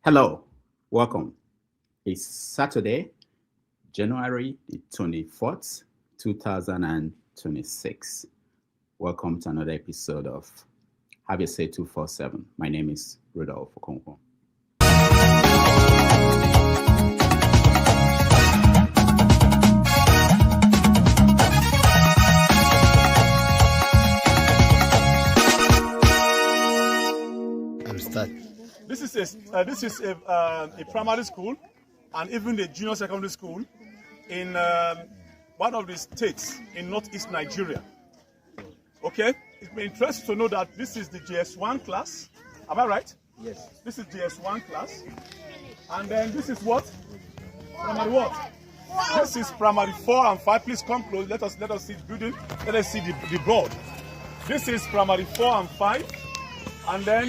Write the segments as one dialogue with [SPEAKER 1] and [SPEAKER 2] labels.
[SPEAKER 1] Hello, welcome. It's Saturday, January the 24th, 2026. Welcome to another episode of Have a Say 247. My name is Rudolph Okonkwo.
[SPEAKER 2] This is a primary school and even a junior secondary school in one of the states in northeast Nigeria. Okay, it may interest you to know that this is the GS1 class. Am I right?
[SPEAKER 3] Yes.
[SPEAKER 2] This is GS1 class, and then this is what? Primary what? This is primary 4 and 5. Please come close. Let us see the building. Let us see the board. This is primary 4 and 5. And then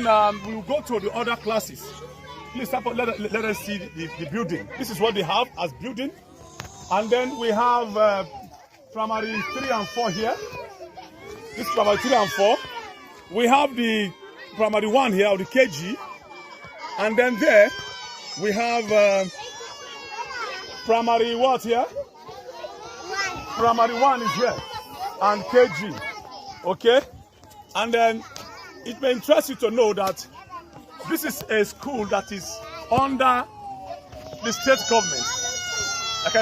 [SPEAKER 2] we will go to the other classes. Please let us see the building. This is what they have as building. And then we have primary 3 and 4 here. This is primary 3 and 4. We have the primary 1 here, or the KG. And then there we have primary what here? Primary 1 is here. And KG. Okay? And then it may interest you to know that this is a school that is under the state government. Like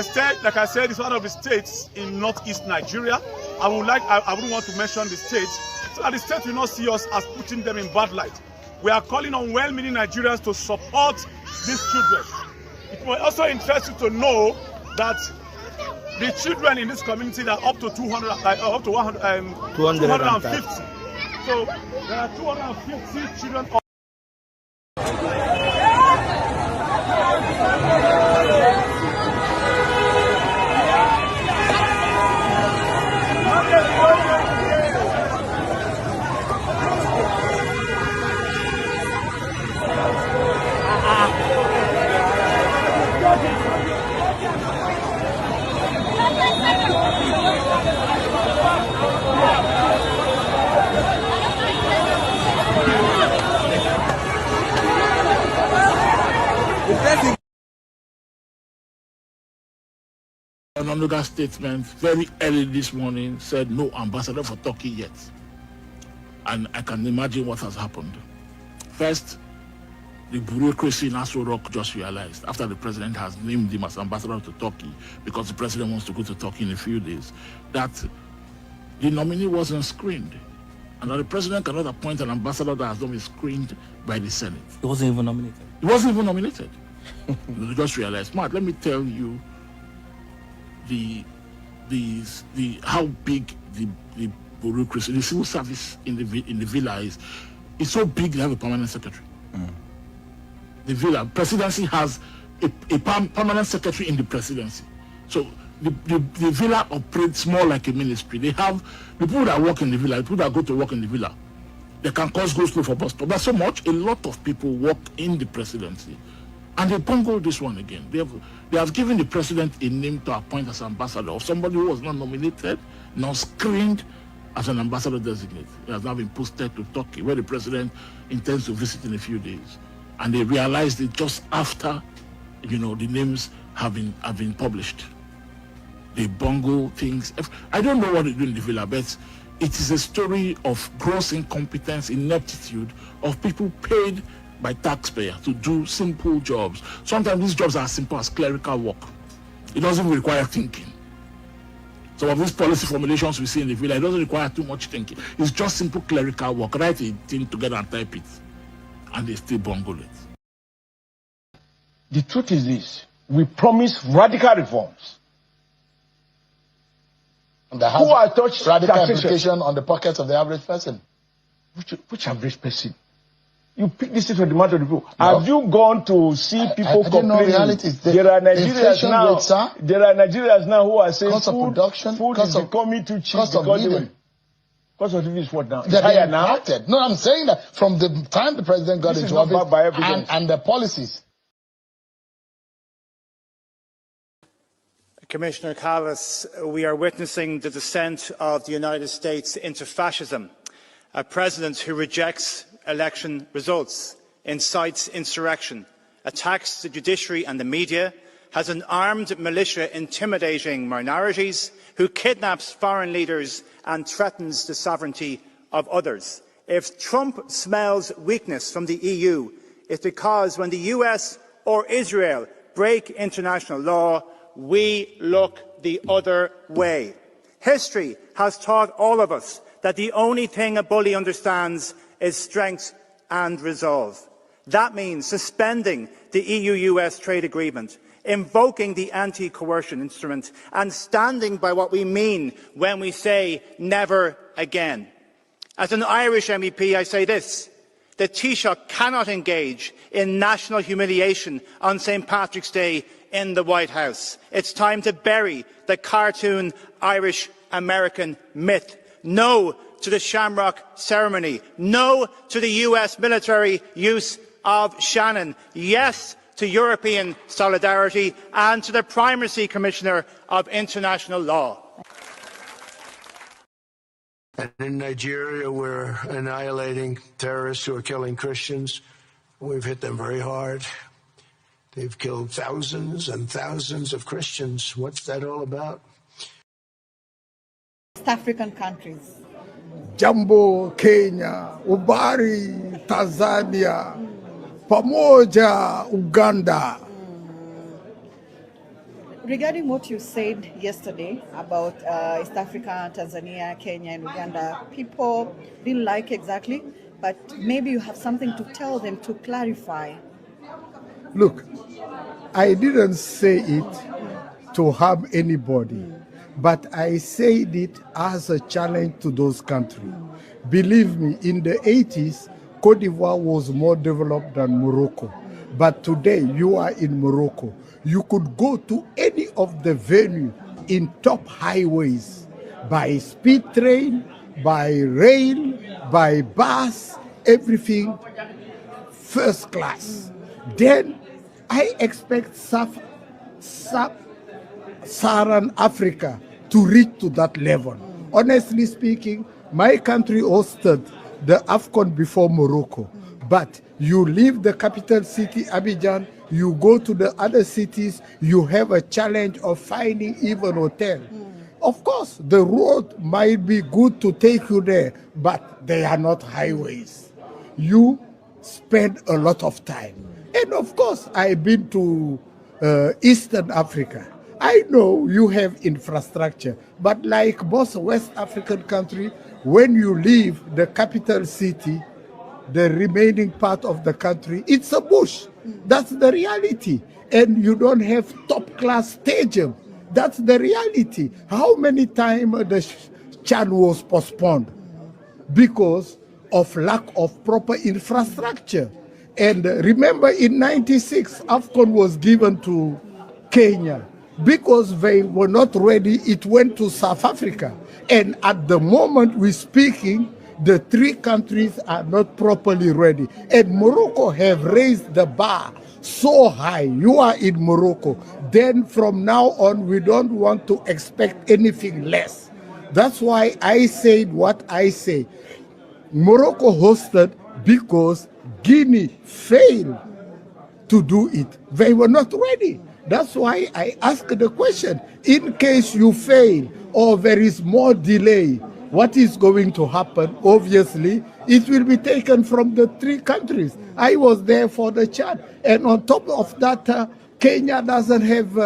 [SPEAKER 2] I said, it's one of the states in northeast Nigeria. I wouldn't want to mention the state, so that the state will not see us as putting them in bad light. We are calling on well-meaning Nigerians to support these children. It may also interest you to know that the children in this community are up to 250. So there are 250 children.
[SPEAKER 4] Another statement very early this morning said no ambassador for Turkey yet. And I can imagine what has happened. First, the bureaucracy in Aso Rock just realized, after the president has named him as ambassador to Turkey, because the president wants to go to Turkey in a few days, that the nominee wasn't screened. And that the president cannot appoint an ambassador that has not been screened by the Senate.
[SPEAKER 3] He wasn't even nominated.
[SPEAKER 4] He wasn't even nominated. They just realized. Matt, let me tell you how big the bureaucracy, the civil service in the villa is. It's so big they have a permanent secretary. The villa presidency has a permanent secretary in the presidency. So the villa operates more like a ministry. They have the people that work in the villa, the people that go to work in the villa. They can cause go slow for bus stop. But so much, a lot of people work in the presidency. And they bungled this one again. They have given the president a name to appoint as ambassador of somebody who was not nominated, not screened as an ambassador designate. He has now been posted to Turkey, where the president intends to visit in a few days. And they realized it just after, the names have been published. They bungle things. I don't know what they do in the villa, but it is a story of gross incompetence, ineptitude of people paid by taxpayers to do simple jobs. Sometimes these jobs are as simple as clerical work. It doesn't require thinking. Some of these policy formulations we see in the villa, it doesn't require too much thinking. It's just simple clerical work. Write a thing together and type it. And they still bungle it.
[SPEAKER 5] The truth is this: we promise radical reforms.
[SPEAKER 3] And there has radical implication on the pockets of the average person.
[SPEAKER 5] Which average person? You pick this for the matter of the people. No. Have you gone to see people complaining? There are Nigerians now who are saying food is becoming too cheap. Cost of living is what now? It's higher now?
[SPEAKER 3] No, I'm saying that from the time the president got into office and the policies.
[SPEAKER 6] Commissioner Callas, we are witnessing the descent of the United States into fascism. A president who rejects election results, incites insurrection, attacks the judiciary and the media, has an armed militia intimidating minorities, who kidnaps foreign leaders and threatens the sovereignty of others. If Trump smells weakness from the EU, it's because when the US or Israel break international law, we look the other way. History has taught all of us that the only thing a bully understands is strength and resolve. That means suspending the EU-US trade agreement, invoking the anti-coercion instrument, and standing by what we mean when we say never again. As an Irish MEP, I say this: the Taoiseach cannot engage in national humiliation on St. Patrick's Day in the White House. It's time to bury the cartoon Irish-American myth. No to the Shamrock ceremony. No to the US military use of Shannon. Yes to European solidarity and to the Primacy Commissioner of International Law.
[SPEAKER 7] And in Nigeria, we're annihilating terrorists who are killing Christians. We've hit them very hard. They've killed thousands and thousands of Christians. What's that all about?
[SPEAKER 8] West African countries.
[SPEAKER 9] Jambo, Kenya, Ubari, Tanzania, Pamoja, Uganda.
[SPEAKER 8] Regarding what you said yesterday about East Africa, Tanzania, Kenya, and Uganda, people didn't like exactly, but maybe you have something to tell them to clarify.
[SPEAKER 9] Look, I didn't say it to harm anybody, but I said it as a challenge to those countries. Believe me, in the 80s, Cote d'Ivoire was more developed than Morocco. But today, you are in Morocco. You could go to any of the venues in top highways by speed train, by rail, by bus, everything first class. Then I expect Sub-Saharan Africa to reach to that level. Honestly speaking, my country hosted the AFCON before Morocco. But you leave the capital city, Abidjan, you go to the other cities, you have a challenge of finding even hotel. Of course, the road might be good to take you there, but they are not highways. You spend a lot of time. And of course, I've been to Eastern Africa. I know you have infrastructure, but like most West African countries, when you leave the capital city, the remaining part of the country, it's a bush. That's the reality. And you don't have top-class stadium. That's the reality. How many times the CHAN was postponed? Because of lack of proper infrastructure. And remember, in '96, AFCON was given to Kenya. Because they were not ready, it went to South Africa. And at the moment we're speaking, the three countries are not properly ready. And Morocco have raised the bar so high. You are in Morocco. Then from now on, we don't want to expect anything less. That's why I said what I say. Morocco hosted because Guinea failed to do it. They were not ready. That's why I ask the question, in case you fail or there is more delay, what is going to happen? Obviously, it will be taken from the three countries. I was there for the CHAN. And on top of that, Kenya doesn't have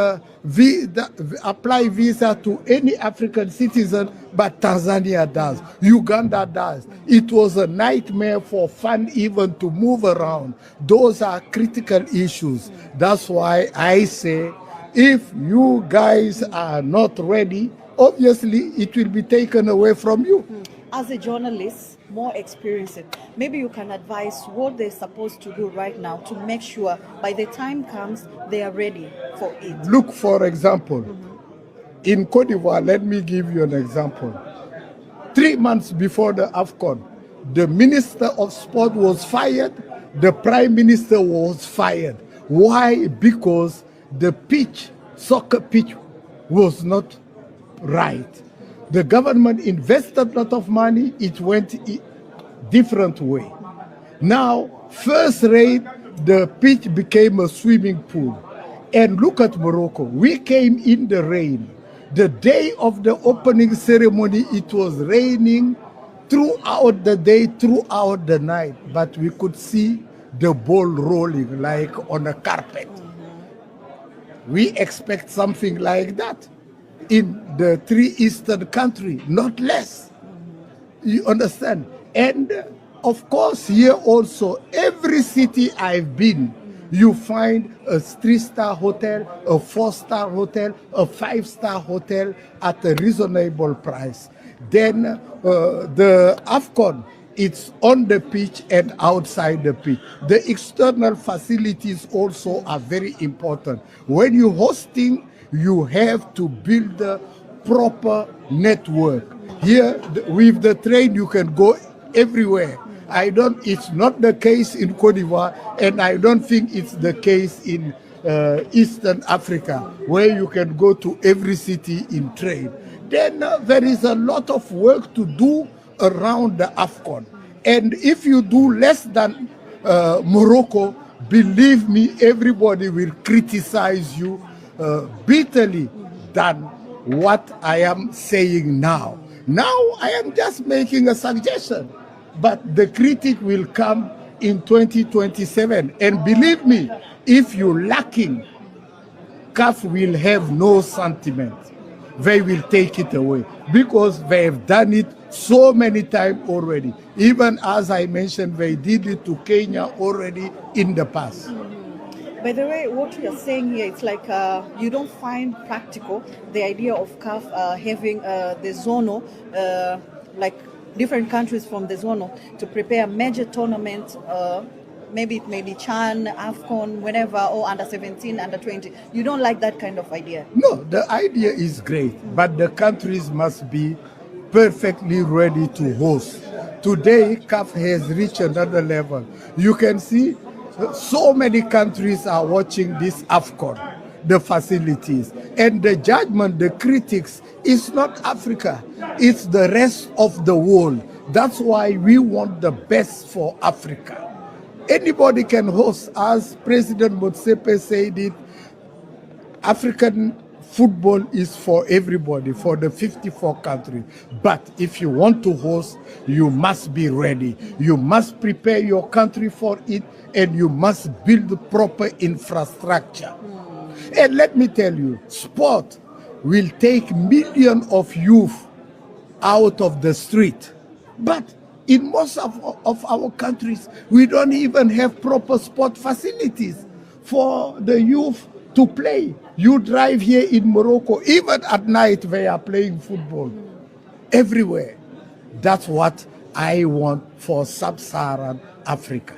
[SPEAKER 9] apply visa to any African citizen, but Tanzania does. Uganda does. It was a nightmare for fun even to move around. Those are critical issues. That's why I say, if you guys are not ready, obviously it will be taken away from you.
[SPEAKER 8] As a journalist, more experienced, maybe you can advise what they're supposed to do right now to make sure by the time comes, they are ready for it.
[SPEAKER 9] Look, for example, in Cote d'Ivoire, let me give you an example. 3 months before the AFCON, the Minister of Sport was fired, the Prime Minister was fired. Why? Because the pitch, soccer pitch, was not right. The government invested a lot of money, it went a different way. Now, first rate, the pitch became a swimming pool. And look at Morocco. We came in the rain. The day of the opening ceremony, it was raining throughout the day, throughout the night. But we could see the ball rolling like on a carpet. We expect something like that in the 3 eastern countries, not less. You understand? And of course, here also, every city I've been, you find a 3-star hotel, a 4-star hotel, a 5-star hotel at a reasonable price. Then the AFCON, it's on the pitch and outside the pitch. The external facilities also are very important. When you're hosting, you have to build a proper network. Here, with the train, you can go everywhere. It's not the case in Cote d'Ivoire, and I don't think it's the case in Eastern Africa, where you can go to every city in train. Then there is a lot of work to do around the AFCON. And if you do less than Morocco, believe me, everybody will criticize you bitterly than what I am saying now. Now I am just making a suggestion, but the critic will come in 2027. And believe me, if you're lacking, CAF will have no sentiment. They will take it away because they have done it so many times already. Even as I mentioned, they did it to Kenya already in the past.
[SPEAKER 8] By the way, what you're saying here, it's like you don't find practical the idea of CAF having the Zono, like different countries from the Zono, to prepare a major tournament. Maybe it may be Chan, AFCON, whenever, or under 17, under 20. You don't like that kind of idea?
[SPEAKER 9] No, the idea is great, but the countries must be perfectly ready to host. Today, CAF has reached another level. You can see so many countries are watching this AFCON, the facilities. And the judgment, the critics, is not Africa. It's the rest of the world. That's why we want the best for Africa. Anybody can host, as President Motsepe said it. African football is for everybody, for the 54 countries. But if you want to host, you must be ready. You must prepare your country for it, and you must build proper infrastructure. And let me tell you, sport will take millions of youth out of the street. But in most of our countries, we don't even have proper sport facilities for the youth to play. You drive here in Morocco, even at night they are playing football everywhere. That's what I want for sub-Saharan Africa.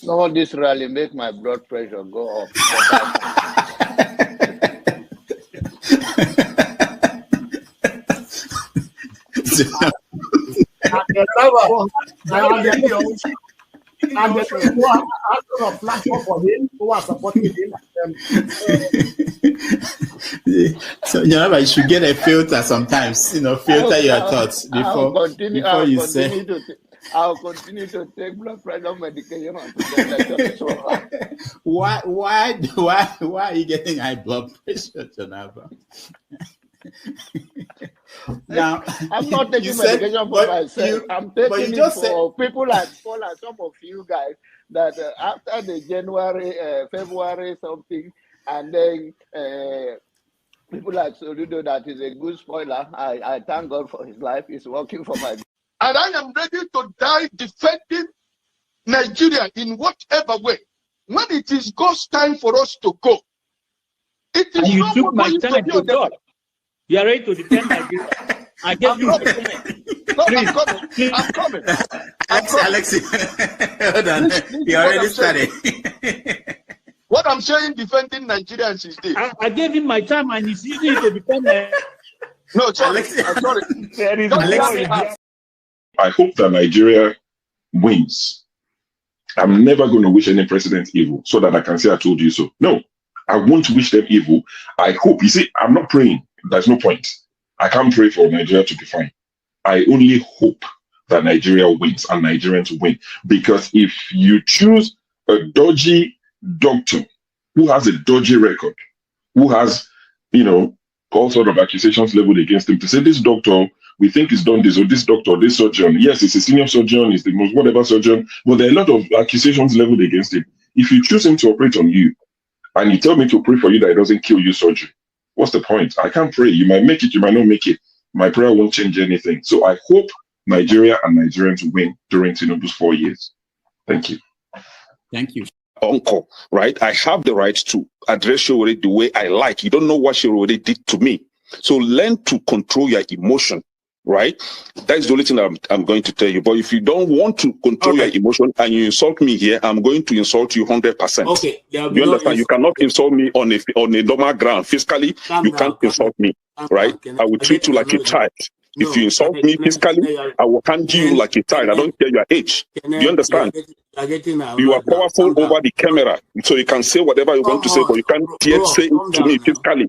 [SPEAKER 10] No, this rally make my blood pressure go up.
[SPEAKER 1] So you should get a filter sometimes, filter your thoughts before you say.
[SPEAKER 10] I'll continue to take blood pressure medication.
[SPEAKER 1] Why are you getting high blood pressure, Janaba? Now,
[SPEAKER 10] I'm not taking medication for myself. I'm taking it for people like some of you guys that after the January, February something, and then people like Soludo, that is a good spoiler. I thank God for his life. He's working for my.
[SPEAKER 11] And I am ready to die defending Nigeria in whatever way. When it is God's time for us to go, it is. And
[SPEAKER 12] you took my time to God. You are ready to defend Nigeria. I gave you my time.
[SPEAKER 11] No, I'm coming.
[SPEAKER 1] Alexi, hold on. You already started.
[SPEAKER 11] What I'm saying, defending Nigerians is this.
[SPEAKER 12] I gave him my time and he's using it to become a...
[SPEAKER 11] No, sorry. Sorry.
[SPEAKER 13] I hope that Nigeria wins. I'm never going to wish any president evil so that I can say I told you so. No, I won't wish them evil. I hope. You see, I'm not praying. There's no point. I can't pray for Nigeria to be fine. I only hope that Nigeria wins and Nigerians win. Because if you choose a dodgy doctor who has a dodgy record, who has, all sort of accusations leveled against him, to say this doctor, we think he's done this, or this doctor, this surgeon, yes, he's a senior surgeon, he's the most whatever surgeon, but there are a lot of accusations leveled against him. If you choose him to operate on you, and you tell me to pray for you that it doesn't kill you surgery, what's the point? I can't pray. You might make it, you might not make it. My prayer won't change anything. So I hope Nigeria and Nigerians win during Tinubu's 4 years. Thank you.
[SPEAKER 1] Thank you.
[SPEAKER 14] Uncle, right? I have the right to address Showore the way I like. You don't know what Showore did to me. So learn to control your emotion, right? That's the only thing I'm going to tell you. But if you don't want to control your emotion and you insult me here, I'm going to insult you 100%.
[SPEAKER 12] Okay.
[SPEAKER 14] You understand? You cannot insult me on a normal ground. Fiscally, you can't insult me, right? I will treat you like a child. If you insult me physically, I will handle you like a child. I don't care your age. You understand? You are powerful over the camera, so you can say whatever you want to say, but you can't yet say it to me physically.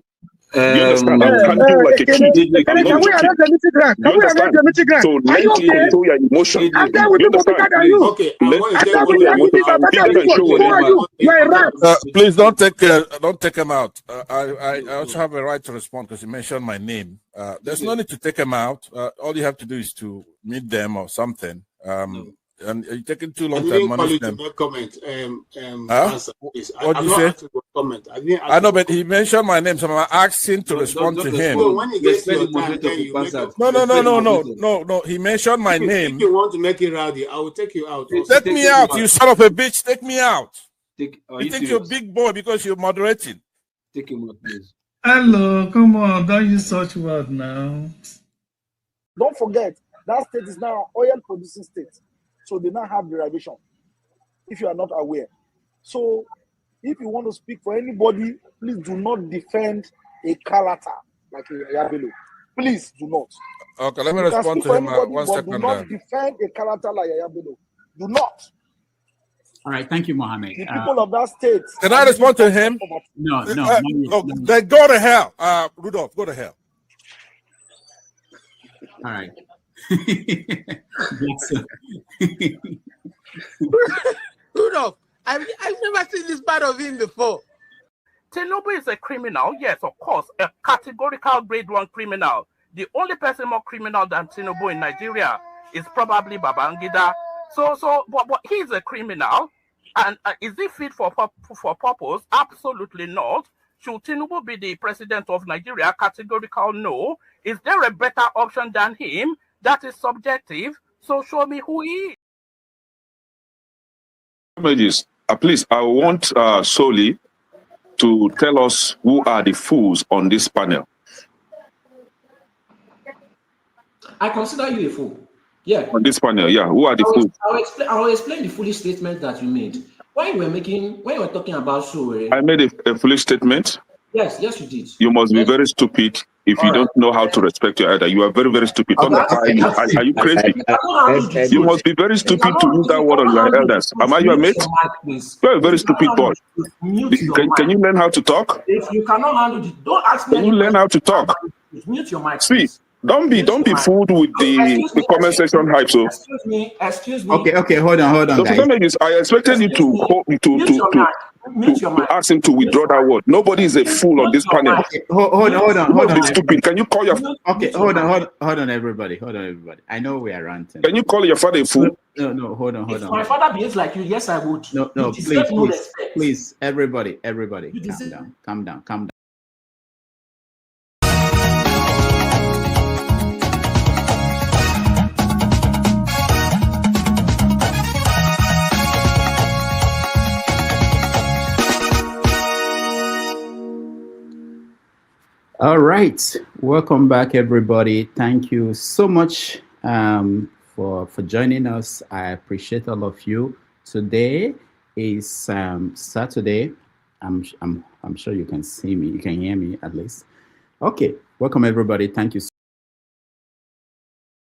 [SPEAKER 14] You understand? I will handle you like a kid.
[SPEAKER 15] Can we arrest the meeting ground? Can we arrest the meeting ground?
[SPEAKER 14] So learn to control your emotion. You understand?
[SPEAKER 16] Please don't take him out. I also have a right to respond because you mentioned my name. There's no need to take him out. All you have to do is to meet them or something. And you're taking too long to manage them.
[SPEAKER 12] Comment.
[SPEAKER 16] What did you say?
[SPEAKER 12] Comment.
[SPEAKER 16] I know, but he mentioned my name, so I'm asking to respond to him.
[SPEAKER 12] When he gets your time, then you make up.
[SPEAKER 16] No. He mentioned my name.
[SPEAKER 12] If you want to make it rowdy, I will take you out.
[SPEAKER 16] Take me out, you son of a bitch. Take me out. You think you're a big boy because you're moderating.
[SPEAKER 17] Take him out, please.
[SPEAKER 18] Hello, come on. Don't use such word now.
[SPEAKER 15] Don't forget, that state is now an oil-producing state. So they now have derivation, if you are not aware. So if you want to speak for anybody, please do not defend a Kalata like a Yabelo. Please do not.
[SPEAKER 16] Okay, let me respond to him. 1 second.
[SPEAKER 15] Do not defend a Kalata like a Yabelo. Do not.
[SPEAKER 1] All right, thank you, Mohammed.
[SPEAKER 15] The people of that state.
[SPEAKER 16] Can I respond to him?
[SPEAKER 1] No.
[SPEAKER 16] Then go to hell. Rudolph, go to hell.
[SPEAKER 1] All right.
[SPEAKER 19] Rudolph, I've never seen this part of him before.
[SPEAKER 20] Tinubu is a criminal, yes, of course, a categorical grade 1 criminal. The only person more criminal than Tinubu in Nigeria is probably Babangida. But he's a criminal, and is he fit for purpose? Absolutely not. Should Tinubu be the president of Nigeria? Categorical no. Is there a better option than him? That is subjective. So show me who he
[SPEAKER 14] is. Please, I want Soli to tell us who are the fools on this panel.
[SPEAKER 17] I consider you a fool. Yeah.
[SPEAKER 14] On this panel, yeah. Who are the fools?
[SPEAKER 17] I will explain the foolish statement that you made. When you were talking about Showore.
[SPEAKER 14] I made a foolish statement.
[SPEAKER 17] Yes, you did.
[SPEAKER 14] You must be very stupid if you don't know how to respect your elder. You are very, very stupid. Are you crazy? You must be very stupid to use that word on your elders. Am I your mate? You're a very stupid boy. Can you learn how to talk?
[SPEAKER 17] If you cannot handle it, don't ask me.
[SPEAKER 14] Can you learn how to talk?
[SPEAKER 17] Mute your mic.
[SPEAKER 14] See, don't be fooled with the comment section hype. So
[SPEAKER 17] excuse me.
[SPEAKER 1] Okay, hold on,
[SPEAKER 14] so
[SPEAKER 1] guys.
[SPEAKER 14] I expected you to ask him to withdraw that word. Nobody is a fool on this panel.
[SPEAKER 1] Okay, hold on.
[SPEAKER 14] Stupid. Can you call your?
[SPEAKER 1] Okay, hold on, everybody. I know we are ranting.
[SPEAKER 14] Can you call your father a fool?
[SPEAKER 1] No, hold on.
[SPEAKER 17] If my father behaves like you, yes, I would.
[SPEAKER 1] No, please, everybody, calm down. All right, welcome back, everybody. Thank you so much for joining us. I appreciate all of you. Today is Saturday, I'm sure you can see me. You can hear me at least. Okay, welcome everybody. Thank you.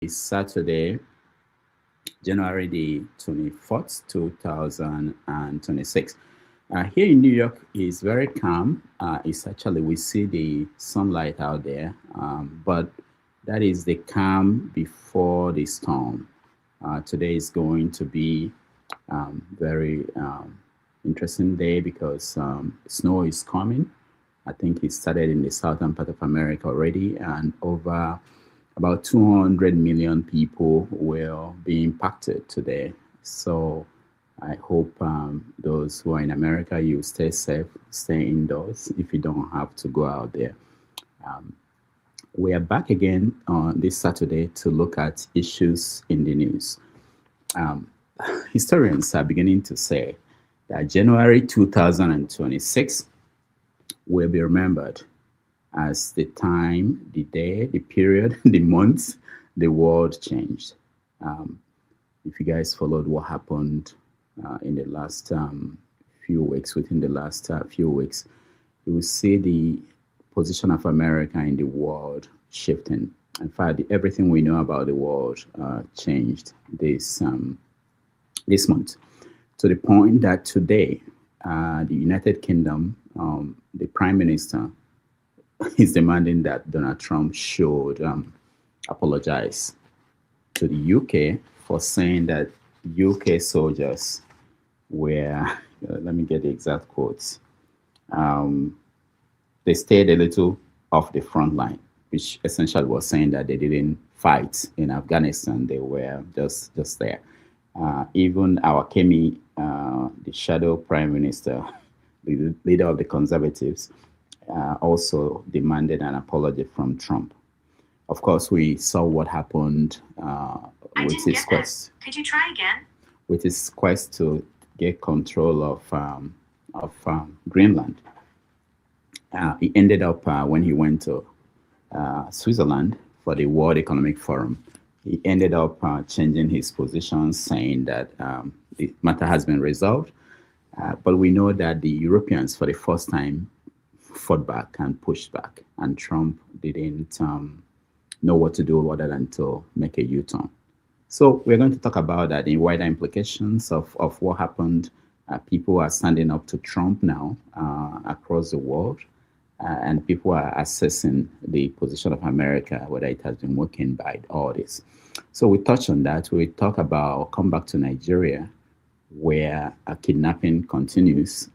[SPEAKER 1] It's Saturday, January the 24th, 2026. Here in New York, it's very calm. It's actually, we see the sunlight out there, but that is the calm before the storm. Today is going to be very interesting day because snow is coming. I think it started in the southern part of America already, and over about 200 million people will be impacted today. So I hope those who are in America, you stay safe, stay indoors if you don't have to go out there. We are back again on this Saturday to look at issues in the news. Historians are beginning to say that January 2026 will be remembered as the time, the day, the period, the month, the world changed. If you guys followed what happened in the last few weeks, within the last few weeks, you will see the position of America in the world shifting. In fact, everything we know about the world changed this month, to the point that today, the United Kingdom, the Prime Minister, is demanding that Donald Trump should apologize to the UK for saying that UK soldiers were, let me get the exact quotes, they stayed a little off the front line, which essentially was saying that they didn't fight in Afghanistan, they were just there. Even our Kemi, the shadow prime minister, the leader of the Conservatives, also demanded an apology from Trump. Of course, we saw what happened with his quest.
[SPEAKER 21] Could you try again?
[SPEAKER 1] With his quest to get control of Greenland. He ended up when he went to Switzerland for the World Economic Forum. He ended up changing his position, saying that the matter has been resolved. But we know that the Europeans, for the first time, fought back and pushed back, and Trump didn't know what to do other than to make a U-turn. So we're going to talk about that, the wider implications of what happened. People are standing up to Trump now across the world, and people are assessing the position of America, whether it has been working by all this. So we touch on that. We talk about, come back to Nigeria, where kidnapping continues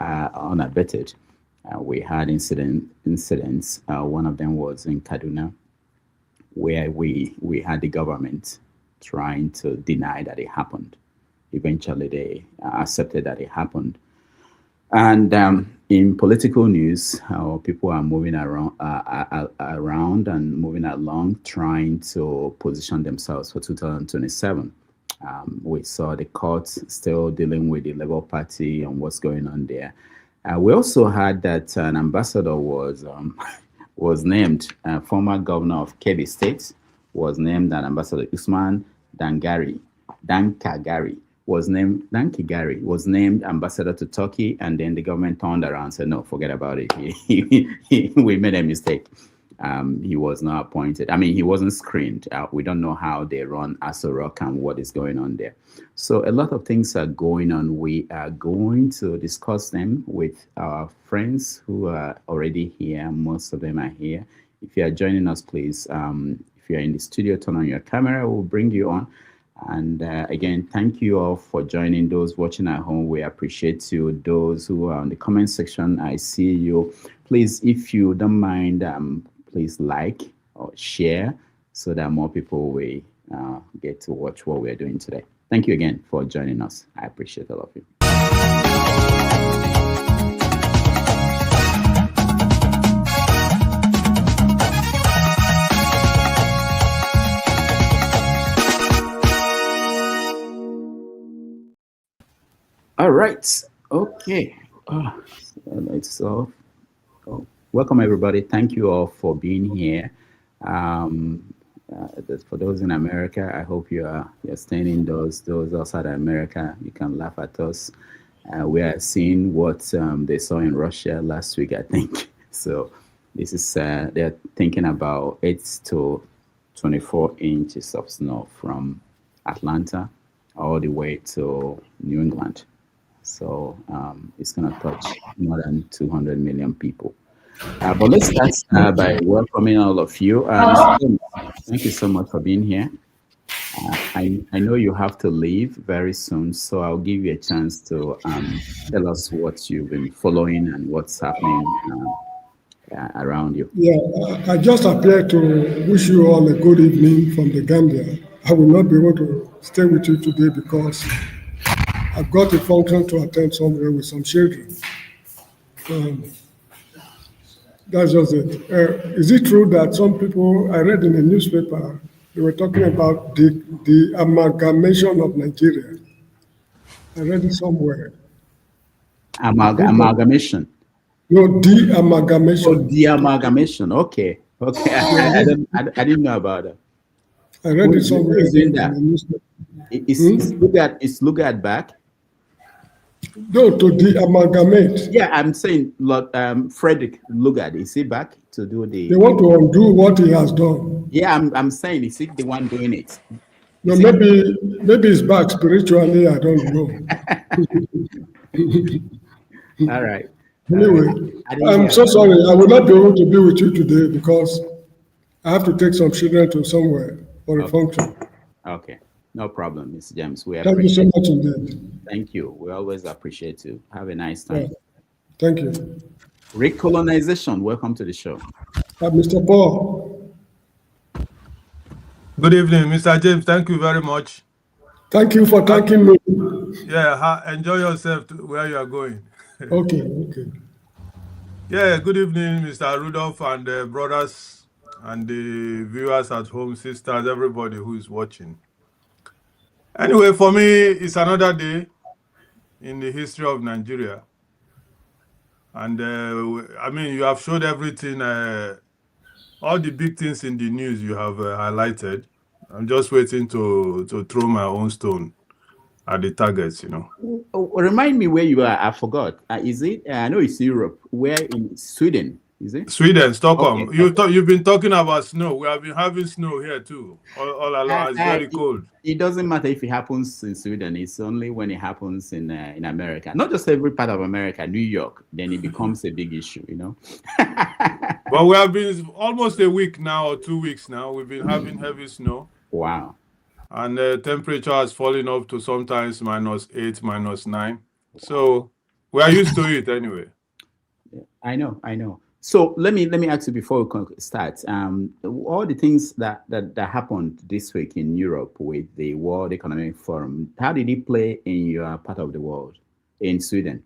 [SPEAKER 1] unabated. We had incidents. One of them was in Kaduna, where we had the government trying to deny that it happened. Eventually, they accepted that it happened. And in political news, people are moving around and moving along, trying to position themselves for 2027. We saw the courts still dealing with the Labour Party and what's going on there. We also had that an ambassador was named, former governor of Kaduna State was named, an ambassador, Usman Dankagari was named ambassador to Turkey, and then the government turned around and said, no, forget about it. We made a mistake. He was not appointed. I mean, he wasn't screened. We don't know how they run Aso Rock and what is going on there. So a lot of things are going on. We are going to discuss them with our friends who are already here. Most of them are here. If you are joining us, please, if you're in the studio, turn on your camera. We'll bring you on. And again, thank you all for joining. Those watching at home, we appreciate you. Those who are in the comment section, I see you. Please, if you don't mind, please like or share so that more people will get to watch what we're doing today. Thank you again for joining us. I appreciate all of you. All right. Okay. It's off. Welcome, everybody. Thank you all for being here. For those in America, I hope you're staying indoors. Those outside of America, you can laugh at us. We are seeing what they saw in Russia last week, I think. So this is they're thinking about 8 to 24 inches of snow from Atlanta all the way to New England. So it's going to touch more than 200 million people. But let's start by welcoming all of you. Thank you so much for being here. I know you have to leave very soon, so I'll give you a chance to tell us what you've been following and what's happening around you.
[SPEAKER 21] Yeah, I just appeared to wish you all a good evening from the Gambia. I will not be able to stay with you today because I've got a function to attend somewhere with some children. That's just it. Is it true that some people, I read in the newspaper, they were talking about the amalgamation of Nigeria? I read it somewhere.
[SPEAKER 1] Amalgamation?
[SPEAKER 21] No, de-amalgamation.
[SPEAKER 1] Oh, de-amalgamation. Okay. I didn't know about that.
[SPEAKER 21] I read it somewhere.
[SPEAKER 1] Who's doing that? It's Lugard back?
[SPEAKER 21] No, to de-amalgamate.
[SPEAKER 1] Yeah, I'm saying, Frederick Lugard, is he back to do the...
[SPEAKER 21] They want to undo what he has done.
[SPEAKER 1] Yeah, I'm saying, is he the one doing it?
[SPEAKER 21] No, maybe he's back spiritually, I don't know.
[SPEAKER 1] All right.
[SPEAKER 21] Anyway, I'm so sorry. I will not be able to be with you today because I have to take some children to somewhere for a function.
[SPEAKER 1] Okay. No problem, Mr. James.
[SPEAKER 21] Thank you so much indeed.
[SPEAKER 1] Thank you. We always appreciate you. Have a nice time.
[SPEAKER 21] Yeah. Thank you.
[SPEAKER 1] Recolonization. Welcome to the show.
[SPEAKER 21] Mr. Paul.
[SPEAKER 22] Good evening, Mr. James. Thank you very much.
[SPEAKER 21] Thank you for thanking me.
[SPEAKER 22] Yeah, enjoy yourself to where you are going.
[SPEAKER 21] Okay.
[SPEAKER 22] Yeah, good evening, Mr. Rudolph and the brothers and the viewers at home, sisters, everybody who is watching. Anyway, for me, it's another day in the history of Nigeria. And I mean, you have showed everything, all the big things in the news you have highlighted. I'm just waiting to throw my own stone at the targets,
[SPEAKER 1] Remind me where you are. I forgot. Is it? I know it's Europe. Where in Sweden? Is it?
[SPEAKER 22] Sweden, Stockholm.
[SPEAKER 1] Okay.
[SPEAKER 22] You've been talking about snow. We have been having snow here too. All along, it's very cold.
[SPEAKER 1] It doesn't matter if it happens in Sweden. It's only when it happens in America. Not just every part of America, New York. Then it becomes a big issue,
[SPEAKER 22] But we have been almost a week now or 2 weeks now. We've been having heavy snow.
[SPEAKER 1] Wow.
[SPEAKER 22] And the temperature has fallen up to sometimes -8, -9. So we are used to it anyway.
[SPEAKER 1] I know. So let me ask you before we start. All the things that happened this week in Europe with the World Economic Forum, how did it play in your part of the world, in Sweden?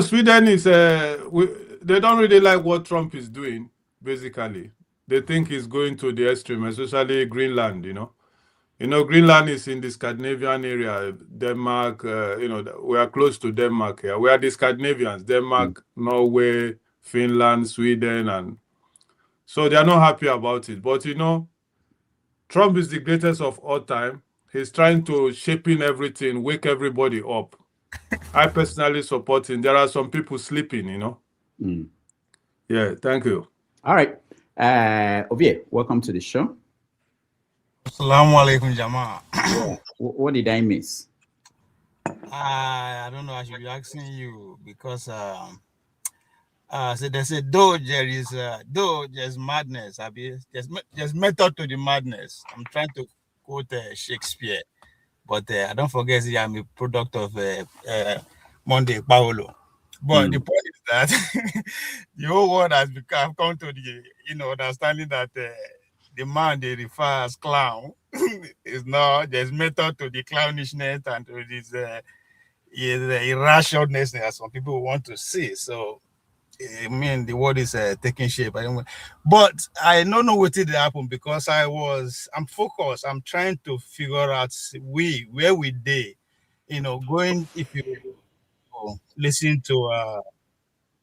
[SPEAKER 22] Sweden is they don't really like what Trump is doing. Basically, they think he's going to the extreme, especially Greenland. Greenland is in the Scandinavian area. Denmark, we are close to Denmark here. We are the Scandinavians, Denmark, Norway, Finland, Sweden, and so they are not happy about it. But Trump is the greatest of all time. He's trying to shape in everything, wake everybody up. I personally support him. There are some people sleeping, Yeah, thank you.
[SPEAKER 1] All right. Abure, welcome to the show.
[SPEAKER 23] Assalamu alaikum, Jama.
[SPEAKER 1] What did I miss?
[SPEAKER 23] I don't know. I should be asking you because so they say though there's madness, there's method to the madness. I'm trying to quote Shakespeare, but I don't forget I'm a product of Monday Paolo. But the point is that the whole world has come to the understanding that the man they refer as clown is not, there's method to the clownishness and to this irrationalness that some people want to see. So I mean the world is taking shape. But I don't know what did happen because I'm focused. I'm trying to figure out where we did, going if you listen to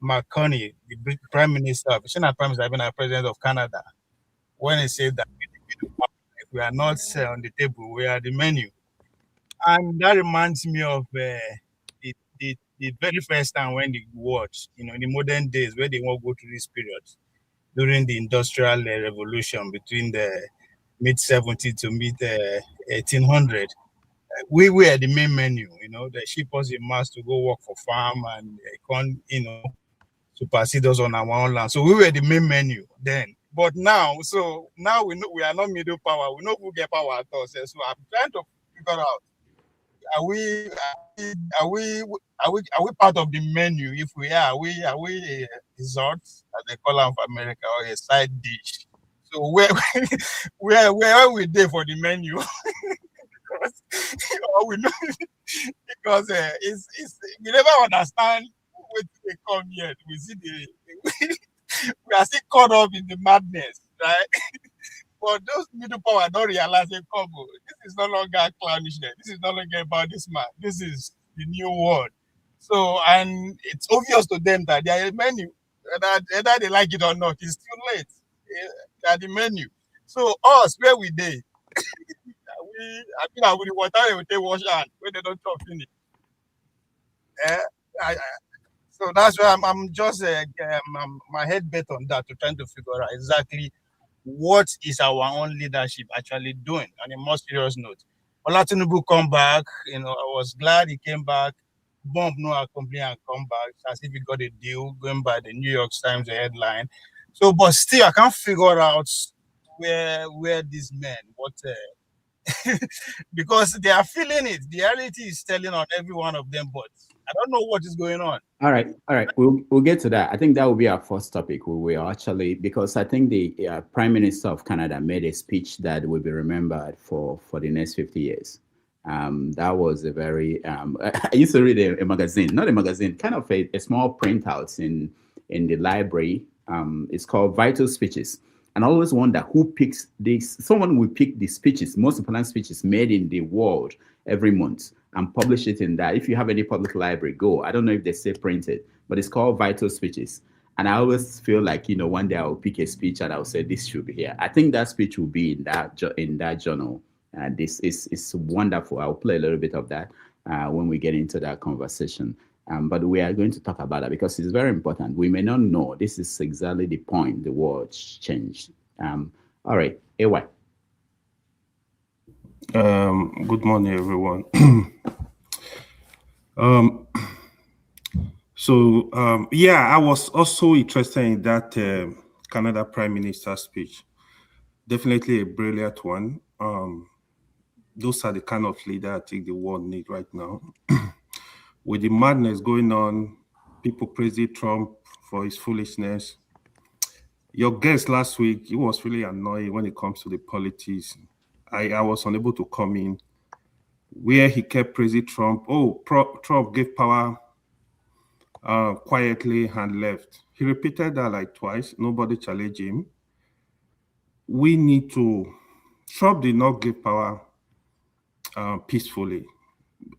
[SPEAKER 23] McConnell, the Prime Minister, Prime Minister, even the President of Canada, when he said that if we are not on the table, we are the menu. And that reminds me of the very first time when the world, in the modern days, where they won't go through this period, during the Industrial Revolution between the mid-70s to mid-1800, we were the main menu. They ship us in mass to go work for farm and supersede us on our own land. So we were the main menu then. But now we know we are not middle power. We know who get power at us. So I'm trying to figure out: are we part of the menu? If we are we a dessert, as they call them for America, or a side dish? So where are we there for the menu? because we never understand where they come yet. We see we are still caught up in the madness, right? But those middle power don't realize they come. This is no longer clownishness. This is no longer about this man. This is the new world. So, and it's obvious to them that they are a menu. Whether they like it or not, it's too late. They are the menu. So us, where we dey? I think I would water they take wash hand when they don't talk finish. So that's why I'm just my head bet on that, to trying to figure out exactly what is our own leadership actually doing. On a more serious note, Bola Tinubu come back. I was glad he came back. Bomb no accompany and come back as if he got a deal, going by the New York Times headline. So, but still, I can't figure out where these men, because they are feeling it. The reality is telling on every one of them, but I don't know what is going on.
[SPEAKER 1] All right. We'll get to that. I think that will be our first topic. We will actually, because I think the Prime Minister of Canada made a speech that will be remembered for the next 50 years. That was a very, I used to read a magazine, not a magazine, kind of a small printout in the library. It's called Vital Speeches. And I always wonder who picks this. Someone will pick the speeches, most important speeches made in the world every month, and publish it in that. If you have any public library, go. I don't know if they say printed, but it's called Vital Speeches. And I always feel like, one day I'll pick a speech and I'll say, this should be here. I think that speech will be in that journal. This is wonderful. I'll play a little bit of that when we get into that conversation. But we are going to talk about that because it's very important. We may not know. This is exactly the point. The world changed. All right, AY.
[SPEAKER 2] Good morning, everyone. I was also interested in that Canada Prime Minister speech. Definitely a brilliant one. Those are the kind of leader I think the world needs right now. With the madness going on, people praising Trump for his foolishness. Your guest last week, he was really annoying when it comes to the politics. I was unable to come in, where he kept praising Trump. Trump gave power quietly and left. He repeated that like twice. Nobody challenged him. Trump did not give power peacefully.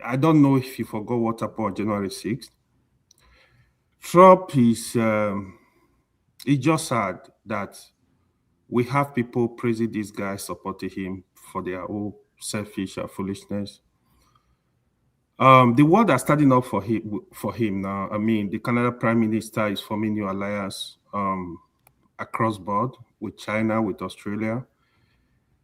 [SPEAKER 2] I don't know if you forgot what happened on January 6th. Trump is, it's just sad that we have people praising this guy, supporting him for their own selfish foolishness. The world are standing up for him now. I mean, the Canada Prime Minister is forming new alliance across board with China, with Australia.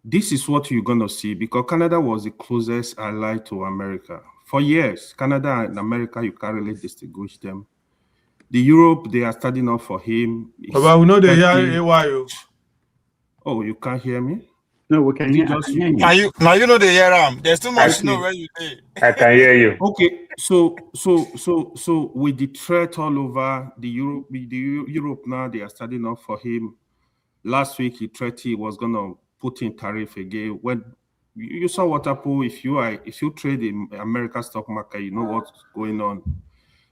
[SPEAKER 2] This is what you're going to see because Canada was the closest ally to America. For years, Canada and America, you can't really distinguish them. The Europe, they are standing up for him.
[SPEAKER 22] But we know they hear AY.
[SPEAKER 2] Oh, you can't hear me?
[SPEAKER 1] No, we can hear you.
[SPEAKER 23] Now you know the hear him. There's too much to know where you did.
[SPEAKER 4] I can hear you.
[SPEAKER 2] Okay, so with the threat all over the Europe now, they are standing up for him. Last week he threatened he was gonna put in tariff again. When you saw what happened, if you trade in American stock market, you know what's going on.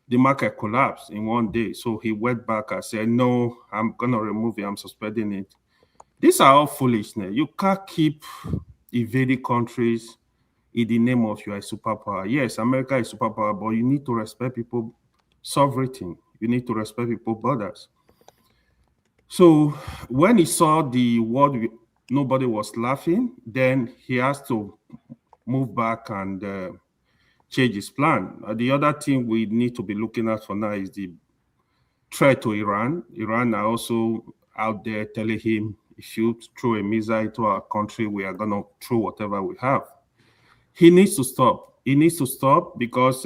[SPEAKER 2] The market collapsed in one day. So he went back and said, no, I'm gonna remove it, I'm suspending it. These are all foolishness. You can't keep invading countries in the name of you are a superpower. Yes, America is superpower, but you need to respect people's sovereignty. You need to respect people's borders. So when he saw the world, nobody was laughing, then he has to move back and change his plan. The other thing we need to be looking at for now is the threat to Iran. Iran are also out there telling him, if you throw a missile into our country, we are going to throw whatever we have. He needs to stop. He needs to stop because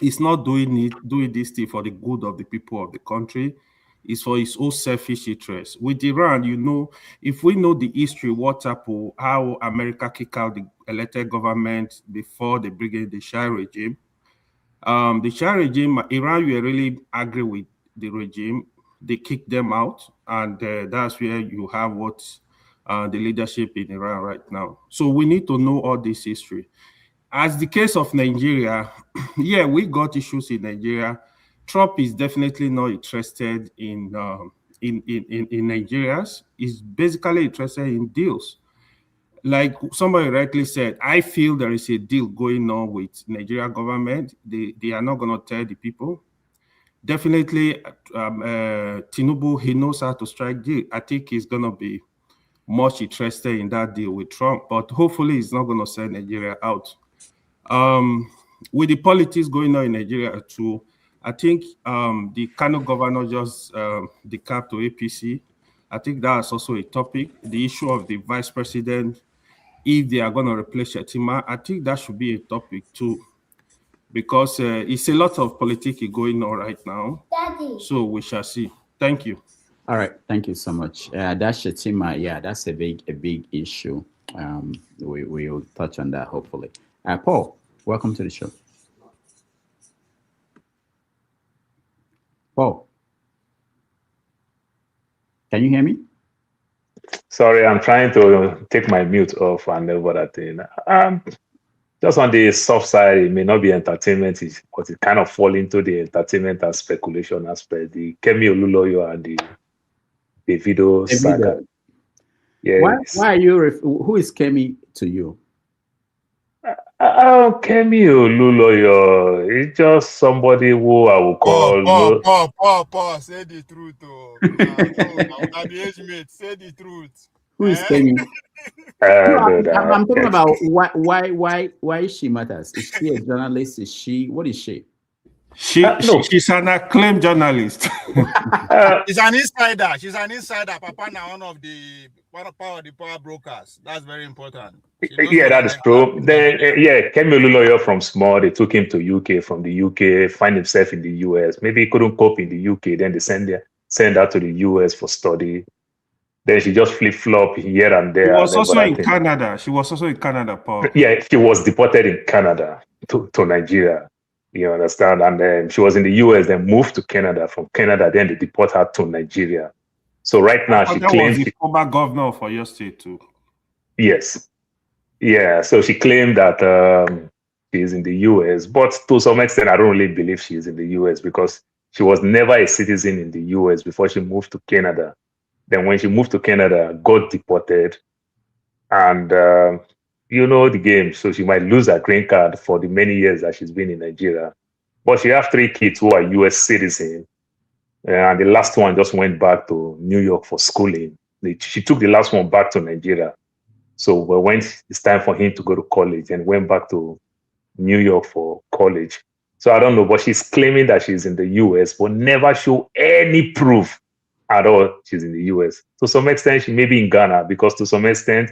[SPEAKER 2] he's not doing this thing for the good of the people of the country. It's for his own selfish interest. With Iran, you know, if we know the history, what happened, how America kicked out the elected government before they bring in the Shah regime. The Shah regime, Iran were really angry with the regime. They kicked them out, and that's where you have what the leadership in Iran right now. So we need to know all this history. As the case of Nigeria, yeah, we got issues in Nigeria. Trump is definitely not interested in Nigerians. He's basically interested in deals. Like somebody rightly said, I feel there is a deal going on with Nigeria government. They are not going to tell the people. Definitely, Tinubu, he knows how to strike deal. I think he's going to be much interested in that deal with Trump, but hopefully he's not going to send Nigeria out. With the politics going on in Nigeria too, I think the Kano governor just decamped to APC. I think that's also a topic. The issue of the vice president, if they are going to replace Shetima, I think that should be a topic too, because it's a lot of politics going on right now. Daddy. So we shall see. Thank you.
[SPEAKER 1] All right, thank you so much. That Shetima, yeah, that's a big issue. We will touch on that hopefully. Paul, welcome to the show. Paul, can you hear me?
[SPEAKER 3] Sorry, I'm trying to take my mute off and over that thing. Just on the soft side, it may not be entertainment, but it kind of fall into the entertainment and speculation aspect. The Kemi Oluloyo and the video saga. Yeah.
[SPEAKER 1] Why are you? Who is Kemi to you?
[SPEAKER 3] Kemi Oluloyo, it's just somebody who I would call.
[SPEAKER 4] Paul, say the truth. I'll be age mate. Say the truth.
[SPEAKER 1] Who is Kemi? I'm talking about why she matters. Is she a journalist? Is she? What is she?
[SPEAKER 2] She's an acclaimed journalist.
[SPEAKER 4] She's an insider. She's an insider. Papa now one of the power brokers. That's very important.
[SPEAKER 3] Yeah, that is true. Then Kemi Oluloyo from small, they took him to UK. From the UK, find himself in the US. Maybe he couldn't cope in the UK. Then they send her to the US for study. Then she just flip-flop here and there.
[SPEAKER 2] She was also in Canada. She was also in Canada, Paul.
[SPEAKER 3] Yeah, she was deported in Canada to Nigeria. You understand? And then she was in the US, then moved to Canada. From Canada, then they deport her to Nigeria. So right now she claims
[SPEAKER 2] the former governor for your state too.
[SPEAKER 3] Yes. Yeah. So she claimed that she is in the US, but to some extent, I don't really believe she is in the US because she was never a citizen in the US before she moved to Canada. Then when she moved to Canada, got deported, and you know the game. So she might lose her green card for the many years that she's been in Nigeria. But she has 3 kids who are US citizens. And the last one just went back to New York for schooling. She took the last one back to Nigeria. So when it's time for him to go to college, and went back to New York for college. So I don't know, but she's claiming that she's in the US, but never show any proof at all she's in the US. To some extent, she may be in Ghana, because to some extent,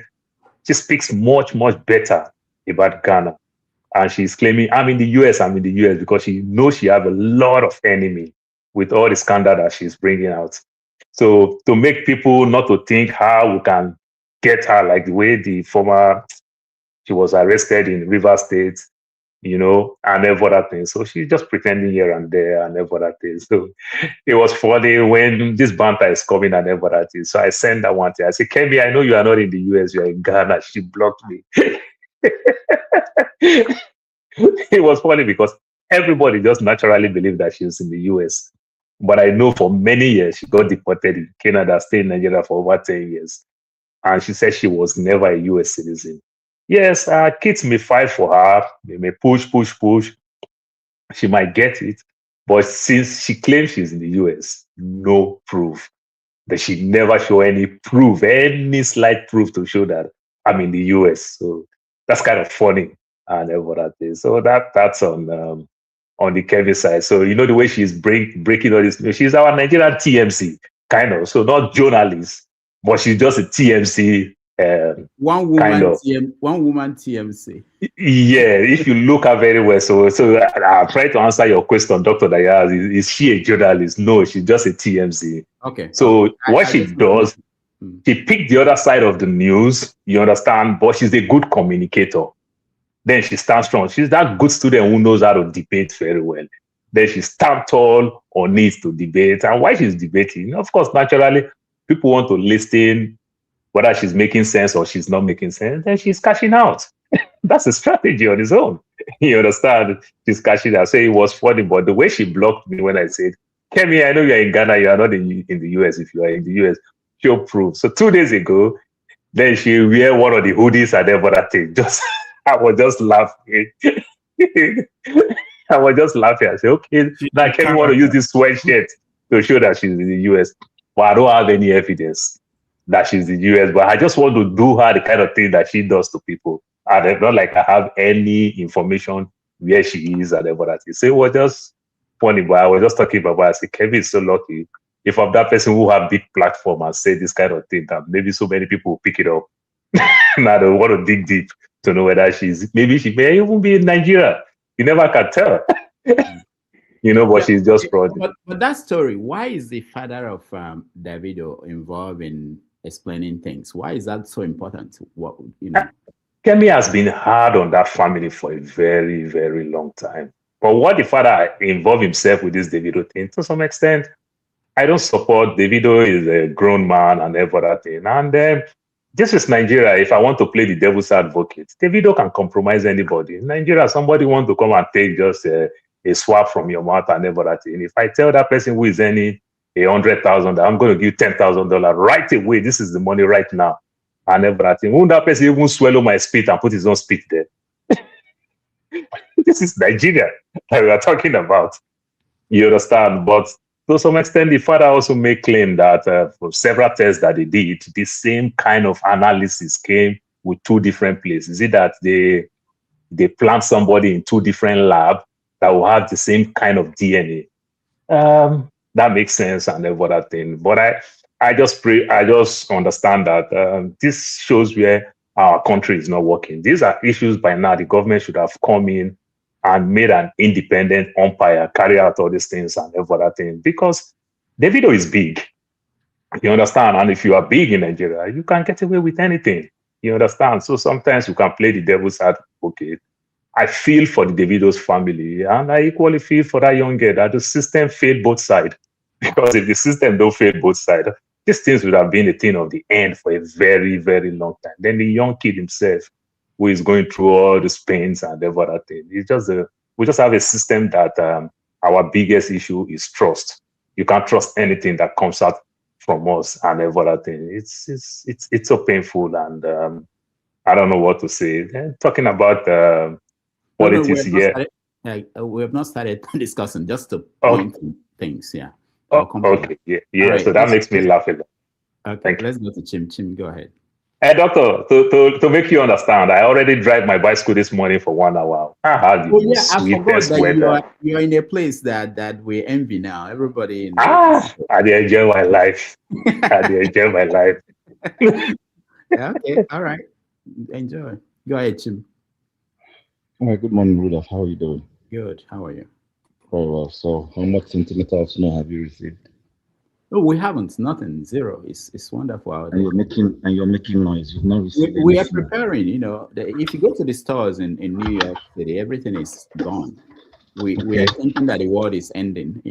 [SPEAKER 3] she speaks much, much better about Ghana. And she's claiming, I'm in the US, because she knows she has a lot of enemy with all the scandal that she's bringing out. So to make people not to think how we can get her, like the way she was arrested in River State, you know, and every other thing. So she's just pretending here and there and every other thing. So it was funny when this banter is coming and every other thing. So I sent that one thing. I said, Kemi, I know you are not in the US, you are in Ghana. She blocked me. It was funny because everybody just naturally believed that she was in the US. But I know for many years, she got deported in Canada, stayed in Nigeria for over 10 years. And she said she was never a US citizen. Yes, kids may fight for her. They may push. She might get it. But since she claims she's in the US, no proof. That she never show any proof, any slight proof to show that I'm in the US. So that's kind of funny. and everything. So that's on the Kevin side. So you know the way she's breaking all this. She's our Nigerian TMC kind of. So not journalist, but she's just a TMC.
[SPEAKER 1] One woman TMC.
[SPEAKER 3] Yeah, if you look at very well. So I'll try to answer your question, Dr. Dayaz. Is she a journalist? No, she's just a TMC.
[SPEAKER 1] Okay.
[SPEAKER 3] So what she does, she picked the other side of the news, you understand, but she's a good communicator. Then she stands strong. She's that good student who knows how to debate very well. Then she stands tall or needs to debate. And while she's debating, of course, naturally, people want to listen, whether she's making sense or she's not making sense, then she's cashing out. That's a strategy on its own. You understand? She's cashing out. So it was funny, but the way she blocked me when I said, Kemi, I know you're in Ghana, you are not in the US. If you are in the US, she'll prove. So 2 days ago, then she wear one of the hoodies and everything. I was just laughing. I was just laughing. I said, okay, now Kemi want to use this sweatshirt to show that she's in the US. But I don't have any evidence that she's in the US, but I just want to do her the kind of thing that she does to people. And it's not like I have any information where she is and everything. So it was just funny, but I was just talking about, I said, Kevin is so lucky. If I'm that person who have big platform and say this kind of thing, that maybe so many people will pick it up. Now they want to dig deep to know whether maybe she may even be in Nigeria. You never can tell. But she's just fraud.
[SPEAKER 1] But that story, why is the father of Davido involved in explaining things? Why is that so important?
[SPEAKER 3] Kemi has been hard on that family for a very, very long time. But what the father involved himself with this Davido thing, to some extent, I don't support. Davido is a grown man and everything. And this is Nigeria. If I want to play the devil's advocate, Davido can compromise anybody. In Nigeria, somebody wants to come and take just a swap from your mouth and everything. If I tell that person who is earning $100,000, I'm going to give $10,000 right away. This is the money right now. And everything. Won't that person even swallow my spit and put his own spit there? This is Nigeria that we are talking about. You understand? But to some extent, the father also made claim that for several tests that they did, the same kind of analysis came with two different places. Is it that they plant somebody in two different labs that will have the same kind of DNA? That makes sense and everything. But I just understand that this shows where our country is not working. These are issues by now. The government should have come in and made an independent umpire, carry out all these things and everything. Because Davido is big. You understand? And if you are big in Nigeria, you can get away with anything. You understand? So sometimes you can play the devil's advocate. I feel for the Davido's family, and I equally feel for that young girl that the system failed both sides. Because if the system don't fail both sides, these things would have been a thing of the end for a very, very long time. Then the young kid himself, who is going through all the pains and everything, we just have a system that our biggest issue is trust. You can't trust anything that comes out from us and everything. It's so painful, and I don't know what to say. Talking about politics here.
[SPEAKER 1] We have not started discussing, just to point things, yeah.
[SPEAKER 3] Okay, yeah. Right, so that makes me laugh a lot.
[SPEAKER 1] Okay, let's go to Chim. Chim, go ahead.
[SPEAKER 3] Hey, doctor, to make you understand, I already drive my bicycle this morning for 1 hour. I had
[SPEAKER 1] I forgot that you're in a place that we envy now. Everybody.
[SPEAKER 3] I enjoy my life. Enjoy my life.
[SPEAKER 1] Okay, all right. Enjoy. Go ahead, Chim.
[SPEAKER 5] All right, good morning, Rudolph. How are you doing?
[SPEAKER 1] Good. How are you?
[SPEAKER 5] Very well. So, how much centimeter of snow have you received?
[SPEAKER 1] No, we haven't. Nothing. Zero. It's wonderful out there.
[SPEAKER 5] And you're making noise. You've not received.
[SPEAKER 1] We are preparing. If you go to the stores in New York City, everything is gone. We are thinking that the world is ending.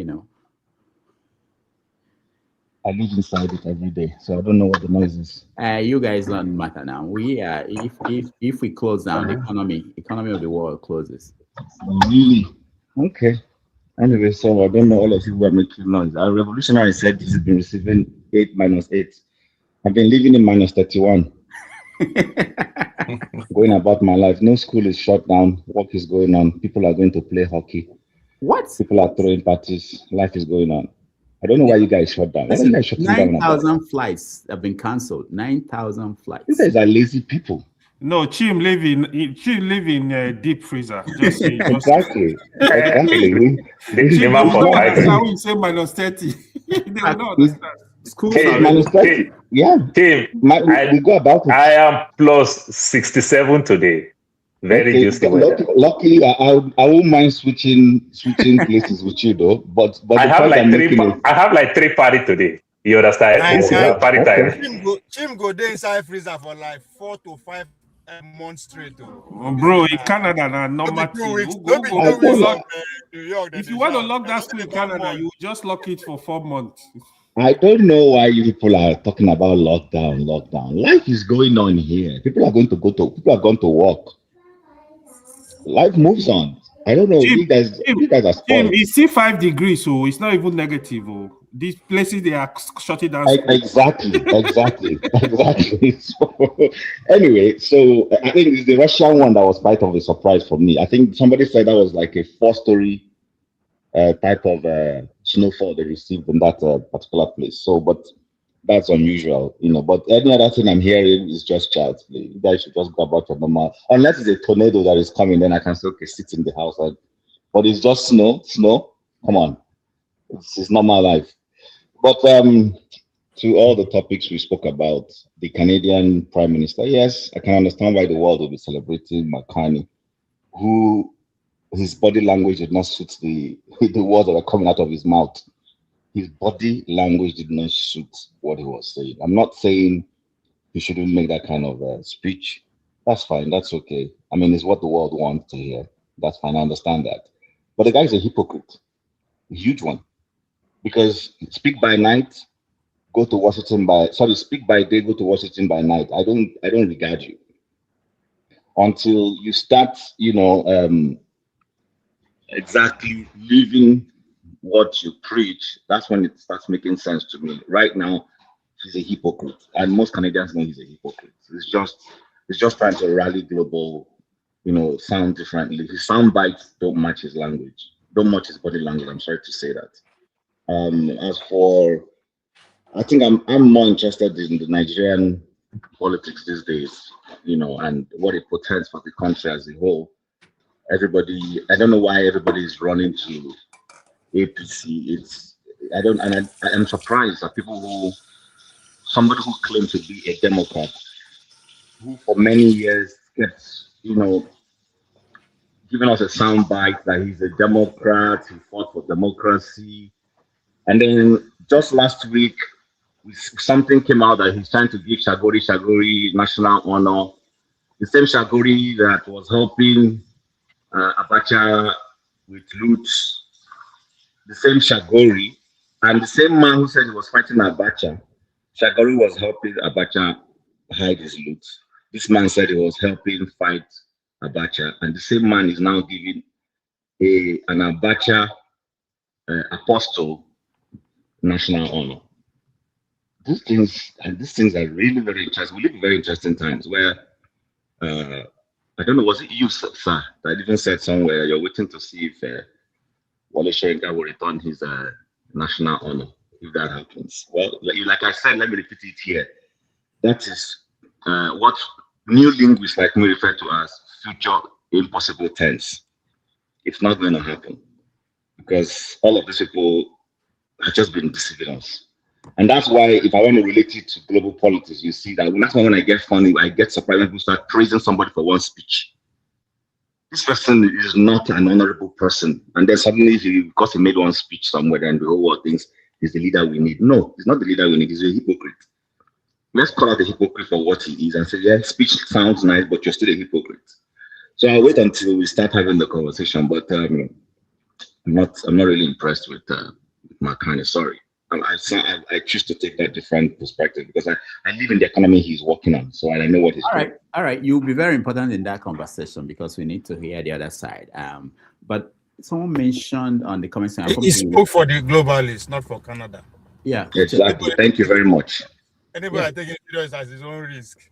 [SPEAKER 5] I live inside it every day, so I don't know what the noise is.
[SPEAKER 1] You guys don't matter now. We are. If we close down, the economy of the world closes.
[SPEAKER 5] Really? Okay. Anyway, so I don't know all of you who are making noise. Our revolutionary said this has been receiving 8 - 8. I've been living in -31. Going about my life. No school is shut down. Work is going on. People are going to play hockey.
[SPEAKER 1] What?
[SPEAKER 5] People are throwing parties. Life is going on. I don't know why you guys shut down.
[SPEAKER 1] 9,000 flights have been cancelled. 9,000 flights.
[SPEAKER 5] You guys are lazy people.
[SPEAKER 2] No, Chim live in deep freezer. Just say,
[SPEAKER 5] Exactly.
[SPEAKER 2] Chim, they will not understand when you say -30. They will not understand.
[SPEAKER 1] Schools
[SPEAKER 3] Hey,
[SPEAKER 5] -30. Yeah.
[SPEAKER 3] Tim,
[SPEAKER 5] we go about it.
[SPEAKER 3] I am plus 67 today. Very
[SPEAKER 5] Okay,
[SPEAKER 3] juicy weather.
[SPEAKER 5] luckily, I won't mind switching places with you though. But
[SPEAKER 3] I
[SPEAKER 5] the
[SPEAKER 3] have
[SPEAKER 5] point
[SPEAKER 3] like
[SPEAKER 5] I'm
[SPEAKER 3] three.
[SPEAKER 5] making is,
[SPEAKER 3] I have like 3 party today. You understand? This is party time.
[SPEAKER 4] Chim go there inside freezer for like 4 to 5 months straight.
[SPEAKER 2] Bro, in Canada, now normal thing. If you want to lock that school in Canada, you just lock it for 4 months.
[SPEAKER 5] I don't know why you people are talking about lockdown. Life is going on here. People are going to work. Life moves on. I don't know. You guys are spoiled.
[SPEAKER 2] It's still 5 degrees, so it's not even negative. These places, they are shutting down.
[SPEAKER 5] Exactly. So, anyway, so I think it's the Russian one that was quite of a surprise for me. I think somebody said that was like a 4-story type of snowfall they received in that particular place. So, but that's unusual, But any other thing I'm hearing is just child's play. You guys should just go about your normal. Unless it's a tornado that is coming, then I can say, okay, sit in the house. But it's just snow. Come on, it's normal life. But to all the topics we spoke about, the Canadian Prime Minister, yes, I can understand why the world will be celebrating McCartney, who his body language did not suit the words that were coming out of his mouth. His body language did not suit what he was saying. I'm not saying he shouldn't make that kind of speech. That's fine. That's okay. I mean, it's what the world wants to hear. That's fine. I understand that. But the guy is a hypocrite, a huge one. Because speak by night, speak by day, go to Washington by night. I don't regard you until you start, exactly living what you preach. That's when it starts making sense to me. Right now, he's a hypocrite, and most Canadians know he's a hypocrite. It's just trying to rally global, sound differently. His sound bites don't match his language, don't match his body language. I'm sorry to say that. As for, I think I'm more interested in the Nigerian politics these days, and what it portends for the country as a whole. Everybody, I don't know why everybody is running to APC. I'm surprised that somebody who claimed to be a Democrat, who for many years kept, giving us a soundbite that he's a Democrat, he fought for democracy. And then just last week, something came out that he's trying to give Shagori national honor. The same Shagori that was helping Abacha with loot, the same Shagori, and the same man who said he was fighting Abacha, Shagori was helping Abacha hide his loot. This man said he was helping fight Abacha, and the same man is now giving an Abacha apostle national honor. These things are really very interesting. We live in very interesting times where I don't know, was it you, sir, that even said somewhere you're waiting to see if Wale Soyinka will return his national honor if that happens. Well, like I said, let me repeat it here. That is what new linguists like me refer to as future impossible tense. It's not going to happen because all of these people have just been deceiving us. And that's why, if I want to relate it to global politics, you see that that's why when I get funny, I get surprised when people start praising somebody for one speech. This person is not an honorable person. And then suddenly, because he made one speech somewhere, then the whole world thinks he's the leader we need. No, he's not the leader we need. He's a hypocrite. Let's call out the hypocrite for what he is and say, yeah, speech sounds nice, but you're still a hypocrite. So I'll wait until we start having the conversation. But I'm not really impressed with McCartney. Sorry. I choose to take that different perspective because I live in the economy he's working on, so I know what he's doing.
[SPEAKER 1] All right. You'll be very important in that conversation because we need to hear the other side. But someone mentioned on the comment section.
[SPEAKER 4] He spoke for the globalists, not for Canada.
[SPEAKER 1] Yeah,
[SPEAKER 5] exactly. Thank you very much.
[SPEAKER 4] Anybody taking it serious at his own risk.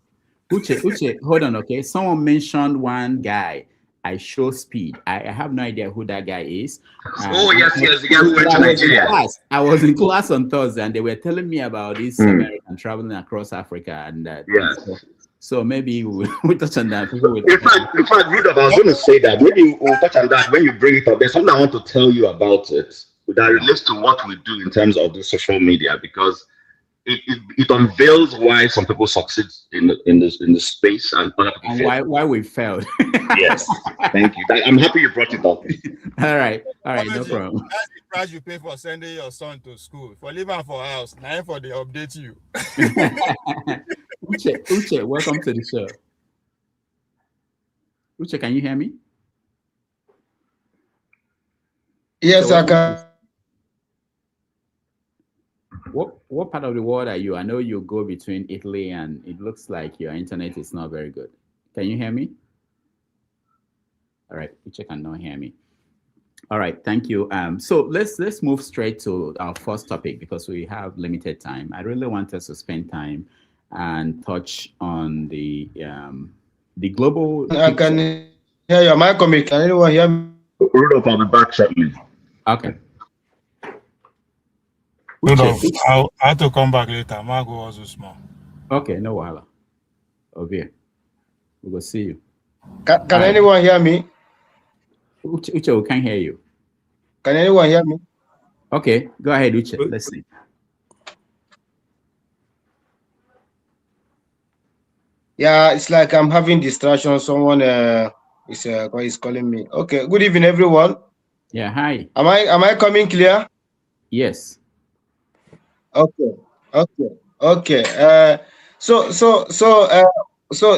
[SPEAKER 1] Uche, hold on, okay? Someone mentioned one guy. I show speed. I have no idea who that guy is.
[SPEAKER 5] Yes, the guy who went to Nigeria.
[SPEAKER 1] I was in class on Thursday, and they were telling me about this American traveling across Africa, and So maybe we'll touch on that.
[SPEAKER 5] In fact, Rudolph, I was going to say that. Maybe we'll touch on that when you bring it up. There's something I want to tell you about it that relates to what we do in terms of the social media, because it unveils why some people succeed in the space and other people fail.
[SPEAKER 1] Why we failed.
[SPEAKER 5] Yes, thank you. I'm happy you brought it up.
[SPEAKER 1] All right, no problem.
[SPEAKER 4] That's the price you pay for sending your son to school. For leaving for house, now for the update you.
[SPEAKER 1] Uche, welcome to the show. Uche, can you hear me?
[SPEAKER 6] Yes, I can.
[SPEAKER 1] What part of the world are you? I know you go between Italy, and it looks like your internet is not very good. Can you hear me? All right, Uche cannot hear me. All right, thank you. So let's move straight to our first topic because we have limited time. I really want us to spend time and touch on the global.
[SPEAKER 6] I can hear you. Am I coming? Can anyone hear me?
[SPEAKER 5] Rudolph, I'll be back shortly.
[SPEAKER 1] Okay.
[SPEAKER 4] I'll have to come back later. My go also small.
[SPEAKER 1] Okay, no wahala. Abure, we will see you.
[SPEAKER 6] Can anyone hear me?
[SPEAKER 1] Uche, we can't hear you.
[SPEAKER 6] Can anyone hear me?
[SPEAKER 1] Okay, go ahead, Uche. Let's see.
[SPEAKER 6] Yeah, it's like I'm having distraction. Someone is calling me. Okay. Good evening, everyone.
[SPEAKER 1] Yeah. Hi.
[SPEAKER 6] Am I coming clear?
[SPEAKER 1] Yes.
[SPEAKER 6] Okay. So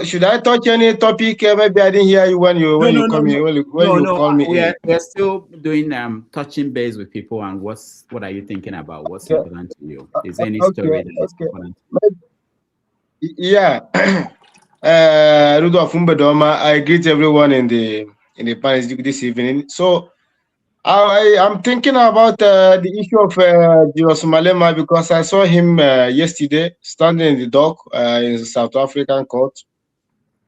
[SPEAKER 6] should I touch any topic? Maybe I didn't hear you when you call me. When you call me.
[SPEAKER 1] We're still doing touching base with people and what are you thinking about? What's important to you? Is there any story that's important?
[SPEAKER 6] Yeah. Rudolph Umbedoma, I greet everyone in the panel this evening. So I'm thinking about the issue of Julius Malema because I saw him yesterday standing in the dock in the South African court.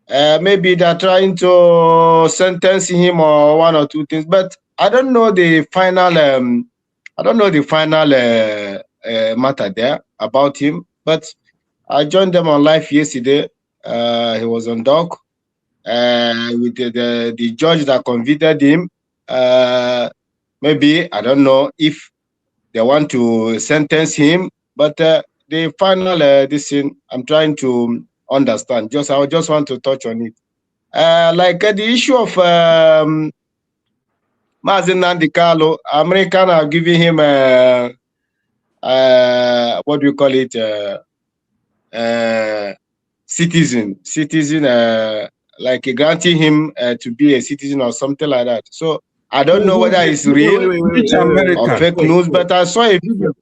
[SPEAKER 6] Maybe they're trying to sentence him or one or two things, but I don't know the final. Matter there about him. But I joined them on live yesterday. He was on dock with the judge that convicted him. Maybe I don't know if they want to sentence him, but the final this thing I'm trying to understand. I just want to touch on it. Like the issue of Mazen Nandikalo, American are giving him what do you call it? Citizen, like granting him to be a citizen or something like that. So I don't know whether it's real or fake news, but I saw a video.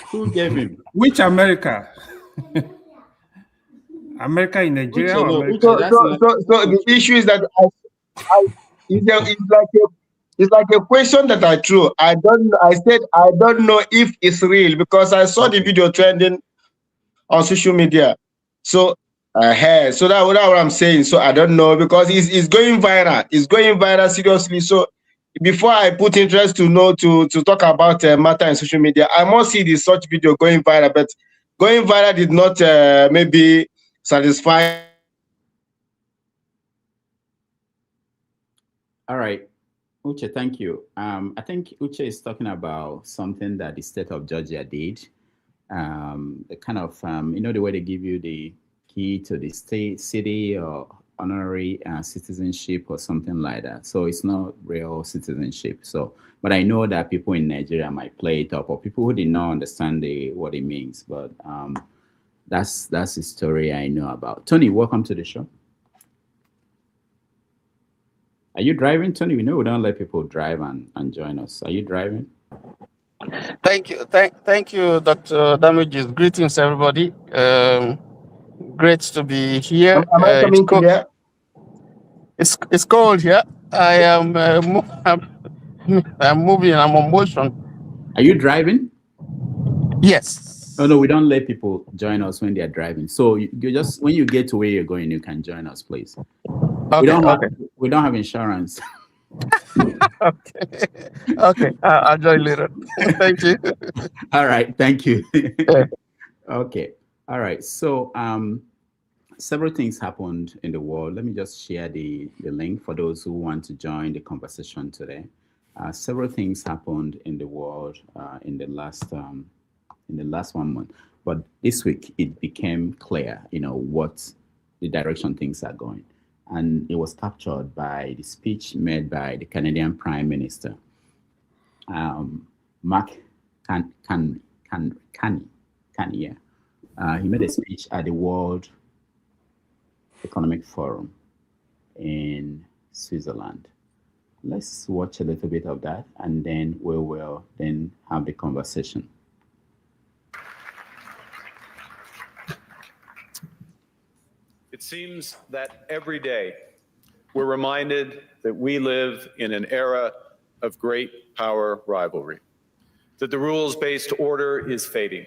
[SPEAKER 1] Who gave him?
[SPEAKER 2] Which America? America in Nigeria?
[SPEAKER 6] So the issue is that it's like a question that I threw. I said I don't know if it's real because I saw the video trending on social media. So that's what I'm saying. So I don't know because it's going viral. It's going viral seriously. So before I put interest to talk about matter in social media, I must see this such video going viral. But going viral did not maybe satisfy.
[SPEAKER 1] All right, Uche, thank you. I think Uche is talking about something that the state of Georgia did. The kind of the way they give you the key to the state, city, or honorary citizenship or something like that. So it's not real citizenship. So, but I know that people in Nigeria might play it up, or people who did not understand what it means. But that's the story I know about. Tony, welcome to the show. Are you driving, Tony? We know we don't let people drive and join us. Are you driving?
[SPEAKER 7] Thank you, Dr. Damages. Greetings, everybody. Great to be here.
[SPEAKER 6] Am I coming clear?
[SPEAKER 7] It's cold here. I am. I'm moving. I'm on motion.
[SPEAKER 1] Are you driving?
[SPEAKER 7] Yes.
[SPEAKER 1] Oh no, we don't let people join us when they are driving. So you just when you get to where you're going, you can join us, please.
[SPEAKER 7] Okay.
[SPEAKER 1] We don't have insurance.
[SPEAKER 7] Okay. I'll join later. Thank you.
[SPEAKER 1] All right. Thank you. Okay. All right. So several things happened in the world. Let me just share the link for those who want to join the conversation today. Several things happened in the world in the last 1 month, but this week it became clear, what the direction things are going, and it was captured by the speech made by the Canadian Prime Minister, Mark Carney. He made a speech at the World Economic Forum in Switzerland. Let's watch a little bit of that, and then we will then have the conversation.
[SPEAKER 8] It seems that every day we're reminded that we live in an era of great power rivalry, that the rules-based order is fading,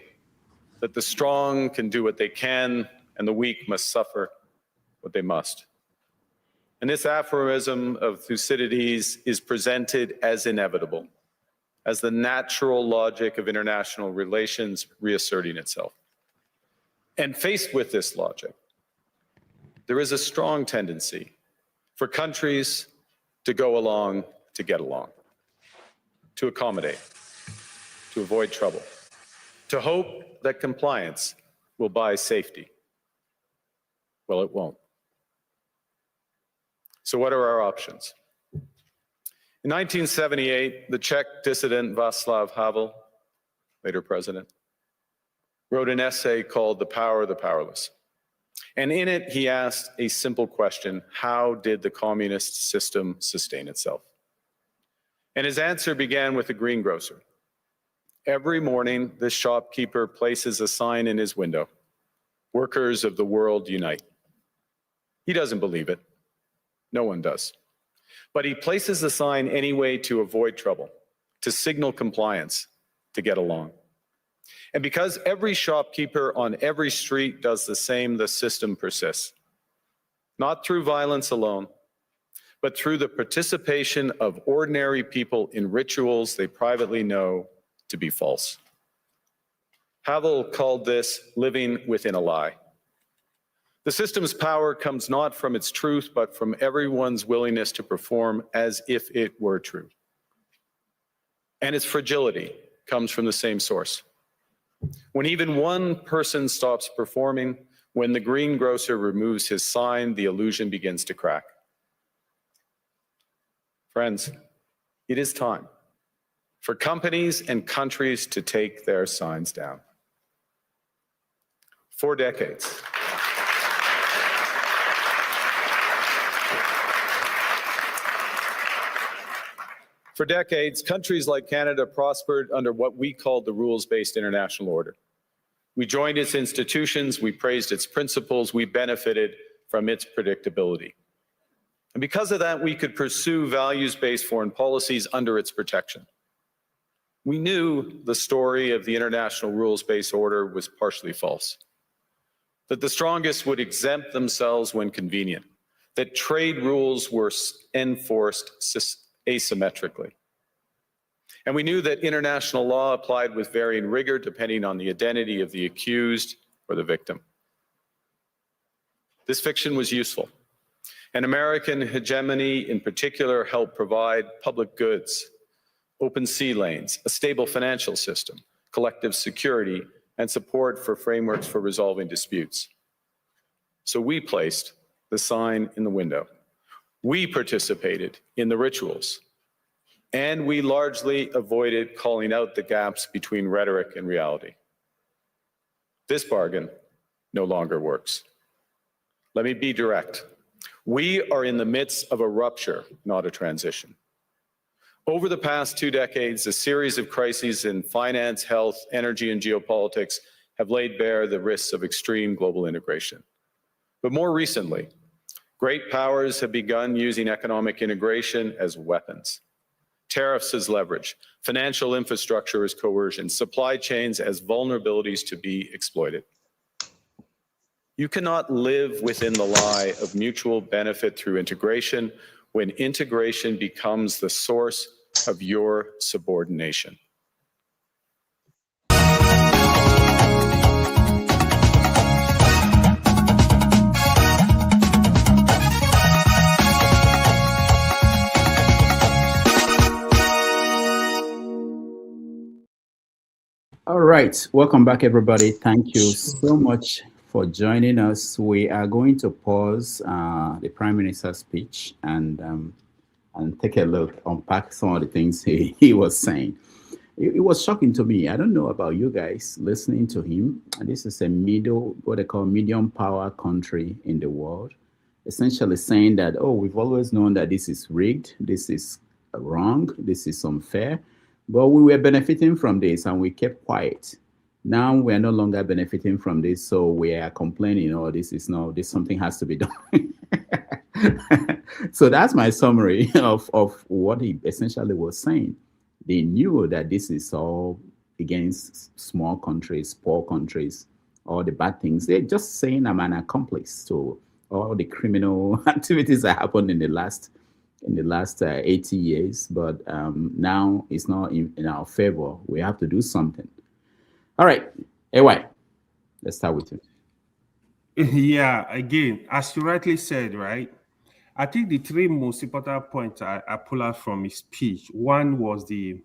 [SPEAKER 8] that the strong can do what they can and the weak must suffer what they must. And this aphorism of Thucydides is presented as inevitable, as the natural logic of international relations reasserting itself. And faced with this logic, there is a strong tendency for countries to go along to get along, to accommodate, to avoid trouble, to hope that compliance will buy safety. Well, it won't. So what are our options? In 1978, the Czech dissident Václav Havel, later president, wrote an essay called The Power of the Powerless. And in it, he asked a simple question: how did the communist system sustain itself? And his answer began with a greengrocer. Every morning, this shopkeeper places a sign in his window: "Workers of the world unite." He doesn't believe it. No one does. But he places the sign anyway to avoid trouble, to signal compliance, to get along. And because every shopkeeper on every street does the same, the system persists. Not through violence alone, but through the participation of ordinary people in rituals they privately know to be false. Havel called this living within a lie. The system's power comes not from its truth, but from everyone's willingness to perform as if it were true. And its fragility comes from the same source. When even one person stops performing, when the greengrocer removes his sign, the illusion begins to crack. Friends, it is time for companies and countries to take their signs down. For decades, countries like Canada prospered under what we called the rules-based international order. We joined its institutions, we praised its principles, we benefited from its predictability. And because of that, we could pursue values-based foreign policies under its protection. We knew the story of the international rules-based order was partially false, that the strongest would exempt themselves when convenient, that trade rules were enforced asymmetrically. And we knew that international law applied with varying rigor depending on the identity of the accused or the victim. This fiction was useful, and American hegemony in particular helped provide public goods, open sea lanes, a stable financial system, collective security, and support for frameworks for resolving disputes. So we placed the sign in the window. We participated in the rituals, and we largely avoided calling out the gaps between rhetoric and reality. This bargain no longer works. Let me be direct. We are in the midst of a rupture, not a transition. Over the past 2 decades, a series of crises in finance, health, energy, and geopolitics have laid bare the risks of extreme global integration. But more recently, great powers have begun using economic integration as weapons. Tariffs as leverage, financial infrastructure as coercion, supply chains as vulnerabilities to be exploited. You cannot live within the lie of mutual benefit through integration when integration becomes the source of your subordination.
[SPEAKER 1] All right, welcome back, everybody. Thank you so much for joining us. We are going to pause the Prime Minister's speech and take a look, unpack some of the things he was saying. It was shocking to me. I don't know about you guys listening to him. This is a what they call medium power country in the world, essentially saying that, oh, we've always known that this is rigged, this is wrong, this is unfair. But we were benefiting from this and we kept quiet. Now we are no longer benefiting from this, so we are complaining, oh, this something has to be done. So that's my summary of what he essentially was saying. They knew that this is all against small countries, poor countries, all the bad things. They're just saying I'm an accomplice to all the criminal activities that happened in the last 80 years, but now it's not in our favor. We have to do something. All right, AY, let's start with you.
[SPEAKER 2] Yeah, again, as you rightly said, right? I think the three most important points I pull out from his speech. One was the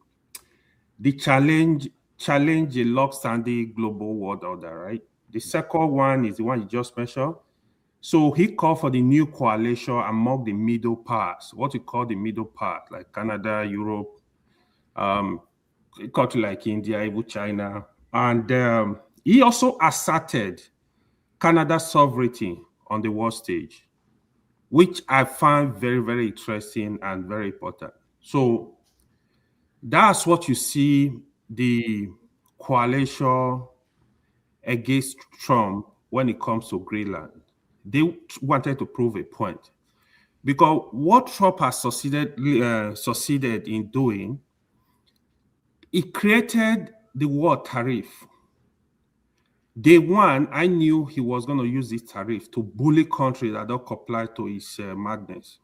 [SPEAKER 2] challenge a long-standing global world order, right? The second one is the one you just mentioned. So he called for the new coalition among the middle powers, what we call the middle powers, like Canada, Europe, countries like India, even China. And he also asserted Canada's sovereignty on the world stage, which I find very, very interesting and very important. So that's what you see the coalition against Trump when it comes to Greenland. They wanted to prove a point. Because what Trump has succeeded in doing, it created the war tariff. Day one, I knew he was going to use this tariff to bully countries that don't comply to his madness.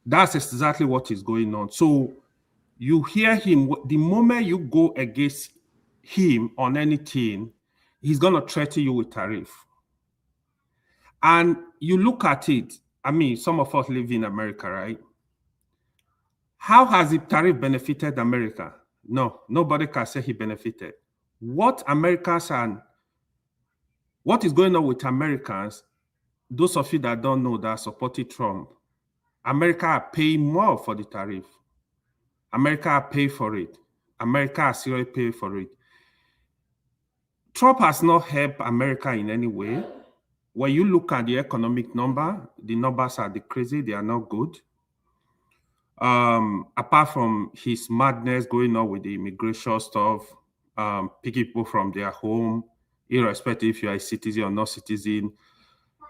[SPEAKER 2] That's exactly what is going on. So you hear him, the moment you go against him on anything, he's going to threaten you with tariff. And you look at it, I mean, some of us live in America, right? How has the tariff benefited America? No, nobody can say he benefited. What is going on with Americans, those of you that don't know that supported Trump, America are paying more for the tariff. America are paying for it. America are seriously paying for it. Trump has not helped America in any way. When you look at the economic number, the numbers are decreasing, they are not good. Apart from his madness going on with the immigration stuff, picking people from their home, irrespective if you are a citizen or not citizen,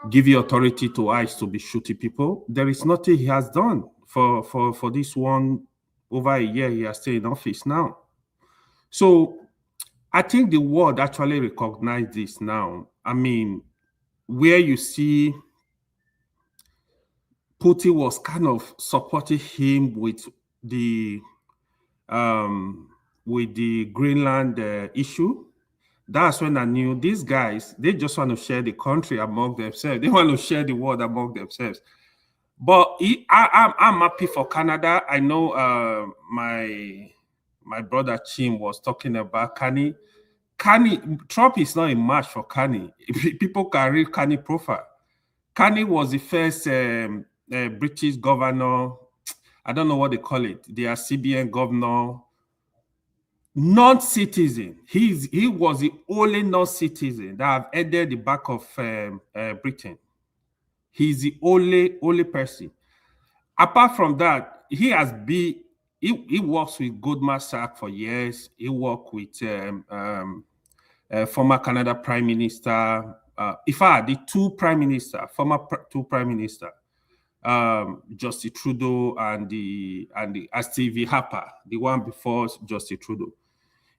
[SPEAKER 2] give you authority to ICE to be shooting people. There is nothing he has done for this one over a year he has stayed in office now. So I think the world actually recognizes this now. I mean, where you see Putin was kind of supporting him with the Greenland issue. That's when I knew these guys, they just want to share the country among themselves. They want to share the world among themselves. But I'm happy for Canada. I know my brother Chim was talking about Kani. Trump is not a match for Kani. People can read Kani profile. Kani was the first British governor. I don't know what they call it. They are CBN governor. Non-citizen. He was the only non-citizen that have entered the back of Britain. He's the only person. Apart from that, he works with Goldman Sachs for years. He worked with former Canada Prime Minister. In fact, the two prime minister, two prime minister, Justin Trudeau and Stevie Harper, the one before Justin Trudeau.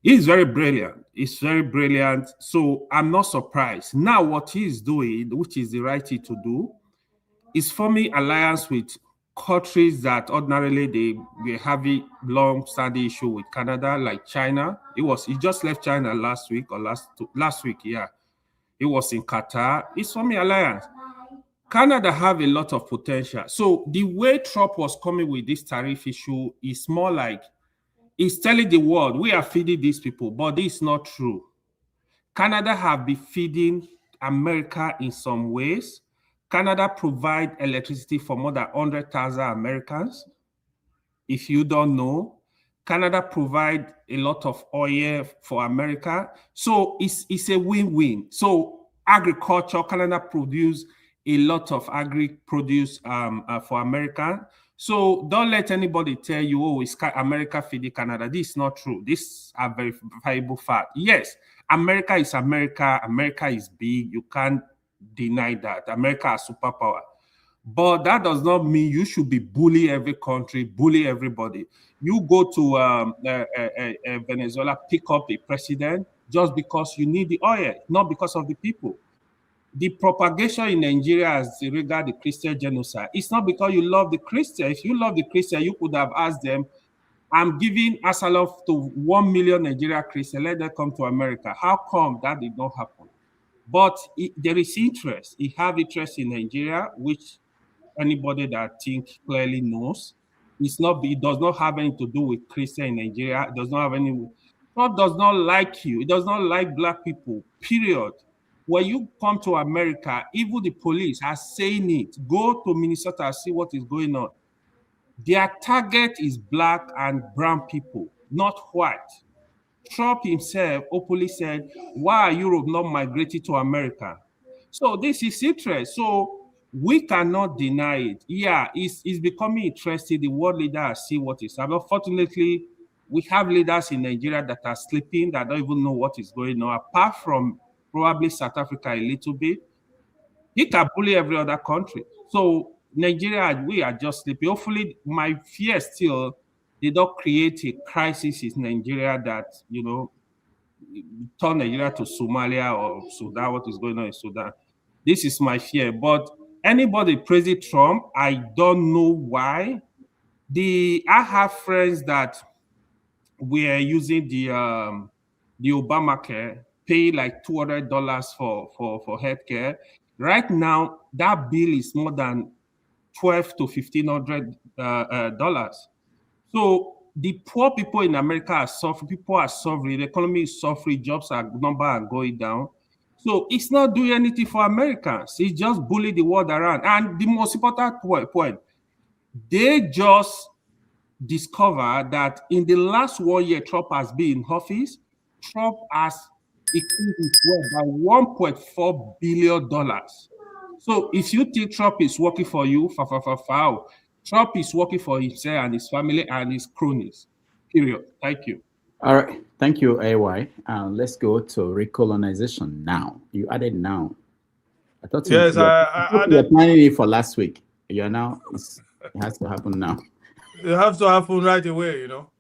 [SPEAKER 2] He's very brilliant. He's very brilliant. So I'm not surprised. Now what he's doing, which is the right thing to do, is forming alliance with countries that ordinarily they have a long-standing issue with Canada, like China. He just left China last week or last week, yeah. He was in Qatar. It's forming alliance. Canada have a lot of potential. So the way Trump was coming with this tariff issue is more like is telling the world we are feeding these people, but this is not true. Canada have been feeding America in some ways. Canada provide electricity for more than 100,000 Americans. If you don't know, Canada provide a lot of oil for America. So it's a win-win. So agriculture, Canada produce a lot of agri-produce for America. So don't let anybody tell you, oh, it's America feeding Canada. This is not true. This is a verifiable fact. Yes, America is America. America is big. You can't deny that. America is superpower. But that does not mean you should be bully every country, bully everybody. You go to Venezuela, pick up a president just because you need the oil, not because of the people. The propagation in Nigeria as regard the Christian genocide, it's not because you love the Christian. If you love the Christian, you could have asked them, I'm giving asylum to 1 million Nigerian Christians, let them come to America. How come that did not happen? But there is interest. He have interest in Nigeria, which anybody that think clearly knows. It does not have anything to do with Christian in Nigeria. It does not have any. God does not like you. It does not like black people, period. When you come to America, even the police are saying it. Go to Minnesota and see what is going on. Their target is black and brown people, not white. Trump himself openly said, why are Europe not migrating to America? So this is interest. So we cannot deny it. Yeah, it's becoming interesting. The world leaders see what is happening. Unfortunately, we have leaders in Nigeria that are sleeping, that don't even know what is going on, apart from probably South Africa a little bit. He can bully every other country. So Nigeria, we are just sleeping. Hopefully, my fear still, they don't create a crisis in Nigeria that, you know, turn Nigeria to Somalia or Sudan, what is going on in Sudan. This is my fear. But anybody praising Trump, I don't know why. I have friends that were using the Obamacare, pay like $200 for healthcare. Right now, that bill is more than $1,200 to $1,500. So the poor people in America are suffering. People are suffering. The economy is suffering. Jobs number are going down. So it's not doing anything for Americans. It's just bullying the world around. And the most important point, they just discovered that in the last 1 year Trump has been in office, Trump has increased his wealth by $1.4 billion. So if you think Trump is working for you, Trump is working for himself and his family and his cronies. Period. Thank you.
[SPEAKER 1] All right. Thank you, AY. Let's go to recolonization now. You added now. I thought you were planning it for last week. You are now, it has to happen now.
[SPEAKER 22] It has to happen right away, you know.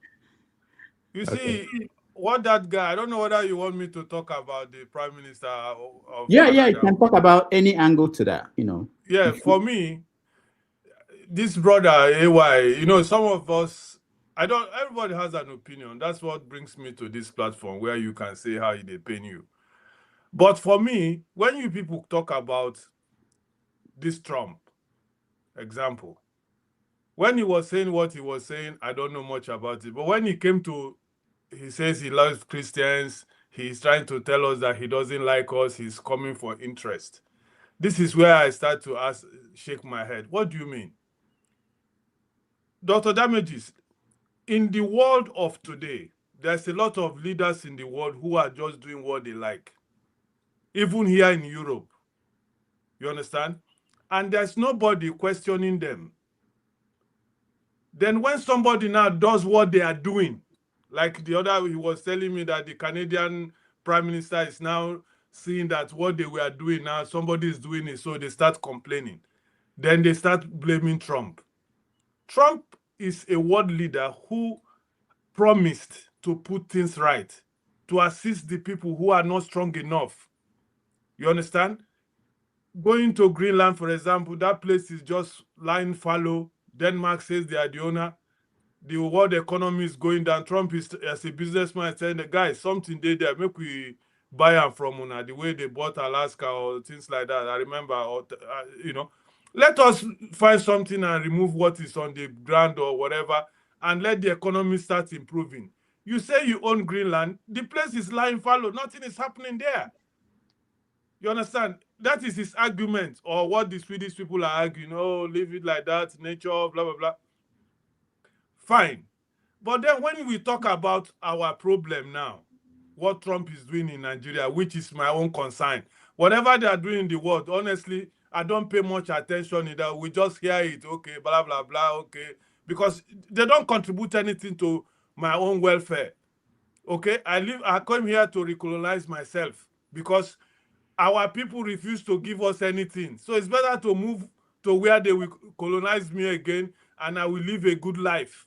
[SPEAKER 22] You see, what that guy, I don't know whether you want me to talk about the Prime Minister of
[SPEAKER 1] Yeah, you can talk about any angle to that, you know.
[SPEAKER 22] Yeah, for me, this brother, AY, you know, some of us, everybody has an opinion. That's what brings me to this platform where you can say how they pain you. But for me, when you people talk about this Trump example, when he was saying what he was saying, I don't know much about it. But when he came to, he says he loves Christians, he's trying to tell us that he doesn't like us, he's coming for interest. This is where I start to shake my head. What do you mean? Dr. Damages, in the world of today, there's a lot of leaders in the world who are just doing what they like. Even here in Europe. You understand? And there's nobody questioning them. Then when somebody now does what they are doing, like the other, he was telling me that the Canadian Prime Minister is now seeing that what they were doing now, somebody is doing it, so they start complaining. Then they start blaming Trump. Trump is a world leader who promised to put things right, to assist the people who are not strong enough. You understand? Going to Greenland, for example, that place is just lying fallow. Denmark says they are the owner. The world economy is going down. Trump is, as a businessman, saying, the guys, something there, make we buy them from una, the way they bought Alaska or things like that. I remember, you know, let us find something and remove what is on the ground or whatever and let the economy start improving. You say you own Greenland, the place is lying fallow, nothing is happening there. You understand? That is his argument, or what the Swedish people are arguing. Oh, leave it like that, nature, blah, blah, blah. Fine. But then when we talk about our problem now, what Trump is doing in Nigeria, which is my own concern, whatever they are doing in the world, honestly, I don't pay much attention in that. We just hear it, okay, blah, blah, blah, okay, because they don't contribute anything to my own welfare. Okay, I come here to recolonize myself because our people refuse to give us anything. So it's better to move to where they will colonize me again and I will live a good life.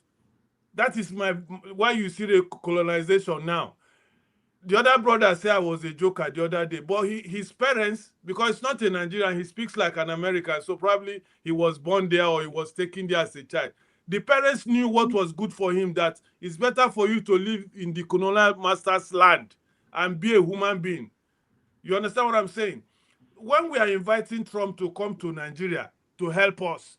[SPEAKER 22] That is why you see the colonization now. The other brother said I was a joker the other day, but his parents, because it's not a Nigerian, he speaks like an American, so probably he was born there or he was taken there as a child. The parents knew what was good for him, that it's better for you to live in the colonial master's land and be a human being. You understand what I'm saying? When we are inviting Trump to come to Nigeria to help us,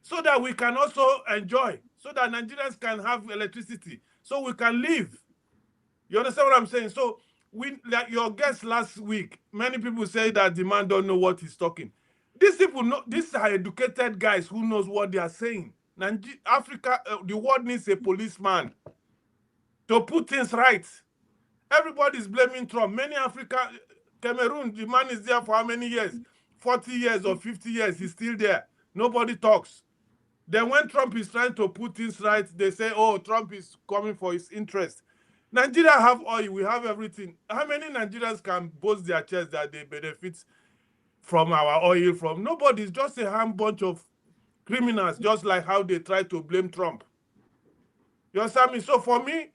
[SPEAKER 22] so that we can also enjoy, so that Nigerians can have electricity, so we can live. You understand what I'm saying? So, like your guest last week, many people say that the man don't know what he's talking. These people know, these are educated guys who knows what they are saying. Africa, the world needs a policeman to put things right. Everybody's blaming Trump. Many Africa, Cameroon, the man is there for how many years? 40 years or 50 years, he's still there. Nobody talks. Then when Trump is trying to put things right, they say, oh, Trump is coming for his interest. Nigeria have oil, we have everything. How many Nigerians can boast their chest that they benefit from our oil? From nobody. It's just a ham bunch of criminals, just like how they try to blame Trump. You understand me? So for me,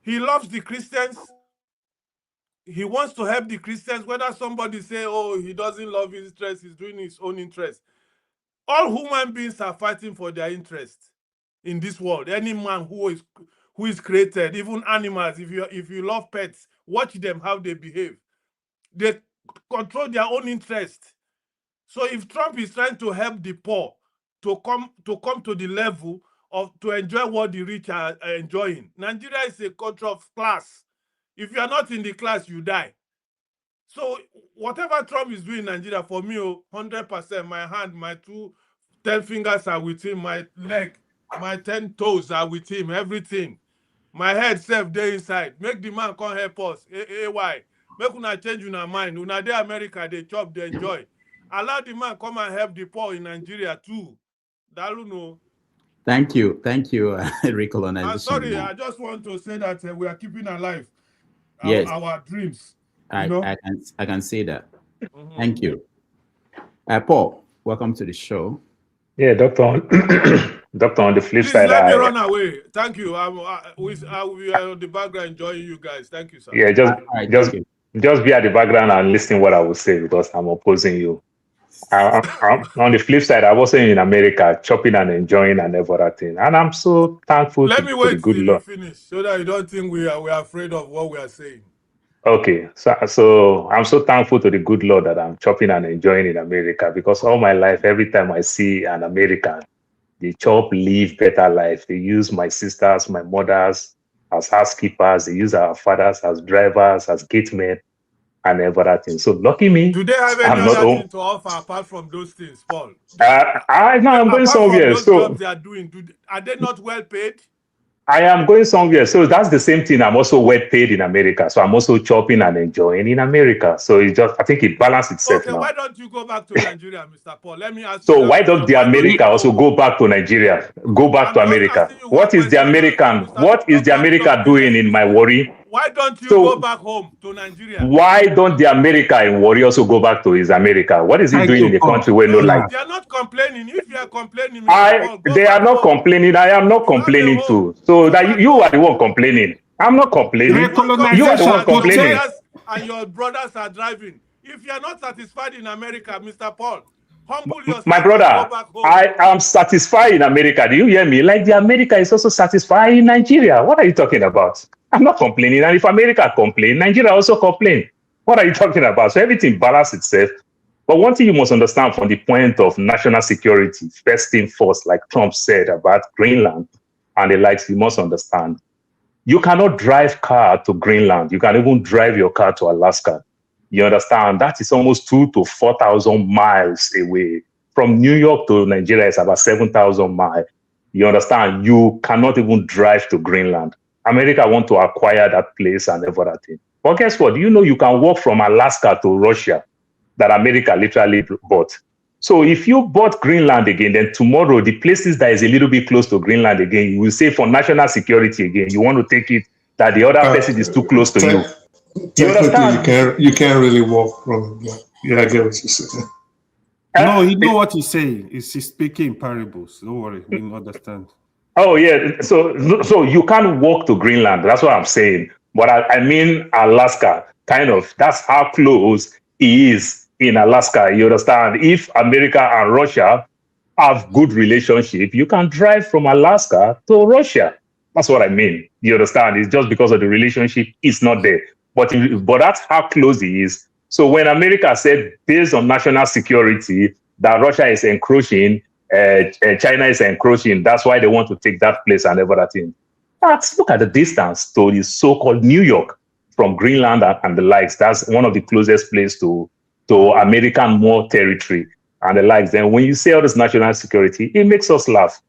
[SPEAKER 22] he loves the Christians. He wants to help the Christians. Whether somebody say, oh, he doesn't love his interest, he's doing his own interest. All human beings are fighting for their interest in this world. Any man who is created, even animals, if you love pets, watch them how they behave. They control their own interest. So if Trump is trying to help the poor to come to the level of to enjoy what the rich are enjoying, Nigeria is a country of class. If you are not in the class, you die. So whatever Trump is doing in Nigeria, for me, 100%, my hand, my 10 fingers are with him, my leg, my 10 toes are with him, everything. My head self there inside. Make the man come help us. Why? Make una change una mind. Una dey America, they chop, they enjoy. Allow the man come and help the poor in Nigeria too. Dalu no.
[SPEAKER 1] Thank you, recolonization.
[SPEAKER 22] I'm sorry, I just want to say that we are keeping alive our dreams.
[SPEAKER 1] I can say that. Thank you. Paul, welcome to the show.
[SPEAKER 3] Yeah, Doctor. Doctor, on the flip side,
[SPEAKER 22] let me run away. Thank you. We are on the background enjoying you guys. Thank you, sir.
[SPEAKER 3] Yeah, just be at the background and listen what I will say because I'm opposing you. On the flip side, I was in America, chopping and enjoying and everything, and I'm so thankful to the good Lord.
[SPEAKER 22] Finish so that you don't think we are afraid of what we are saying.
[SPEAKER 3] Okay, so I'm so thankful to the good Lord that I'm chopping and enjoying in America because all my life, every time I see an American, they chop, live better life. They use my sisters, my mothers as housekeepers. They use our fathers as drivers, as gatemen, and everything. So lucky me.
[SPEAKER 22] Do they have any other thing to offer apart from those things, Paul?
[SPEAKER 3] I'm going somewhere.
[SPEAKER 22] Those jobs they are doing, are they not well paid?
[SPEAKER 3] I am going somewhere. So that's the same thing. I'm also well paid in America. So I'm also chopping and enjoying in America. So it just, I think it balances itself now.
[SPEAKER 22] Why don't you go back to Nigeria, Mr. Paul? Let me ask
[SPEAKER 3] you. So why don't the America also go back to Nigeria? Go back to America. What is the American? What is the America doing in my worry?
[SPEAKER 22] Why don't you go back home to Nigeria?
[SPEAKER 3] Why don't the America in worry also go back to his America? What is he doing in the country where no life?
[SPEAKER 22] They are not complaining. If you are complaining,
[SPEAKER 3] they are not complaining. I am not complaining too. So that you are the one complaining. I'm not complaining. You are the one complaining.
[SPEAKER 22] And your brothers are driving. If you are not satisfied in America, Mr. Paul, humble yourself.
[SPEAKER 3] My brother, I am satisfied in America. Do you hear me? Like the America is also satisfied in Nigeria. What are you talking about? I'm not complaining. And if America complain, Nigeria also complain. What are you talking about? So everything balances itself. But one thing you must understand from the point of national security, first thing first, like Trump said about Greenland, and the likes, you must understand. You cannot drive car to Greenland. You can even drive your car to Alaska. You understand? That is almost 2,000 to 4,000 miles away. From New York to Nigeria is about 7,000 miles. You understand? You cannot even drive to Greenland. America want to acquire that place and everything. But guess what? You know you can walk from Alaska to Russia that America literally bought. So if you bought Greenland again, then tomorrow the places that is a little bit close to Greenland again, you will say for national security again, you want to take it that the other person is too close to you. You understand?
[SPEAKER 9] You can't really walk from that. Yeah, I get what you're saying.
[SPEAKER 2] No, you know what he's saying. He's speaking in parables. Don't worry, we understand.
[SPEAKER 3] Oh yeah, so you can't walk to Greenland. That's what I'm saying. But I mean Alaska, kind of. That's how close he is in Alaska. You understand? If America and Russia have good relationship, you can drive from Alaska to Russia. That's what I mean. You understand? It's just because of the relationship, it's not there. But that's how close he is. So when America said, based on national security, that Russia is encroaching, China is encroaching, that's why they want to take that place and everything. But look at the distance to the so-called New York from Greenland and the likes. That's one of the closest places to American more territory and the likes. Then when you say all this national security, it makes us laugh.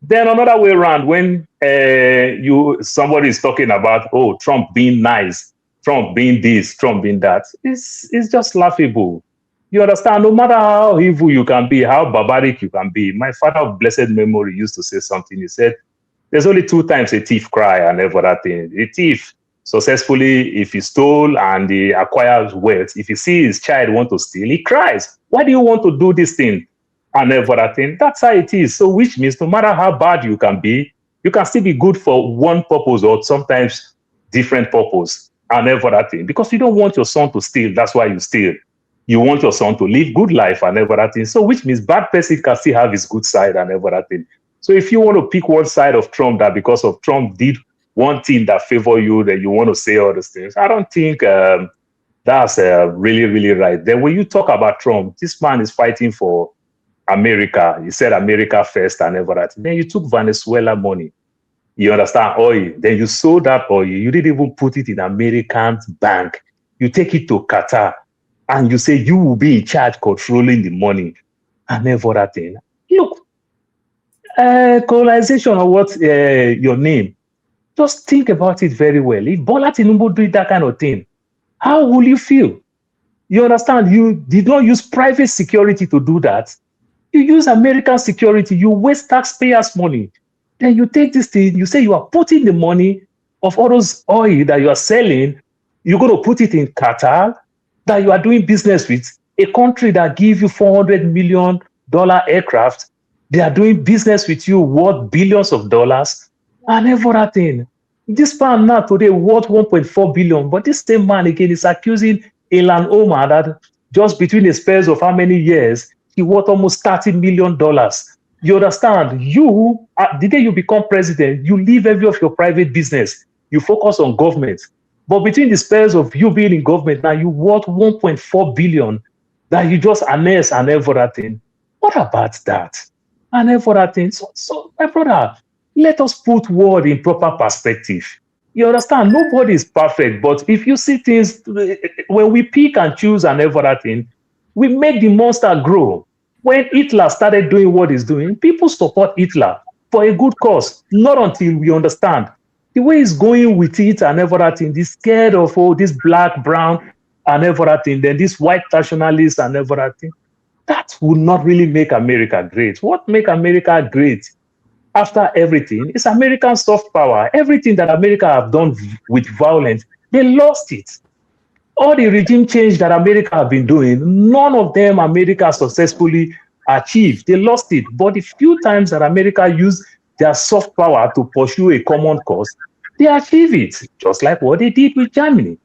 [SPEAKER 3] Then another way around, when somebody is talking about, oh, Trump being nice, Trump being this, Trump being that, it's just laughable. You understand? No matter how evil you can be, how barbaric you can be. My father of blessed memory used to say something. He said, there's only 2 times a thief cry and everything. A thief successfully, if he stole and he acquires wealth, if he sees his child want to steal, he cries. Why do you want to do this thing? And everything. That's how it is. So which means no matter how bad you can be, you can still be good for one purpose or sometimes different purpose and everything. Because you don't want your son to steal. That's why you steal. You want your son to live good life and everything. So which means bad person can still have his good side and everything. So if you want to pick one side of Trump that because of Trump did one thing that favor you, then you want to say all these things, I don't think that's really, really right. Then when you talk about Trump, this man is fighting for America. He said America first and everything. Then you took Venezuela money. You understand? Oil. Then you sold that oil. You didn't even put it in American bank. You take it to Qatar and you say you will be in charge controlling the money and everything. Look, colonization or what your name, just think about it very well. If Bola Tinubu did that kind of thing, how will you feel? You understand? You did not use private security to do that. You use American security. You waste taxpayers' money. Then you take this thing, you say you are putting the money of all those oil that you are selling, you're going to put it in Qatar, that you are doing business with, a country that gives you $400 million aircraft. They are doing business with you worth billions of dollars and everything. This man now today worth 1.4 billion, but this same man again is accusing Ilhan Omar that just between the space of how many years, he worth almost $30 million. You understand? You, the day you become president, you leave every of your private business. You focus on government. But between the space of you being in government, now you worth 1.4 billion that you just amass and everything. What about that? And everything. So, my brother, let us put word in proper perspective. You understand? Nobody is perfect, but if you see things, when we pick and choose and everything, we make the monster grow. When Hitler started doing what he's doing, people support Hitler for a good cause, not until we understand the way he's going with it and everything, this scared of all this black, brown and everything, then this white nationalists and everything. That would not really make America great. What make America great after everything is American soft power. Everything that America have done with violence, they lost it. All the regime change that America have been doing, none of them America successfully achieved. They lost it. But the few times that America used their soft power to pursue a common cause, they achieve it, just like what they did with Germany.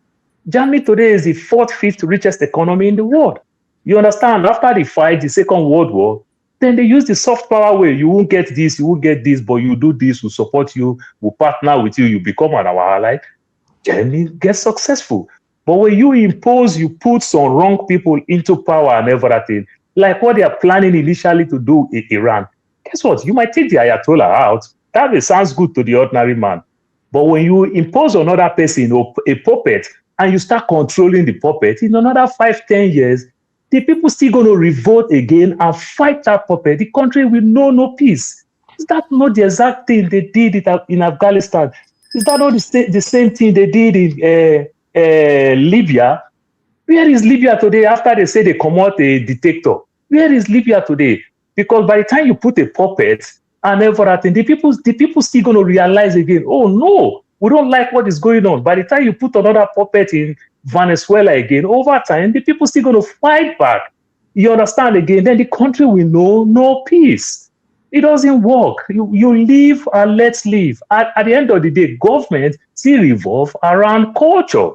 [SPEAKER 3] Germany today is the 4th, 5th richest economy in the world. You understand? After the fight, the Second World War, then they use the soft power way. You won't get this, you won't get this, but you do this, we'll support you, we'll partner with you, you become our ally. Germany gets successful. But when you impose, you put some wrong people into power and everything, like what they are planning initially to do in Iran. Guess what? You might take the Ayatollah out. That may sounds good to the ordinary man. But when you impose on another person a puppet and you start controlling the puppet, in another 5-10 years, the people still going to revolt again and fight that puppet. The country will know no peace. Is that not the exact thing they did in Afghanistan? Is that not the same thing they did in Libya? Where is Libya today after they say they come out a dictator? Where is Libya today? Because by the time you put a puppet and everything, the people still going to realize again, oh no, we don't like what is going on. By the time you put another puppet in Venezuela again, over time, the people still going to fight back. You understand again? Then the country will know no peace. It doesn't work. You live and let's live. At the end of the day, government still revolve around culture.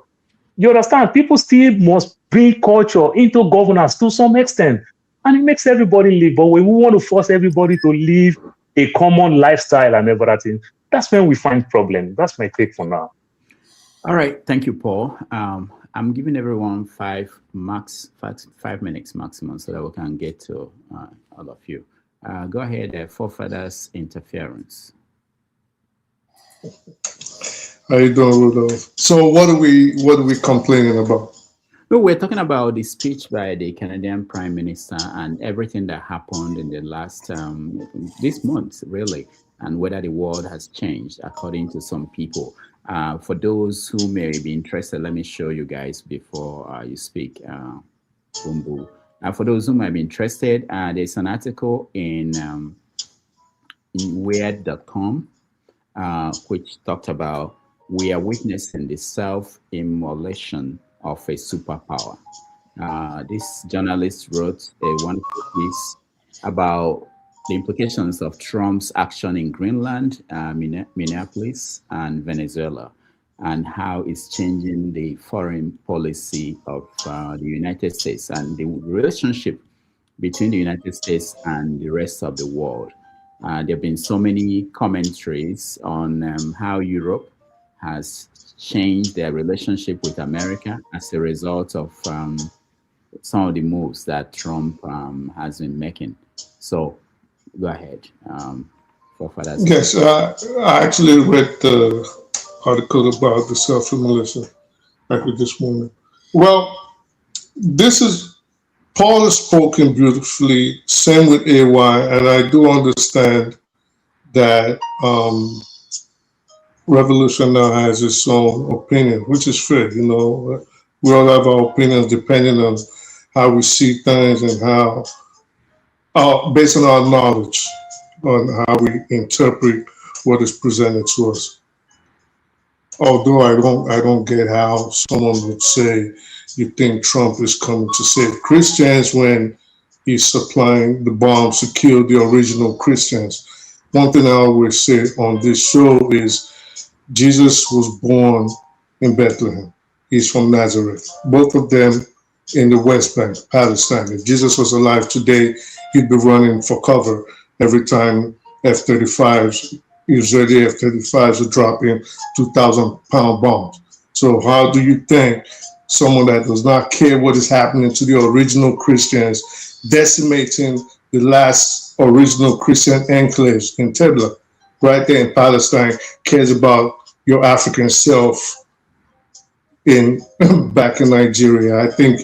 [SPEAKER 3] You understand? People still must bring culture into governance to some extent. And it makes everybody live. But when we want to force everybody to live a common lifestyle and everything, that's when we find problems. That's my take for now.
[SPEAKER 1] All right. Thank you, Paul. I'm giving everyone 5 minutes maximum so that we can get to all of you. Go ahead, forefathers interference.
[SPEAKER 9] How you doing, Rudolph? So what are we complaining about?
[SPEAKER 1] No, we're talking about the speech by the Canadian Prime Minister and everything that happened in the last this month, really, and whether the world has changed according to some people. For those who may be interested, let me show you guys before you speak. Bumbu. For those who might be interested, there's an article in weird.com which talked about we are witnessing the self-immolation of a superpower. This journalist wrote a wonderful piece about the implications of Trump's action in Greenland, Minneapolis, and Venezuela, and how it's changing the foreign policy of the United States and the relationship between the United States and the rest of the world. There have been so many commentaries on how Europe has changed their relationship with America as a result of some of the moves that Trump has been making. So go ahead.
[SPEAKER 9] Yes, I actually read the article about the self-immolation back at this moment. Well, Paul has spoken beautifully, same with AY, and I do understand that Revolution now has its own opinion, which is fair. You know, we all have our opinions depending on how we see things and how, based on our knowledge on how we interpret what is presented to us. Although I don't get how someone would say you think Trump is coming to save Christians when he's supplying the bombs to kill the original Christians. One thing I always say on this show is Jesus was born in Bethlehem. He's from Nazareth. Both of them in the West Bank, Palestine. If Jesus was alive today, he'd be running for cover every time F-35s, Israeli F-35s are dropping 2,000-pound bombs. So how do you think someone that does not care what is happening to the original Christians, decimating the last original Christian enclaves in Tebla, right there in Palestine, cares about your African self back in Nigeria? I think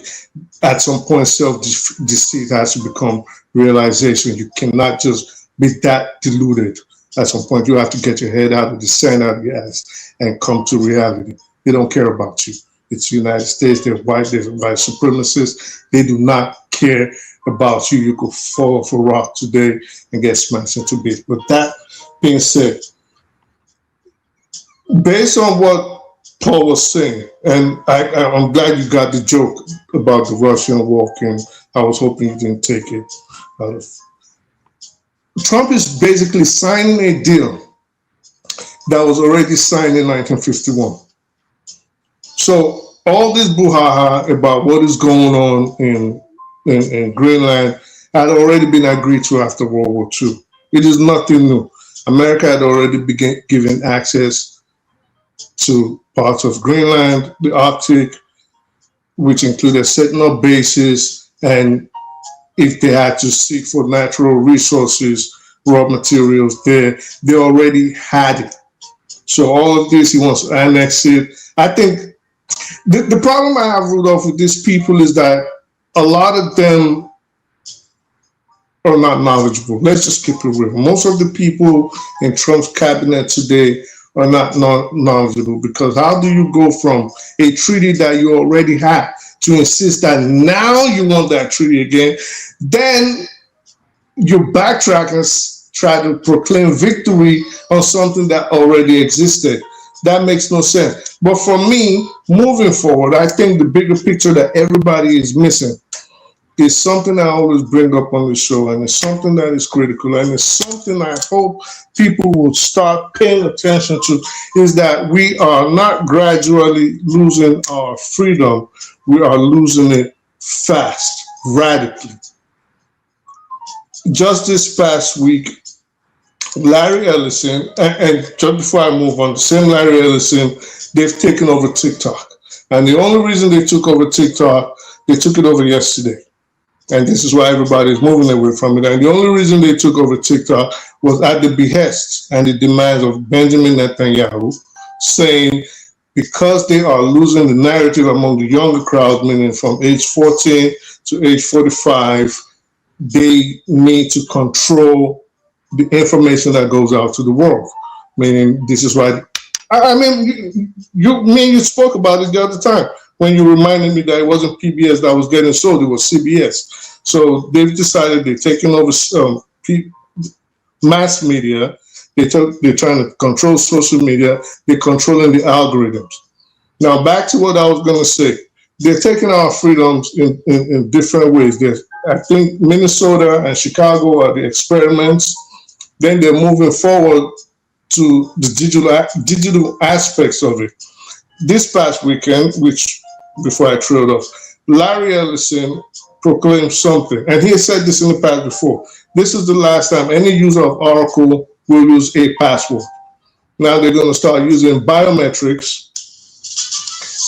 [SPEAKER 9] at some point self-deceit has to become realization. You cannot just be that deluded. At some point, you have to get your head out of the sand, out of your ass, and come to reality. They don't care about you. It's the United States. They're white supremacists. They do not care about you. You could fall off a rock today and get smashed into bits. But that being said, based on what Paul was saying, and I'm glad you got the joke about the Russian walking. I was hoping you didn't take it out of. Trump is basically signing a deal that was already signed in 1951. So all this brouhaha about what is going on in Greenland had already been agreed to after World War II. It is nothing new. America had already begun giving access to parts of Greenland, the Arctic, which included setting up bases, and if they had to seek for natural resources raw materials there. They already had it. So all of this, he wants to annex it. I think the problem I have, Rudolph, with these people is that a lot of them are not knowledgeable. Let's just keep it real. Most of the people in Trump's cabinet today are not knowledgeable, because how do you go from a treaty that you already have to insist that now you want that treaty again? Then you backtrack and try to proclaim victory on something that already existed. That makes no sense. But for me, moving forward, I think the bigger picture that everybody is missing is something I always bring up on the show, and it's something that is critical, and it's something I hope people will start paying attention to, is that we are not gradually losing our freedom. We are losing it fast, radically. Just this past week, Larry Ellison, and just before I move on, the same Larry Ellison, they've taken over TikTok. And the only reason they took over TikTok, they took it over yesterday. And this is why everybody is moving away from it. And the only reason they took over TikTok was at the behest and the demands of Benjamin Netanyahu, saying because they are losing the narrative among the younger crowd, meaning from age 14 to age 45, they need to control the information that goes out to the world. Meaning, this is why, I mean, you spoke about it the other time when you reminded me that it wasn't PBS that was getting sold, it was CBS. So they've decided they're taking over mass media. They're trying to control social media. They're controlling the algorithms. Now, back to what I was going to say. They're taking our freedoms in different ways. I think Minnesota and Chicago are the experiments. Then they're moving forward to the digital aspects of it. This past weekend, which, before I trailed off, Larry Ellison proclaimed something, and he has said this in the past before. This is the last time any user of Oracle will use a password. Now they're going to start using biometrics.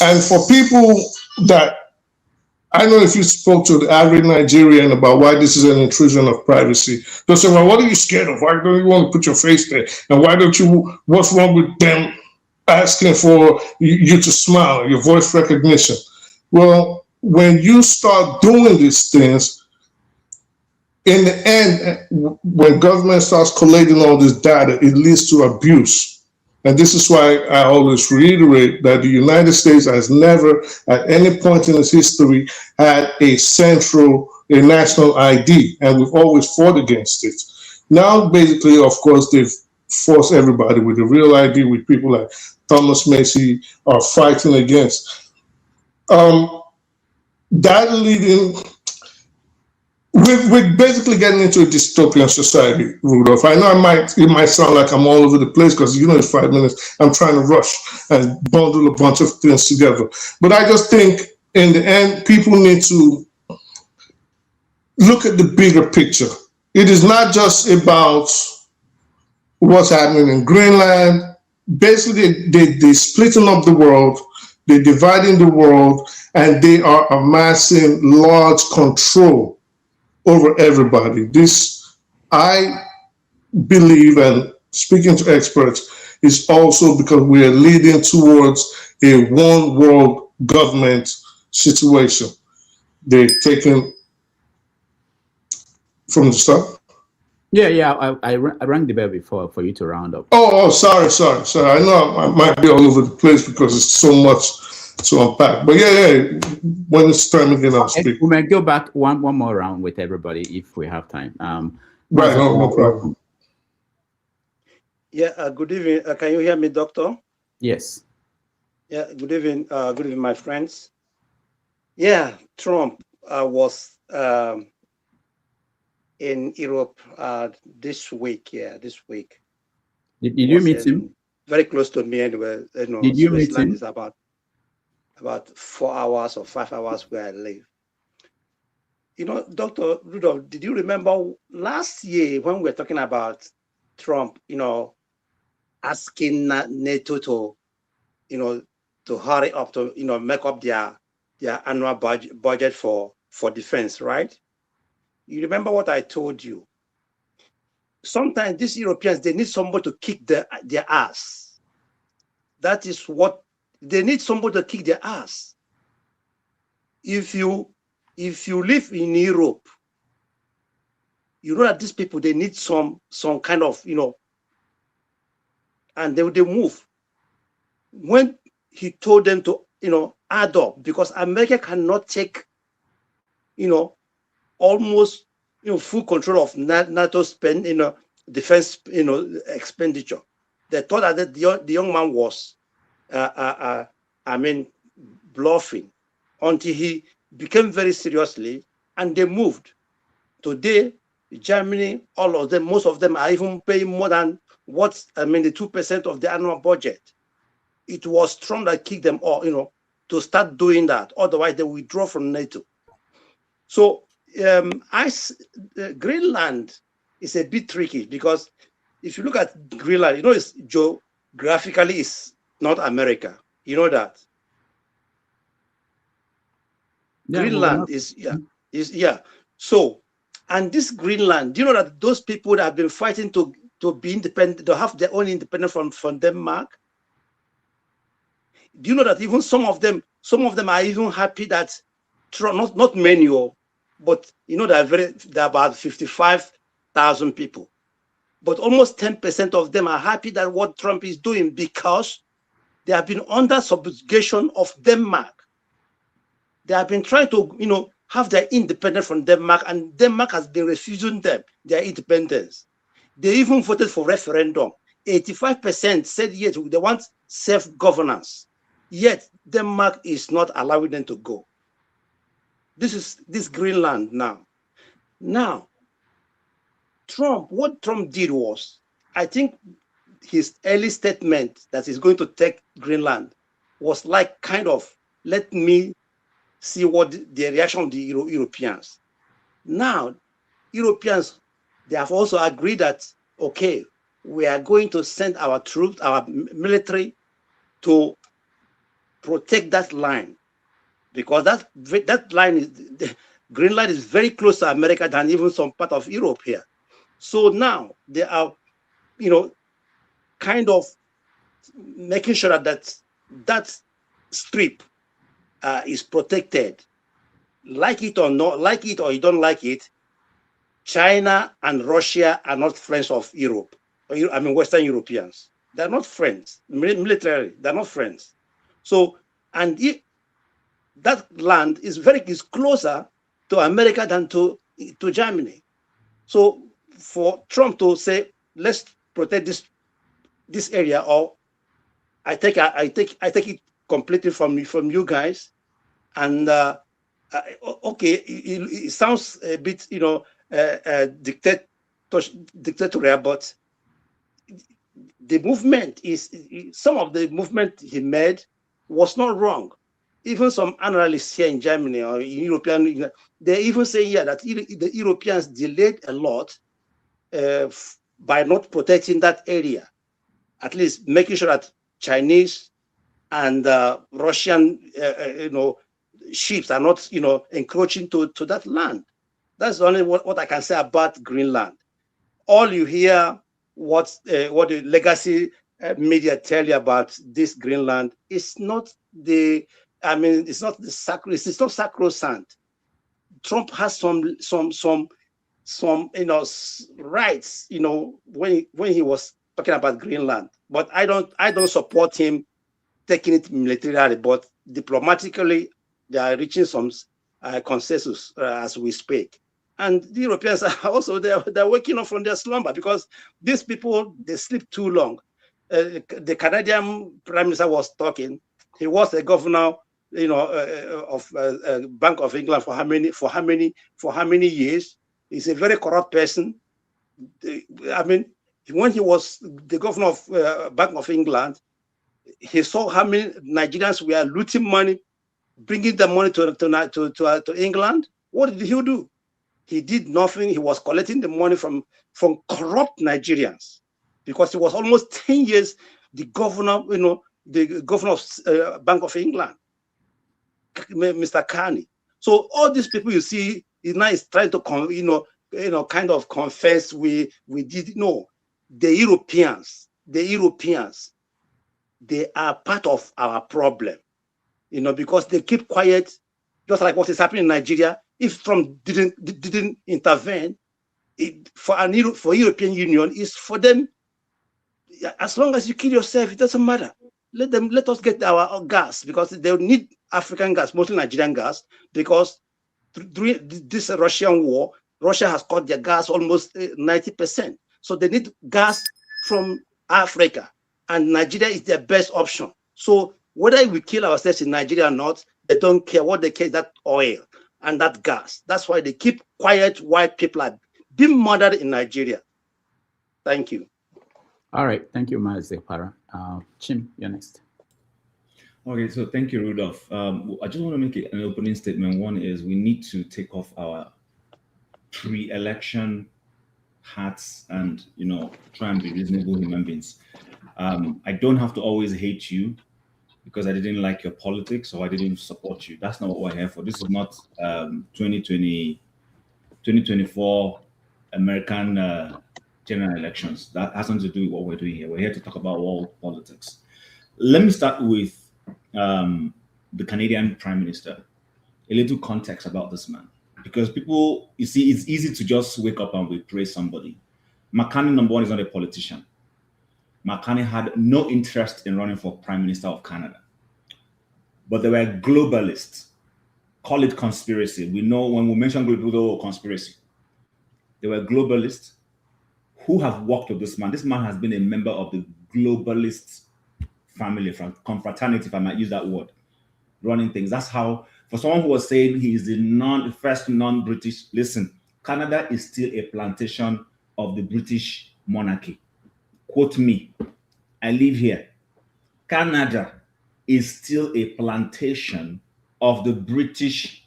[SPEAKER 9] And for people that, I don't know if you spoke to the average Nigerian about why this is an intrusion of privacy. They'll say, well, what are you scared of? Why don't you want to put your face there? And why don't you, what's wrong with them asking for you to smile, your voice recognition? Well, when you start doing these things, in the end, when government starts collating all this data, it leads to abuse. And this is why I always reiterate that the United States has never, at any point in its history, had a national ID, and we've always fought against it. Now, basically, of course, they've forced everybody with a real ID, with people like Thomas Macy are fighting against. That leading, we're basically getting into a dystopian society, Rudolph. I know it might sound like I'm all over the place because, it's 5 minutes. I'm trying to rush and bundle a bunch of things together. But I just think in the end, people need to look at the bigger picture. It is not just about what's happening in Greenland. Basically, they're splitting up the world. They're dividing the world, and they are amassing large control over everybody. This, I believe, and speaking to experts, is also because we are leading towards a one world government situation. They're taking from the start.
[SPEAKER 1] Yeah. I rang the bell before for you to round up.
[SPEAKER 9] Oh, sorry. I know I might be all over the place because it's so much to unpack. But yeah. When it's time again, I'll speak.
[SPEAKER 1] We might go back one more round with everybody if we have time.
[SPEAKER 9] Right, no problem.
[SPEAKER 10] Yeah. Good evening. Can you hear me, Doctor?
[SPEAKER 1] Yes.
[SPEAKER 10] Yeah. Good evening. Good evening, my friends. Yeah. Trump was in Europe this week. Yeah, this week.
[SPEAKER 1] Did you meet him?
[SPEAKER 10] Very close to me, anyway.
[SPEAKER 1] Did you meet him?
[SPEAKER 10] Is about 4 hours or 5 hours where I live. Dr. Rudolph, did you remember last year when we were talking about Trump, asking NATO to, to hurry up to, make up their annual budget for defense, right? You remember what I told you? sometimes these Europeans, they need somebody to kick their ass. That is what they need, somebody to kick their ass. If you live in Europe, you know that these people, they need some kind of, and they move. When he told them to, add up, because America cannot take, almost, full control of NATO spend, defense, expenditure. They thought that the young man was, bluffing, until he became very seriously, and they moved. Today, Germany, all of them, most of them are even paying more than the 2% of the annual budget. It was Trump that kicked them all, to start doing that. Otherwise, they withdraw from NATO. So, Greenland is a bit tricky, because if you look at Greenland, it's geographically is not America. You know that. Yeah, Greenland is. So, and this Greenland, do you know that those people that have been fighting to be independent, to have their own independence from Denmark? Do you know that even some of them are even happy that Trump, not many, but they're about 55,000 people, but almost 10% of them are happy that what Trump is doing, because they have been under subjugation of Denmark. They have been trying to, have their independence from Denmark, and Denmark has been refusing them their independence. They even voted for referendum. 85% said yes, they want self-governance. Yet Denmark is not allowing them to go. This is this Greenland now. Now, what Trump did was, I think his early statement that he's going to take Greenland was like kind of, let me see what the reaction of the Europeans. Now, Europeans, they have also agreed that, okay, we are going to send our troops, our military, to protect that line, because that line is, Greenland is very close to America than even some part of Europe here. So now they are, kind of making sure that strip is protected. Like it or not, like it or you don't like it, China and Russia are not friends of Europe. Western Europeans. They're not friends. Militarily, they're not friends. So, and that land is closer to America than to Germany. So, for Trump to say, let's protect this area, or I take it completely from you guys, and okay, it sounds a bit dictatorial, but the movement some of the movement he made was not wrong. Even some analysts here in Germany or in European, they even say here that the Europeans delayed a lot by not protecting that area, at least making sure that Chinese and Russian ships are not encroaching to that land. That's only what I can say about Greenland. All you hear what the legacy media tell you about this Greenland is not it's not sacrosanct. Trump has some rights, when he was talking about Greenland. But I don't support him taking it militarily, but diplomatically they are reaching some consensus as we speak. And the Europeans are also they're waking up from their slumber, because these people, they sleep too long. The Canadian Prime Minister was talking. He was a governor, of Bank of England for how many years? He's a very corrupt person. When he was the governor of Bank of England, he saw how many Nigerians were looting money, bringing the money to England. What did he do? He did nothing. He was collecting the money from corrupt Nigerians, because he was almost 10 years the governor, the governor of Bank of England, Mr. Carney. So all these people you see, he now is trying to kind of confess we did. No, the Europeans, they are part of our problem, because they keep quiet, just like what is happening in Nigeria. If Trump didn't intervene, for European Union is for them. As long as you kill yourself, it doesn't matter. Let us get our gas, because they need African gas, mostly Nigerian gas, because during this Russian war, Russia has cut their gas almost 90%. So they need gas from Africa, and Nigeria is their best option. So whether we kill ourselves in Nigeria or not, they don't care. What they care is that oil and that gas. That's why they keep quiet while people are being murdered in Nigeria. Thank you.
[SPEAKER 1] All right. Thank you, Mazi Para. Chim, you're next.
[SPEAKER 11] Okay, so thank you, Rudolph. I just want to make an opening statement. One is we need to take off our pre-election hats and, try and be reasonable human beings. I don't have to always hate you because I didn't like your politics or I didn't support you. That's not what we're here for. This is not 2024 American general elections. That has nothing to do with what we're doing here. We're here to talk about world politics. Let me start with the Canadian Prime Minister. A little context about this man. Because people, you see, it's easy to just wake up and we praise somebody. McCartney, number one, is not a politician. McCartney had no interest in running for Prime Minister of Canada. But they were globalists. Call it conspiracy. We know when we mention global conspiracy. They were globalists who have worked with this man. This man has been a member of the globalist family, from confraternity, if I might use that word, running things. That's how, for someone who was saying he is the first non-British, listen, Canada is still a plantation of the British monarchy. Quote me, I live here. Canada is still a plantation of the British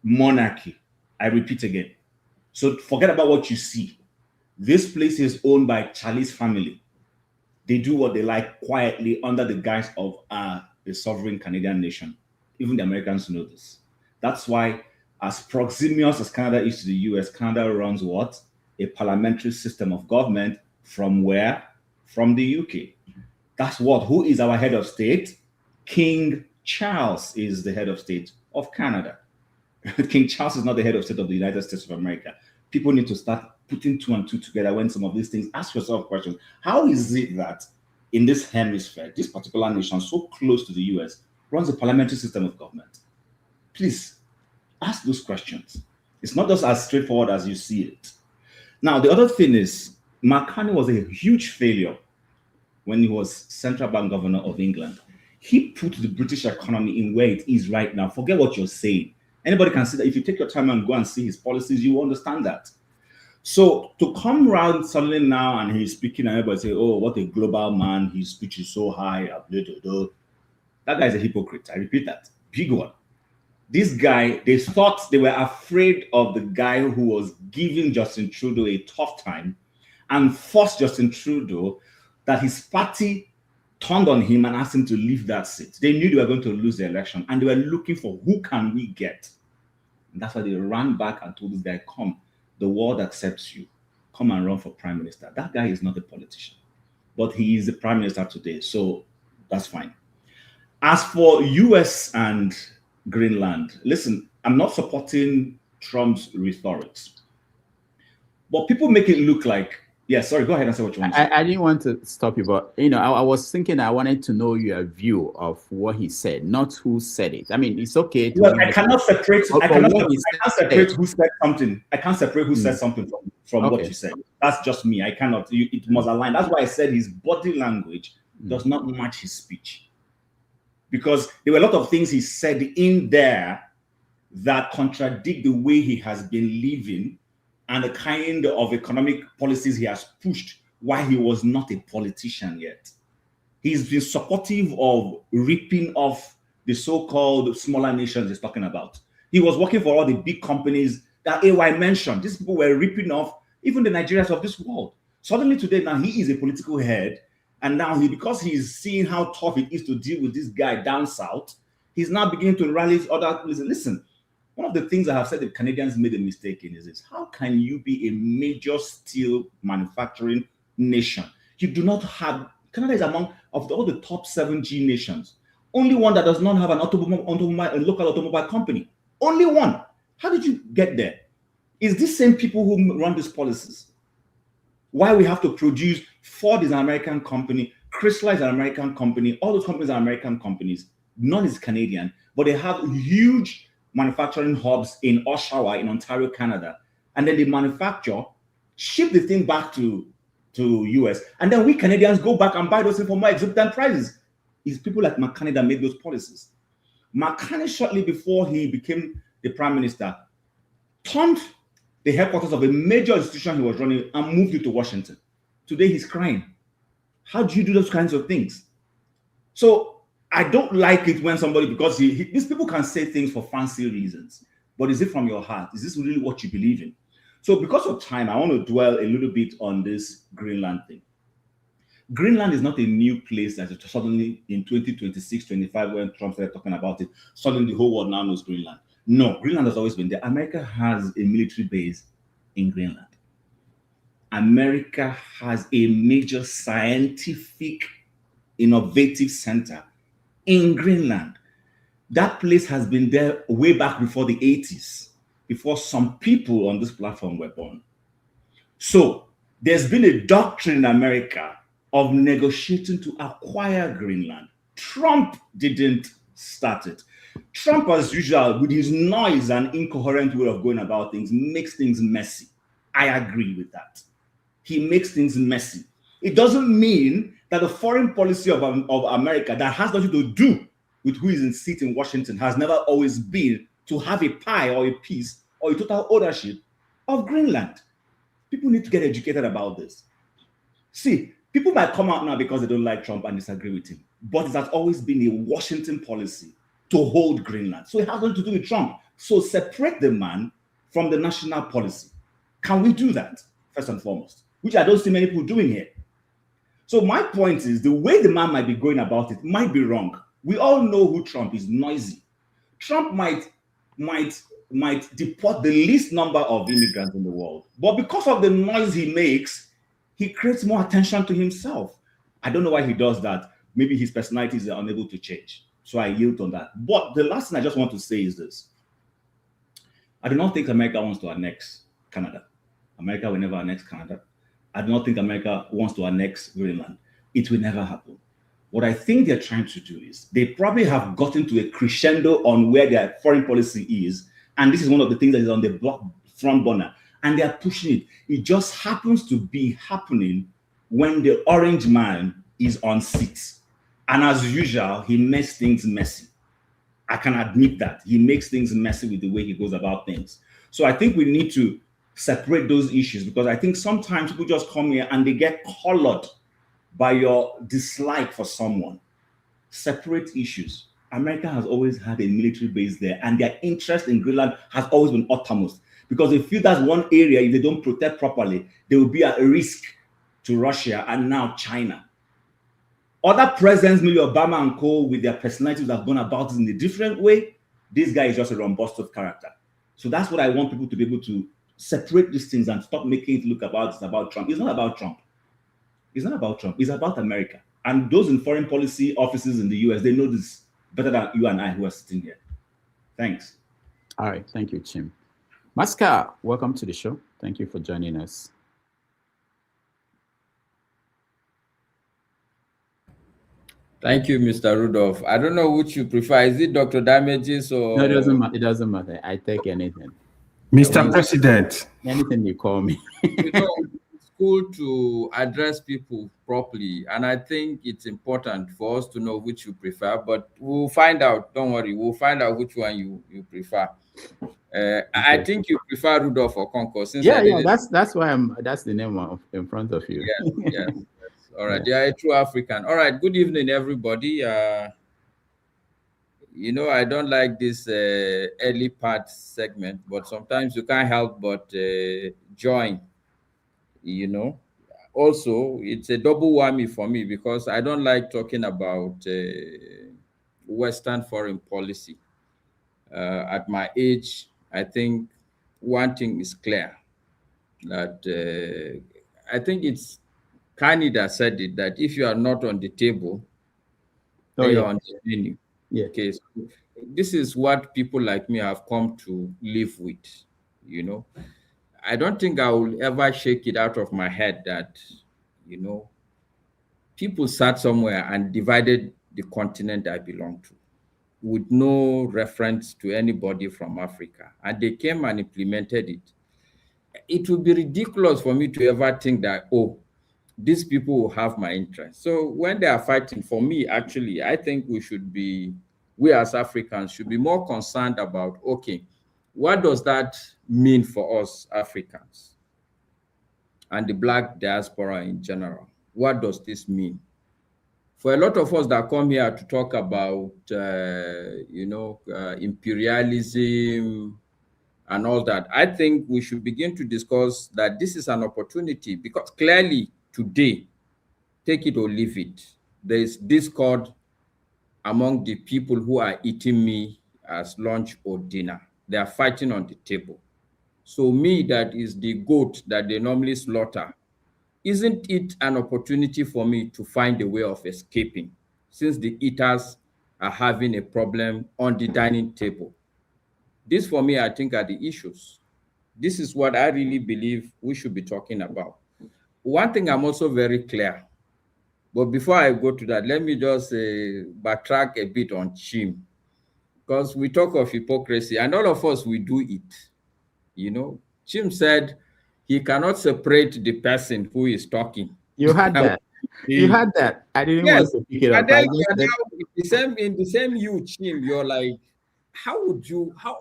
[SPEAKER 11] monarchy. I repeat again. So forget about what you see. This place is owned by Charlie's family. They do what they like quietly under the guise of a sovereign Canadian nation. Even the Americans know this. That's why, as proximous as Canada is to the US, Canada runs what? A parliamentary system of government. From where? From the UK. That's what? Who is our head of state? King Charles is the head of state of Canada. King Charles is not the head of state of the United States of America. People need to start putting two and two together when some of these things. Ask yourself questions. How is it that in this hemisphere, this particular nation so close to the US runs a parliamentary system of government? Please ask those questions. It's not just as straightforward as you see it. Now, the other thing is, McCartney was a huge failure when he was central bank governor of England. He put the British economy in where it is right now. Forget what you're saying. Anybody can see that. If you take your time and go and see his policies, you will understand that. So to come around suddenly now and he's speaking and everybody say, oh, what a global man, his speech is so high, blah, blah, blah. That guy is a hypocrite. I repeat that. Big one. This guy, they thought they were afraid of the guy who was giving Justin Trudeau a tough time and forced Justin Trudeau that his party turned on him and asked him to leave that seat. They knew they were going to lose the election and they were looking for who can we get. And that's why they ran back and told this guy, come, the world accepts you. Come and run for prime minister. That guy is not a politician, but he is the prime minister today. So that's fine. As for US and Greenland, listen, I'm not supporting Trump's rhetoric, but people make it look like, yeah, sorry, go ahead and say what you want to say.
[SPEAKER 1] I didn't want to stop you, but I was thinking I wanted to know your view of what he said, not who said it. I mean, it's okay to.
[SPEAKER 11] Well, I cannot separate. I can't separate who said something. I can't separate who said something from what you said. That's just me. I cannot. It must align. That's why I said his body language does not match his speech, because there were a lot of things he said in there that contradict the way he has been living and the kind of economic policies he has pushed while he was not a politician yet. He's been supportive of ripping off the so-called smaller nations he's talking about. He was working for all the big companies that AY mentioned. These people were ripping off even the Nigerians of this world. Suddenly today, now he is a political head. And now because he's seeing how tough it is to deal with this guy down south, he's now beginning to rally other. Listen, One of the things I have said the Canadians made a mistake in is this: how can you be a major steel manufacturing nation? You do not have, Canada is among of all the top 7G nations. Only one that does not have an a local automobile company. Only one. How did you get there? It's these same people who run these policies. Why we have to produce Ford is an American company, Chrysler is an American company, all those companies are American companies. None is Canadian, but they have huge manufacturing hubs in Oshawa, in Ontario, Canada. And then they manufacture, ship the thing back to US, and then we Canadians go back and buy those things for more exorbitant prices. It's people like McCartney that made those policies. McCartney, shortly before he became the prime minister, turned the headquarters of a major institution he was running and moved it to Washington. Today he's crying. How do you do those kinds of things? So I don't like it when somebody, because these people can say things for fancy reasons, but is it from your heart? Is this really what you believe in? So because of time, I want to dwell a little bit on this Greenland thing. Greenland is not a new place that suddenly in 2026, 25, when Trump started talking about it, suddenly the whole world now knows Greenland. No, Greenland has always been there. America has a military base in Greenland. America has a major scientific, innovative center in Greenland. That place has been there way back before the 80s, before some people on this platform were born. So there's been a doctrine in America of negotiating to acquire Greenland. Trump didn't start it. Trump, as usual, with his noise and incoherent way of going about things, makes things messy. I agree with that. He makes things messy. It doesn't mean that the foreign policy of America that has nothing to do with who is in seat in Washington has never always been to have a pie or a piece or a total ownership of Greenland. People need to get educated about this. See, people might come out now because they don't like Trump and disagree with him, but it has always been a Washington policy to hold Greenland. So it has nothing to do with Trump. So separate the man from the national policy. Can we do that, first and foremost? Which I don't see many people doing here. So my point is, the way the man might be going about it might be wrong. We all know who Trump is, noisy. Trump might deport the least number of immigrants in the world. But because of the noise he makes, he creates more attention to himself. I don't know why he does that. Maybe his personality is unable to change. So I yield on that. But the last thing I just want to say is this. I do not think America wants to annex Canada. America will never annex Canada. I do not think America wants to annex Greenland. It will never happen. What I think they're trying to do is they probably have gotten to a crescendo on where their foreign policy is. And this is one of the things that is on the front burner. And they're pushing it. It just happens to be happening when the orange man is on seat. And as usual, he makes things messy. I can admit that. He makes things messy with the way he goes about things. So I think we need to separate those issues, because I think sometimes people just come here and they get colored by your dislike for someone. Separate issues. America has always had a military base there, and their interest in Greenland has always been uttermost, because they feel that's one area, if they don't protect properly, they will be at risk to Russia and now China. Other presidents, maybe Obama and co, with their personalities, have gone about it in a different way. This guy is just a robust character. So that's what I want people to be able to separate these things and stop making it look about it's about Trump. It's not about Trump. It's not about Trump. It's about America. And those in foreign policy offices in the US, they know this better than you and I who are sitting here. Thanks.
[SPEAKER 1] All right. Thank you, Chim. Maska, welcome to the show. Thank you for joining us.
[SPEAKER 12] Thank you, Mr. Rudolph. I don't know which you prefer. Is it Dr. Damages or...
[SPEAKER 1] No, it doesn't matter. It doesn't matter. I take anything.
[SPEAKER 2] Mr. President.
[SPEAKER 1] Anything you call me.
[SPEAKER 12] You know, it's cool to address people properly. And I think it's important for us to know which you prefer. But we'll find out. Don't worry. We'll find out which one you prefer. I think you prefer Rudolph or Concord.
[SPEAKER 1] Yeah, that's why that's the name in front of you.
[SPEAKER 12] Yes. All right, yeah, a true African. All right, good evening, everybody. You know, I don't like this early part segment, but sometimes you can't help but join, you know. Also, it's a double whammy for me because I don't like talking about Western foreign policy. At my age, I think one thing is clear, that I think it's Canada said it, that if you are not on the table, then you're on the menu.
[SPEAKER 1] Yeah.
[SPEAKER 12] Okay, so this is what people like me have come to live with, you know. I don't think I will ever shake it out of my head that, you know, people sat somewhere and divided the continent I belong to with no reference to anybody from Africa, and they came and implemented it. It would be ridiculous for me to ever think that, oh, these people will have my interest. So when they are fighting for me, actually, I think we as Africans should be more concerned about, okay, what does that mean for us Africans and the Black diaspora in general? What does this mean? For a lot of us that come here to talk about, imperialism and all that, I think we should begin to discuss that this is an opportunity, because clearly today, take it or leave it, there is discord among the people who are eating me as lunch or dinner. They are fighting on the table. So me, that is the goat that they normally slaughter, isn't it an opportunity for me to find a way of escaping, since the eaters are having a problem on the dining table? This, for me, I think, are the issues. This is what I really believe we should be talking about. One thing I'm also very clear, but before I go to that, let me just backtrack a bit on Chim, because we talk of hypocrisy, and all of us, we do it. You know, Chim said he cannot separate the person who is talking.
[SPEAKER 1] You had that. You had that. I didn't want to pick it up.
[SPEAKER 12] And then in the same you, Chim, you're like, how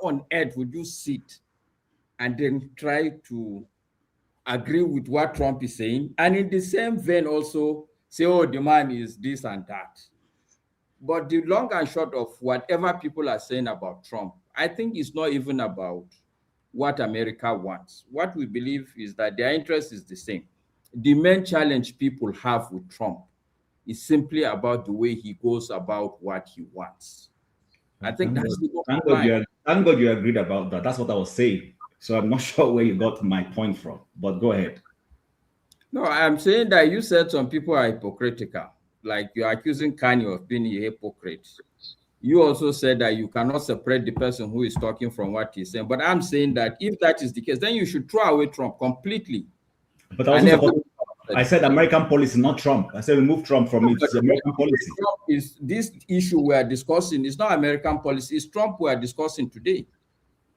[SPEAKER 12] on earth would you sit and then try to agree with what Trump is saying, and in the same vein also say, oh, the man is this and that? But the long and short of whatever people are saying about Trump, I think it's not even about what America wants. What we believe is that their interest is the same. The main challenge people have with Trump is simply about the way he goes about what he wants. I think that's the
[SPEAKER 11] thank God you agreed about that. That's what I was saying. So I'm not sure where you got my point from, but go ahead.
[SPEAKER 12] No, I'm saying that you said some people are hypocritical, like you're accusing Kanye of being a hypocrite. You also said that you cannot separate the person who is talking from what he's saying. But I'm saying that if that is the case, then you should throw away Trump completely.
[SPEAKER 11] But I said American policy, not Trump. I said remove Trump from it. It's American policy.
[SPEAKER 12] Trump is this issue we are discussing. It's not American policy. It's Trump we are discussing today.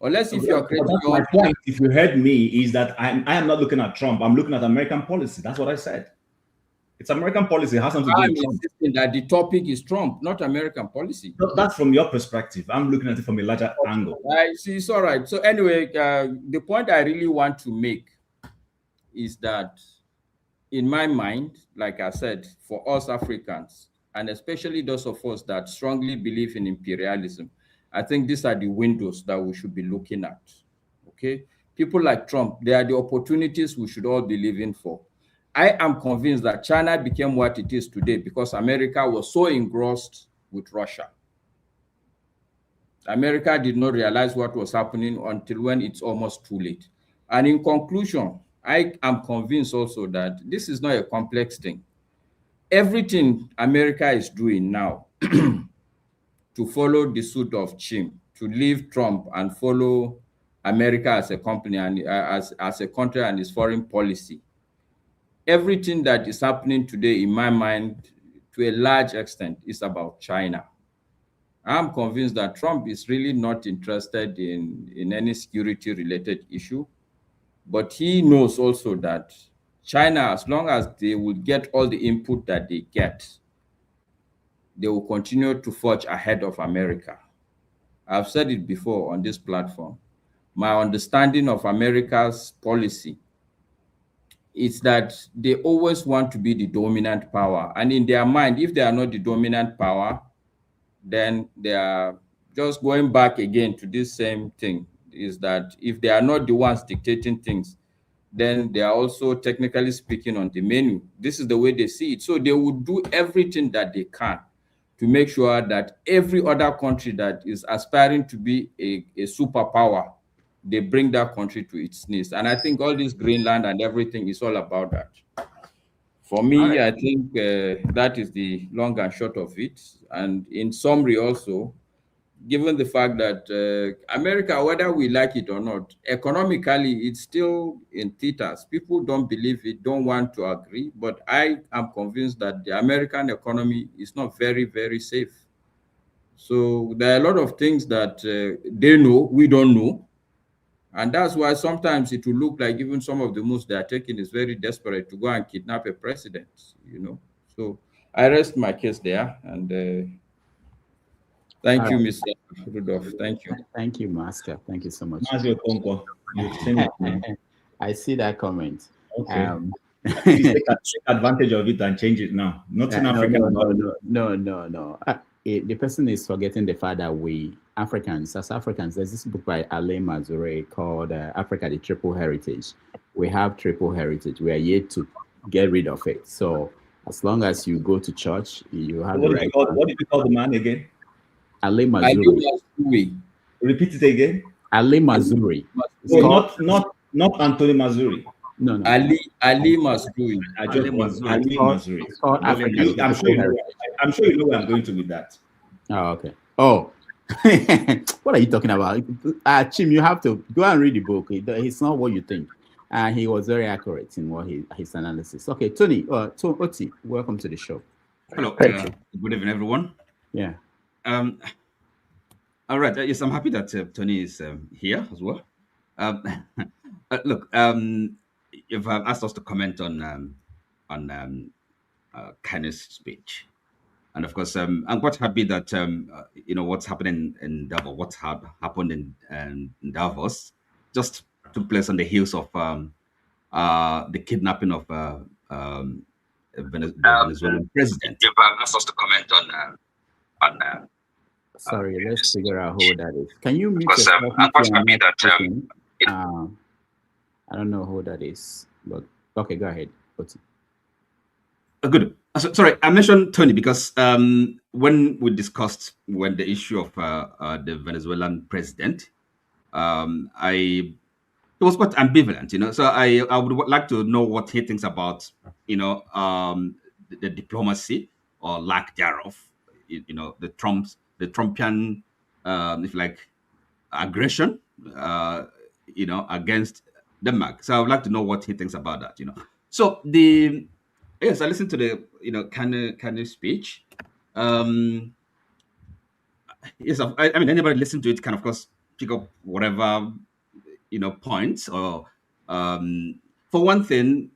[SPEAKER 12] Unless if you're creating
[SPEAKER 11] that's my point. If you heard me, is that I am not looking at Trump. I'm looking at American policy. That's what I said. It's American policy. It has something to do with Trump.
[SPEAKER 12] That the topic is Trump, not American policy.
[SPEAKER 11] No, that's from your perspective. I'm looking at it from a larger angle.
[SPEAKER 12] I see. It's all right. So anyway, the point I really want to make is that, in my mind, like I said, for us Africans, and especially those of us that strongly believe in imperialism, I think these are the windows that we should be looking at. Okay, people like Trump, they are the opportunities we should all be living for. I am convinced that China became what it is today because America was so engrossed with Russia. America did not realize what was happening until when it's almost too late. And in conclusion, I am convinced also that this is not a complex thing. Everything America is doing now to follow the suit of Chim, to leave Trump and follow America as a company and as a country and its foreign policy, everything that is happening today, in my mind, to a large extent, is about China. I'm convinced that Trump is really not interested in any security-related issue, but he knows also that China, as long as they will get all the input that they get, they will continue to forge ahead of America. I've said it before on this platform. My understanding of America's policy is that they always want to be the dominant power. And in their mind, if they are not the dominant power, then they are just going back again to this same thing, is that if they are not the ones dictating things, then they are also technically speaking on the menu. This is the way they see it. So they would do everything that they can to make sure that every other country that is aspiring to be a superpower, they bring that country to its knees. And I think all this Greenland and everything is all about that. For me, I think that is the long and short of it. And in summary also, given the fact that America, whether we like it or not, economically, it's still in theaters. People don't believe it, don't want to agree. But I am convinced that the American economy is not very, very safe. So there are a lot of things that they know, we don't know. And that's why sometimes it will look like even some of the moves they are taking is very desperate to go and kidnap a president, So I rest my case there. And thank you, Mr. Rudolph. Thank you.
[SPEAKER 1] Thank you, Master. Thank you so much.
[SPEAKER 11] I
[SPEAKER 1] I see that comment.
[SPEAKER 11] Okay. Please take advantage of it and change it now. Not in Africa.
[SPEAKER 1] No. The person is forgetting the fact that we Africans, as Africans, there's this book by Alain Mazure called Africa, the Triple Heritage. We have triple heritage. We are yet to get rid of it. So as long as you go to church, you have
[SPEAKER 11] What did you call the man again?
[SPEAKER 1] Alain Mazure.
[SPEAKER 11] Repeat it again.
[SPEAKER 1] Alain Mazure.
[SPEAKER 11] Not Anthony Mazuri.
[SPEAKER 1] No.
[SPEAKER 12] Ali Mazrui.
[SPEAKER 11] Ali Mazrui. I'm sure you know where I'm going to with that.
[SPEAKER 1] Oh, okay. Oh, what are you talking about? Chim, you have to go and read the book. It's not what you think. He was very accurate in what his analysis. Okay, Tony, Oti, welcome to the show.
[SPEAKER 13] Hello. Good evening, everyone.
[SPEAKER 1] Yeah.
[SPEAKER 13] All right. Yes, I'm happy that Tony is here as well. Look, you've asked us to comment on Guiness' speech, and of course, I'm quite happy that what's happening in Davos, what's happened in Davos, just took place on the heels of the kidnapping of the Venezuelan president. You've asked us to comment on.
[SPEAKER 1] Sorry, let's figure out who that is. Can you mute
[SPEAKER 13] because
[SPEAKER 1] yourself?
[SPEAKER 13] I'm quite happy that.
[SPEAKER 1] I don't know who that is, but okay, go ahead.
[SPEAKER 13] Good. Sorry, I mentioned Tony because when we discussed the issue of the Venezuelan president, it was quite ambivalent, So I would like to know what he thinks about, the diplomacy or lack thereof, the Trumpian, if you like, aggression, against Denmark. So I would like to know what he thinks about that, So I listened to the, Kanye speech. Yes, I mean, anybody listen to it can, of course, pick up whatever, points. Or for one thing,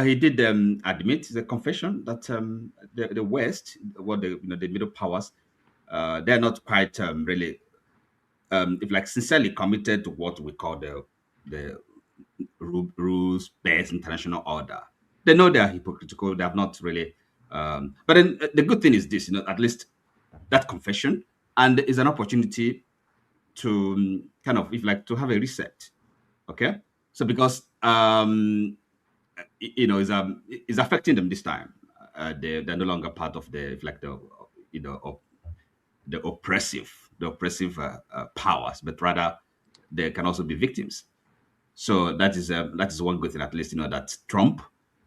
[SPEAKER 13] he did admit the confession that the West, the middle powers, they're not quite really, if like sincerely committed to what we call the rules-based international order. They know they are hypocritical. They have not really. But then the good thing is this, at least that confession, and is an opportunity to kind of, if like, to have a reset. Okay, so because is affecting them this time. They're no longer part of the, if like, the oppressive powers, but rather they can also be victims. So that is one good thing, at least, that Trump,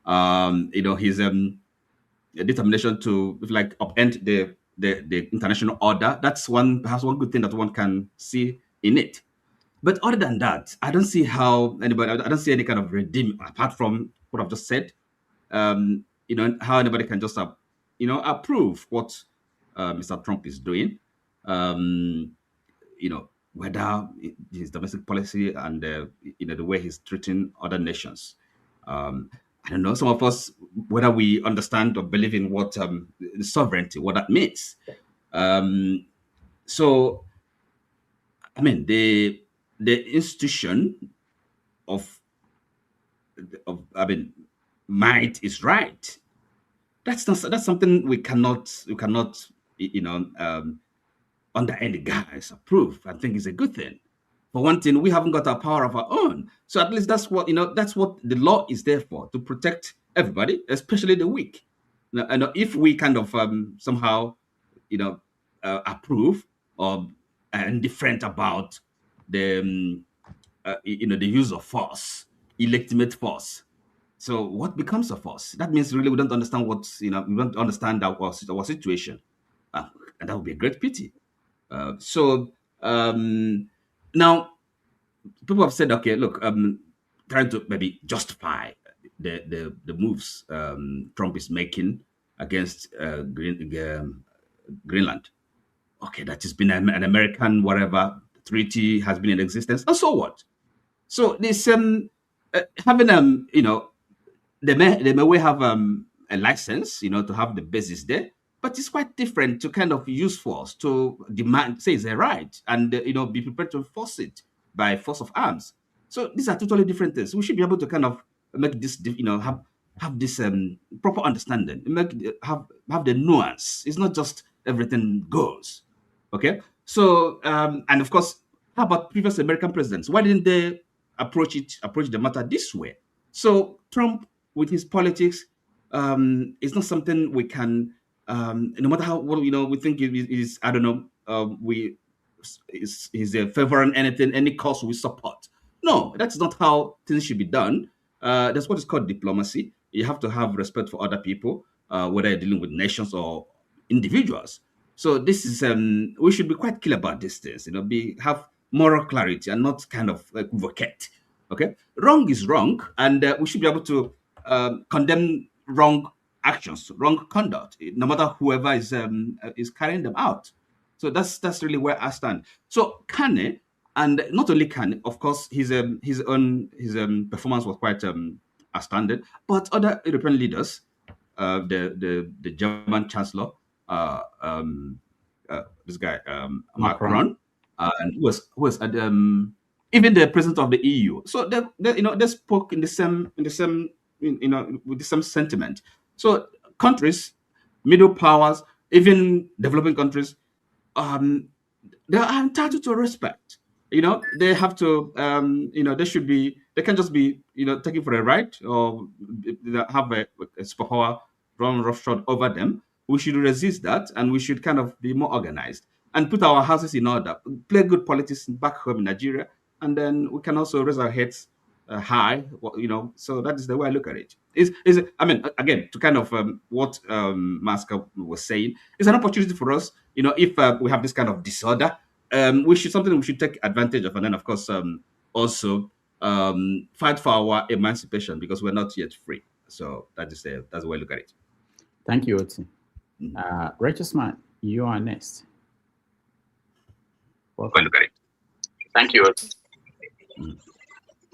[SPEAKER 13] his determination to, if like, upend the international order. That's perhaps one good thing that one can see in it. But other than that, I don't see how I don't see any kind of redeem apart from what I've just said. How anybody can just approve what Mr. Trump is doing. Whether his domestic policy and the way he's treating other nations. I don't know, some of us, whether we understand or believe in what the sovereignty, what that means. So, I mean, the institution of might is right. That's something we cannot under any guise approve. I think it's a good thing. For one thing, we haven't got our power of our own. So at least that's what the law is there for, to protect everybody, especially the weak. Now, if we kind of somehow approve or indifferent about the the use of force, illegitimate force. So what becomes of us? That means really we don't understand what's, we don't understand our situation. And that would be a great pity. Now, people have said, okay, look, trying to maybe justify the moves Trump is making against Greenland. Okay, that has been an American whatever treaty has been in existence, and so what? So this having they may have a license, to have the bases there, but it's quite different to kind of use force to demand, say it's a right, and be prepared to enforce it by force of arms. So these are totally different things. We should be able to kind of make this, have this proper understanding, have the nuance. It's not just everything goes. Okay. So and of course, how about previous American presidents? Why didn't they approach the matter this way? So Trump, with his politics, it's not something we can, no matter how we think it is. I don't know. He's favoring anything, any cause we support. No, that's not how things should be done. That's what is called diplomacy. You have to have respect for other people, whether you're dealing with nations or individuals. So this is we should be quite clear about these things. Have moral clarity and not kind of equivocate. Okay, wrong is wrong, and we should be able to condemn wrong actions, wrong conduct, no matter whoever is carrying them out. So that's really where I stand. So Kane, and not only Kane, of course, his performance was quite outstanding, but other European leaders, the German Chancellor, this guy Macron, and who was at even the president of the EU. So they spoke in the same with the same sentiment. So countries, middle powers, even developing countries, they are entitled to respect. They have to, they can't just be, taken for a ride or have a superpower run roughshod over them. We should resist that, and we should kind of be more organized and put our houses in order, play good politics back home in Nigeria, and then we can also raise our heads high, so that is the way I look at it. I mean, again, to kind of what Maska was saying, it's an opportunity for us, if we have this kind of disorder, we should take advantage of, and then of course also fight for our emancipation, because we're not yet free. So that's the way I look at it.
[SPEAKER 1] Thank you, Oti. Righteous Man, you are next.
[SPEAKER 13] Welcome. Look at it. Thank you, Oti.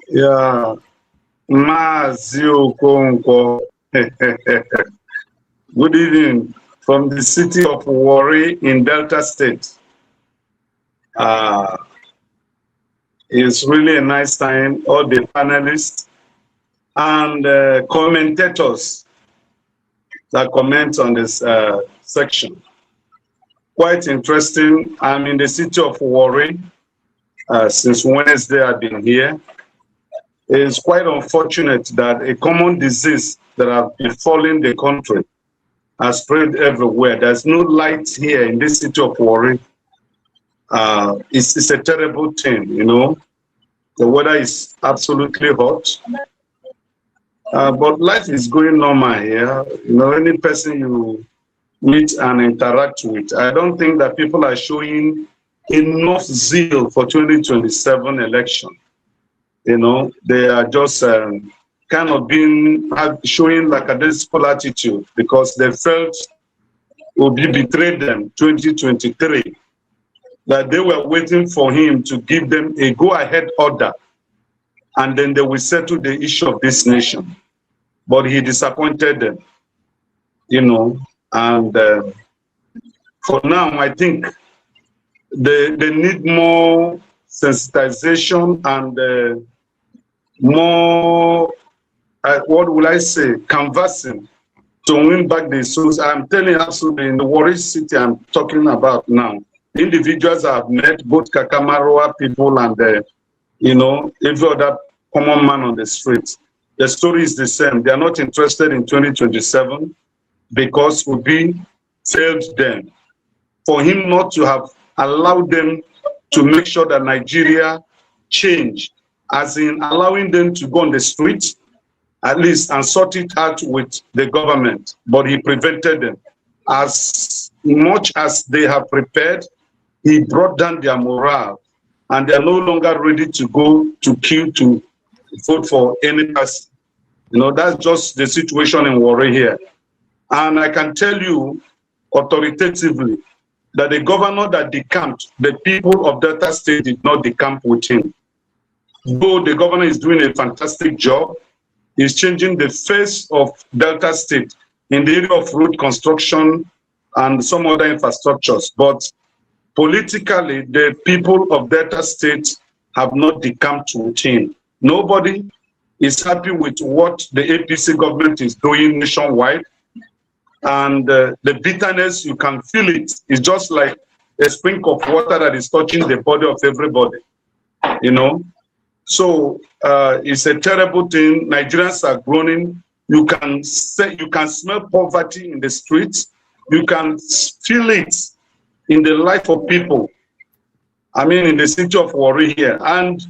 [SPEAKER 9] Yeah, Mazio Konko. Good evening from the city of Warri in Delta State. It's really a nice time. All the panelists and commentators that comment on this section. Quite interesting. I'm in the city of Warri. Since Wednesday, I've been here. It's quite unfortunate that a common disease that has befallen the country has spread everywhere. There's no light here in this city of Warri. It's a terrible thing, The weather is absolutely hot. But life is going normal here. Any person you meet and interact with, I don't think that people are showing enough zeal for 2027 election. They are just kind of showing like a desperate attitude because they felt Obi betrayed them 2023, that they were waiting for him to give them a go-ahead order, and then they will settle the issue of this nation. But he disappointed them, and for now, I think they need more sensitization and more, what will I say, canvassing to win back the souls. I'm telling you, absolutely, in the Warri city I'm talking about now, individuals I've met, both Kakamaroa people and, every other common man on the street. The story is the same. They are not interested in 2027 because Obi failed them.
[SPEAKER 15] for him not to have allowed them to make sure that Nigeria change, as in allowing them to go on the street, at least, and sort it out with the government. But he prevented them. As much as they have prepared, he brought down their morale, and they're no longer ready to go to queue to vote for any person. You know, that's just the situation in Warri here. And I can tell you authoritatively that the governor that decamped, the people of Delta State did not decamp with him. Though the governor is doing a fantastic job, he's changing the face of Delta State in the area of road construction and some other infrastructures. But politically, the people of Delta State have not decamped with him. Nobody is happy with what the APC government is doing nationwide. And the bitterness, you can feel it. It's just like a sprinkle of water that is touching the body of everybody, you know. So it's a terrible thing. Nigerians are groaning. You can smell poverty in the streets. You can feel it in the life of people. I mean, in the city of Warri here. And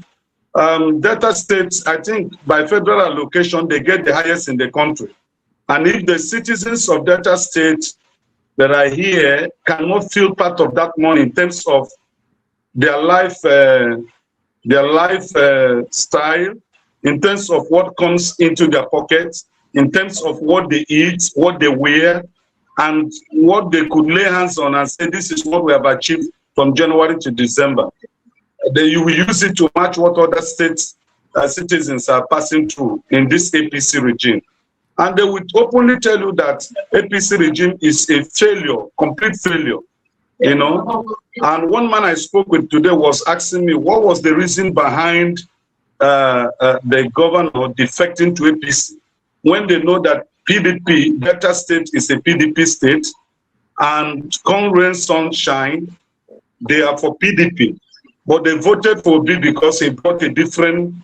[SPEAKER 15] Delta State, I think by federal allocation, they get the highest in the country. And if the citizens of Delta State that are here cannot feel part of that money in terms of their life style, in terms of what comes into their pockets, in terms of what they eat, what they wear, and what they could lay hands on and say, this is what we have achieved from January to December. Then you will use it to match what other states citizens are passing through in this APC regime. And they would openly tell you that APC regime is a failure, complete failure, you know. And one man I spoke with today was asking me, what was the reason behind the governor defecting to APC, when they know that PDP, Delta State is a PDP state, and come rain, sunshine, they are for PDP. But they voted for B because he brought a different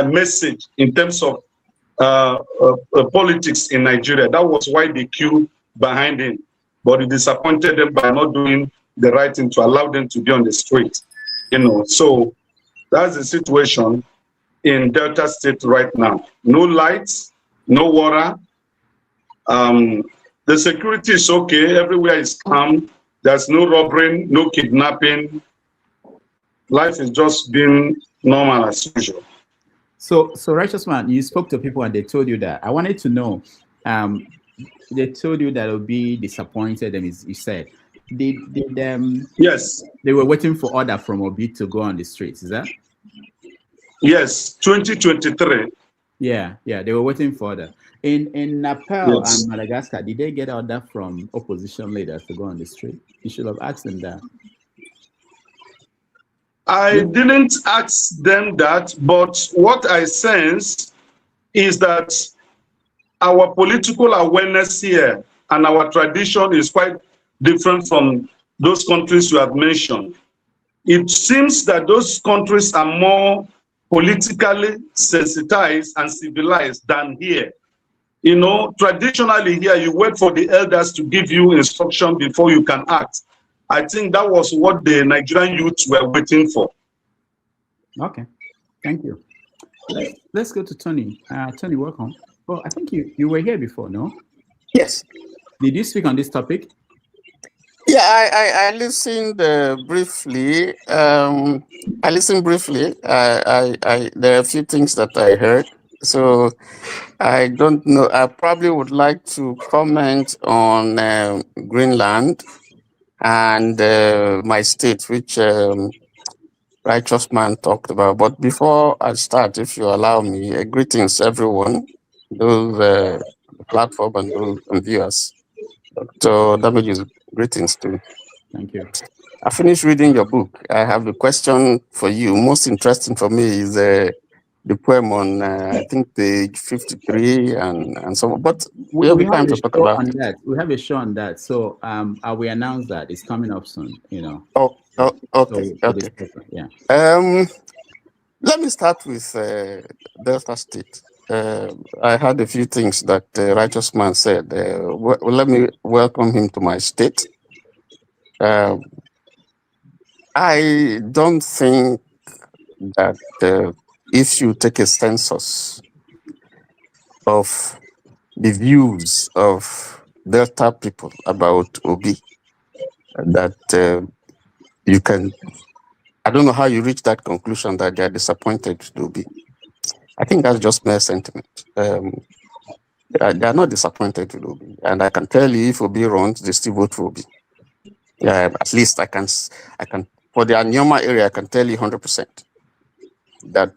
[SPEAKER 15] message in terms of politics in Nigeria. That was why they queued behind him. But it disappointed them by not doing the right thing to allow them to be on the street. You know, so that's the situation in Delta State right now. No lights, no water. The security is okay. Everywhere is calm. There's no robbery, no kidnapping. Life is just being normal as usual.
[SPEAKER 1] So Righteous Man, you spoke to people and they told you that. I wanted to know, they told you that it would be disappointed, and you said,
[SPEAKER 15] yes,
[SPEAKER 1] they were waiting for order from Obi to go on the streets, is that?
[SPEAKER 15] Yes, 2023.
[SPEAKER 1] Yeah, they were waiting for order. In Nepal
[SPEAKER 15] Yes.
[SPEAKER 1] and Madagascar, did they get order from opposition leaders to go on the street? You should have asked them that.
[SPEAKER 15] I didn't ask them that, but what I sense is that our political awareness here and our tradition is quite different from those countries you have mentioned. It seems that those countries are more politically sensitized and civilized than here. You know, traditionally here, you wait for the elders to give you instruction before you can act. I think that was what the Nigerian youths were waiting for.
[SPEAKER 1] Okay, thank you. Let's go to Tony. Tony, welcome. Oh, I think you were here before, no?
[SPEAKER 7] Yes.
[SPEAKER 1] Did you speak on this topic?
[SPEAKER 7] Yeah, I listened briefly. I listened briefly. There are a few things that I heard. So I don't know. I probably would like to comment on Greenland and my state, which Righteous Man talked about. But before I start, if you allow me, greetings everyone, those platform and those viewers. So Damages, greetings too.
[SPEAKER 1] Thank you.
[SPEAKER 7] I finished reading your book. I have a question for you. Most interesting for me is the poem on I think page 53 and so on. But we have time to talk about it.
[SPEAKER 1] That. We have a show on that. So I will announce that it's coming up soon, you know.
[SPEAKER 7] Okay.
[SPEAKER 1] So,
[SPEAKER 7] Okay.
[SPEAKER 1] Yeah.
[SPEAKER 7] Let me start with Delta State. I had a few things that Righteous Man said. Let me welcome him to my state. I don't think that if you take a census of the views of Delta people about Obi, that you can, I don't know how you reach that conclusion that they are disappointed with Obi. I think that's just mere sentiment. They are not disappointed with Obi. And I can tell you if Obi runs, they still vote for Obi. Yeah, at least I can, for the Anyoma area, I can tell you 100% that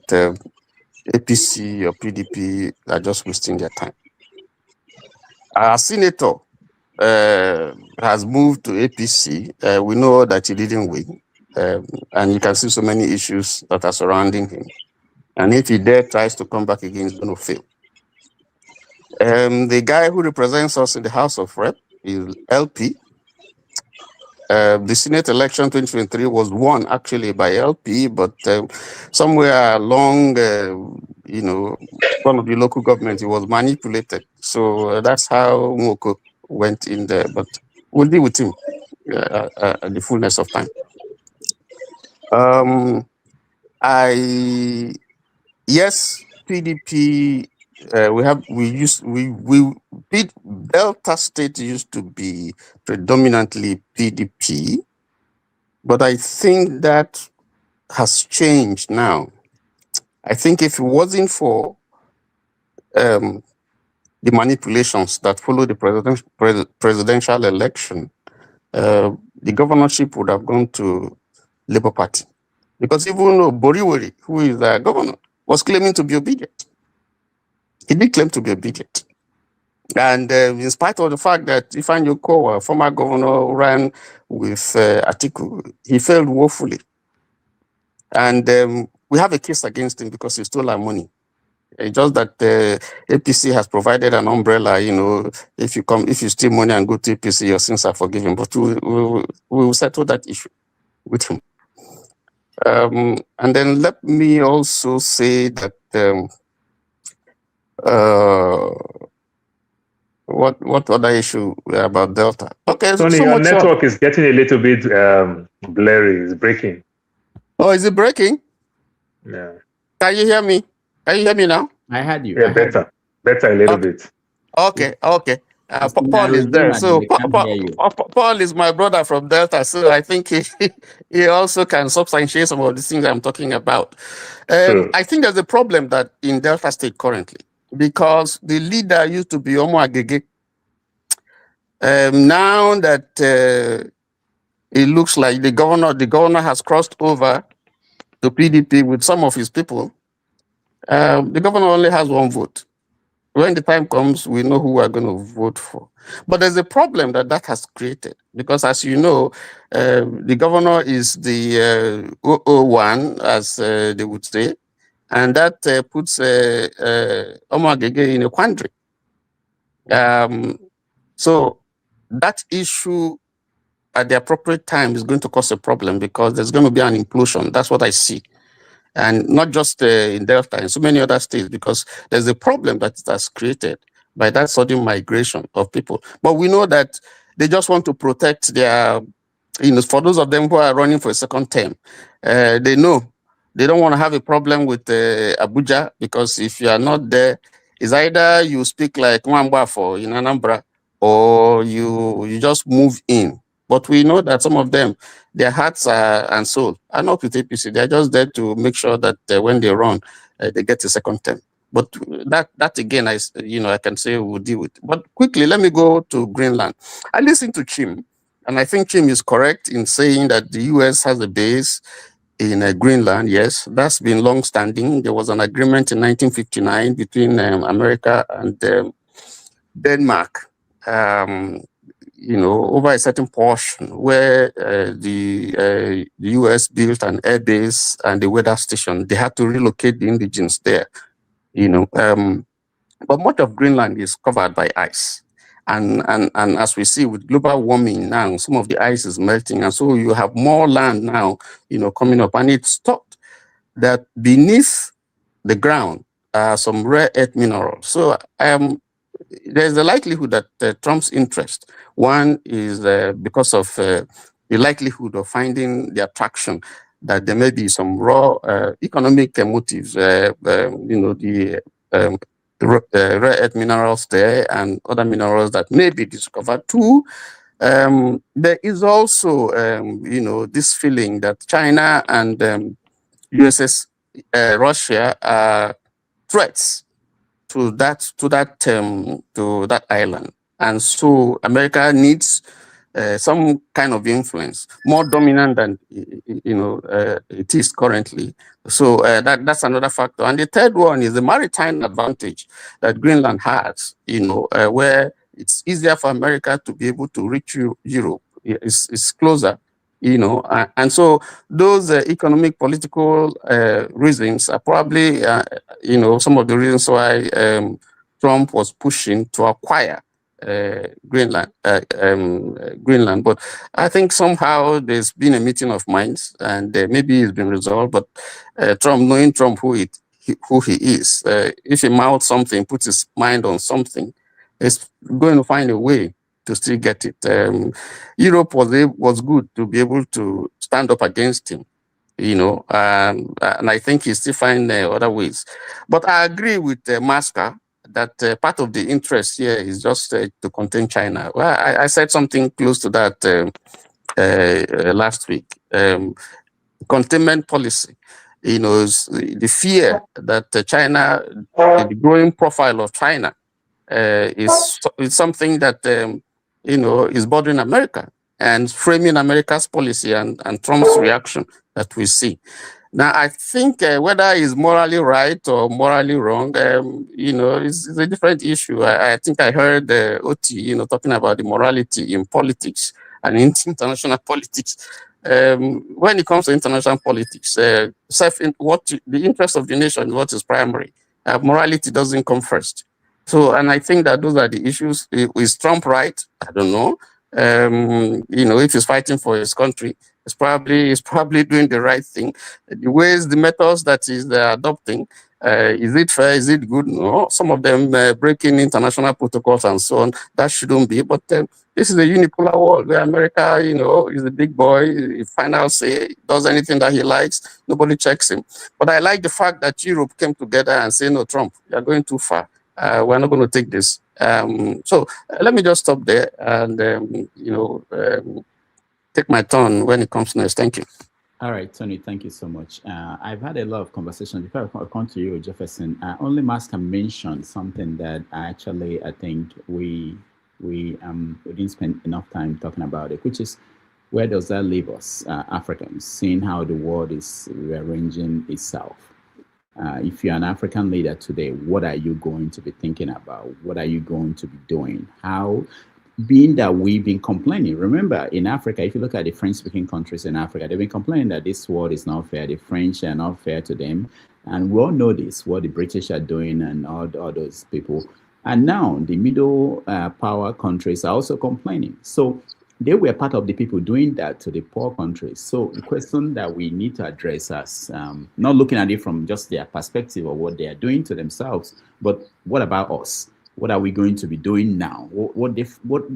[SPEAKER 7] APC or PDP are just wasting their time. Our senator has moved to APC. We know that he didn't win. And you can see so many issues that are surrounding him. And if he dare tries to come back again, he's going to fail. The guy who represents us in the House of Rep is LP. The Senate election 2023 was won actually by LP, but somewhere along, one of the local governments, it was manipulated. So that's how Moko went in there. But we'll deal with him at the fullness of time. Yes, PDP. Delta State used to be predominantly PDP, but I think that has changed now. I think if it wasn't for the manipulations that followed the presidential election, the governorship would have gone to Labour Party. Because even Boriwari, who is the governor, was claiming to be obedient. He did claim to be obedient. And in spite of the fact that Ifeanyi Okowa, former governor, ran with Atiku, he failed woefully. And we have a case against him because he stole our money. It's just that APC has provided an umbrella, if you steal money and go to APC, your sins are forgiven. But we will settle that issue with him. And then let me also say that what other issue about Delta? Okay,
[SPEAKER 3] Tony,
[SPEAKER 7] so
[SPEAKER 3] your
[SPEAKER 7] much
[SPEAKER 3] network is getting a little bit blurry. It's breaking.
[SPEAKER 7] Oh, is it breaking?
[SPEAKER 3] Yeah.
[SPEAKER 7] Can you hear me? Can you hear me now?
[SPEAKER 1] I heard you.
[SPEAKER 3] Yeah, better a little bit.
[SPEAKER 7] Okay. Paul is there. So Paul is my brother from Delta, so I think he also can substantiate some of the things I'm talking about. I think there's a problem that in Delta State currently, because the leader used to be Omo Agege. Now that it looks like the governor has crossed over to PDP with some of his people, the governor only has one vote. When the time comes, we know who we're going to vote for. But there's a problem that has created, because as you know, the governor is the 001, as they would say, and that puts Omo Agege in a quandary. So that issue at the appropriate time is going to cause a problem, because there's going to be an implosion. That's what I see. And not just in Delta, in so many other states, because there's a problem that it has created by that sudden migration of people. But we know that they just want to protect their, for those of them who are running for a second term, they know they don't want to have a problem with Abuja, because if you are not there, it's either you speak like Mwambafo in Anambra, or you just move in. But we know that some of them, their hearts and soul are not with APC. They're just there to make sure that when they run, they get a second term. But that again, I can say we'll deal with. But quickly, let me go to Greenland. I listened to Chim, and I think Chim is correct in saying that the US has a base in Greenland. Yes, that's been long-standing. There was an agreement in 1959 between America and Denmark. Over a certain portion where the US built an air base and the weather station. They had to relocate the indigenes there, but much of Greenland is covered by ice. And as we see with global warming now, some of the ice is melting. And so you have more land now, coming up. And it's thought that beneath the ground are some rare earth minerals. So there's a likelihood that Trump's interest, one is because of likelihood of finding the attraction that there may be some raw economic motives, the rare earth minerals there and other minerals that may be discovered too. There is also, this feeling that China and USS Russia are threats to that island, and so America needs some kind of influence, more dominant than it is currently. So that's another factor. And the third one is the maritime advantage that Greenland has, where it's easier for America to be able to reach Europe. It's closer, and so those economic, political reasons are probably, some of the reasons why Trump was pushing to acquire Greenland. But I think somehow there's been a meeting of minds, and maybe it's been resolved. But Trump, knowing Trump who he is, if he mouths something, puts his mind on something, is going to find a way to still get it. Europe was good to be able to stand up against him, and I think he's still finding other ways. But I agree with Maska that part of the interest here is just to contain China. Well, I said something close to that last week. Containment policy, is the fear that China, the growing profile of China, is something that is bothering America and framing America's policy and Trump's reaction that we see. Now, I think whether it's morally right or morally wrong, is a different issue. I think I heard Oti, talking about the morality in politics and in international politics. When it comes to international politics, the interest of the nation, what is primary? Morality doesn't come first. So, and I think that those are the issues. Is Trump right? I don't know. If he's fighting for his country, he's probably doing the right thing. The ways, the methods that he's adopting, is it fair? Is it good? No. Some of them breaking international protocols and so on. That shouldn't be. But this is a unipolar world where America, is a big boy. He final say, does anything that he likes. Nobody checks him. But I like the fact that Europe came together and said, no, Trump, you're going too far. We're not going to take this. So let me just stop there and, take my turn when it comes next. Thank you.
[SPEAKER 1] All right, Tony, thank you so much. I've had a lot of conversations. Before I come to you, Jefferson, only Maska mentioned something that I think we didn't spend enough time talking about it, which is where does that leave us, Africans, seeing how the world is rearranging itself? If you're an African leader today, what are you going to be thinking about? What are you going to be doing? How, being that we've been complaining, remember in Africa, if you look at the French-speaking countries in Africa, they've been complaining that this world is not fair, the French are not fair to them. And we all know this, what the British are doing and all those people. And now the middle power countries are also complaining. So they were part of the people doing that to the poor countries. So the question that we need to address is not looking at it from just their perspective of what they are doing to themselves, but what about us? What are we going to be doing now? What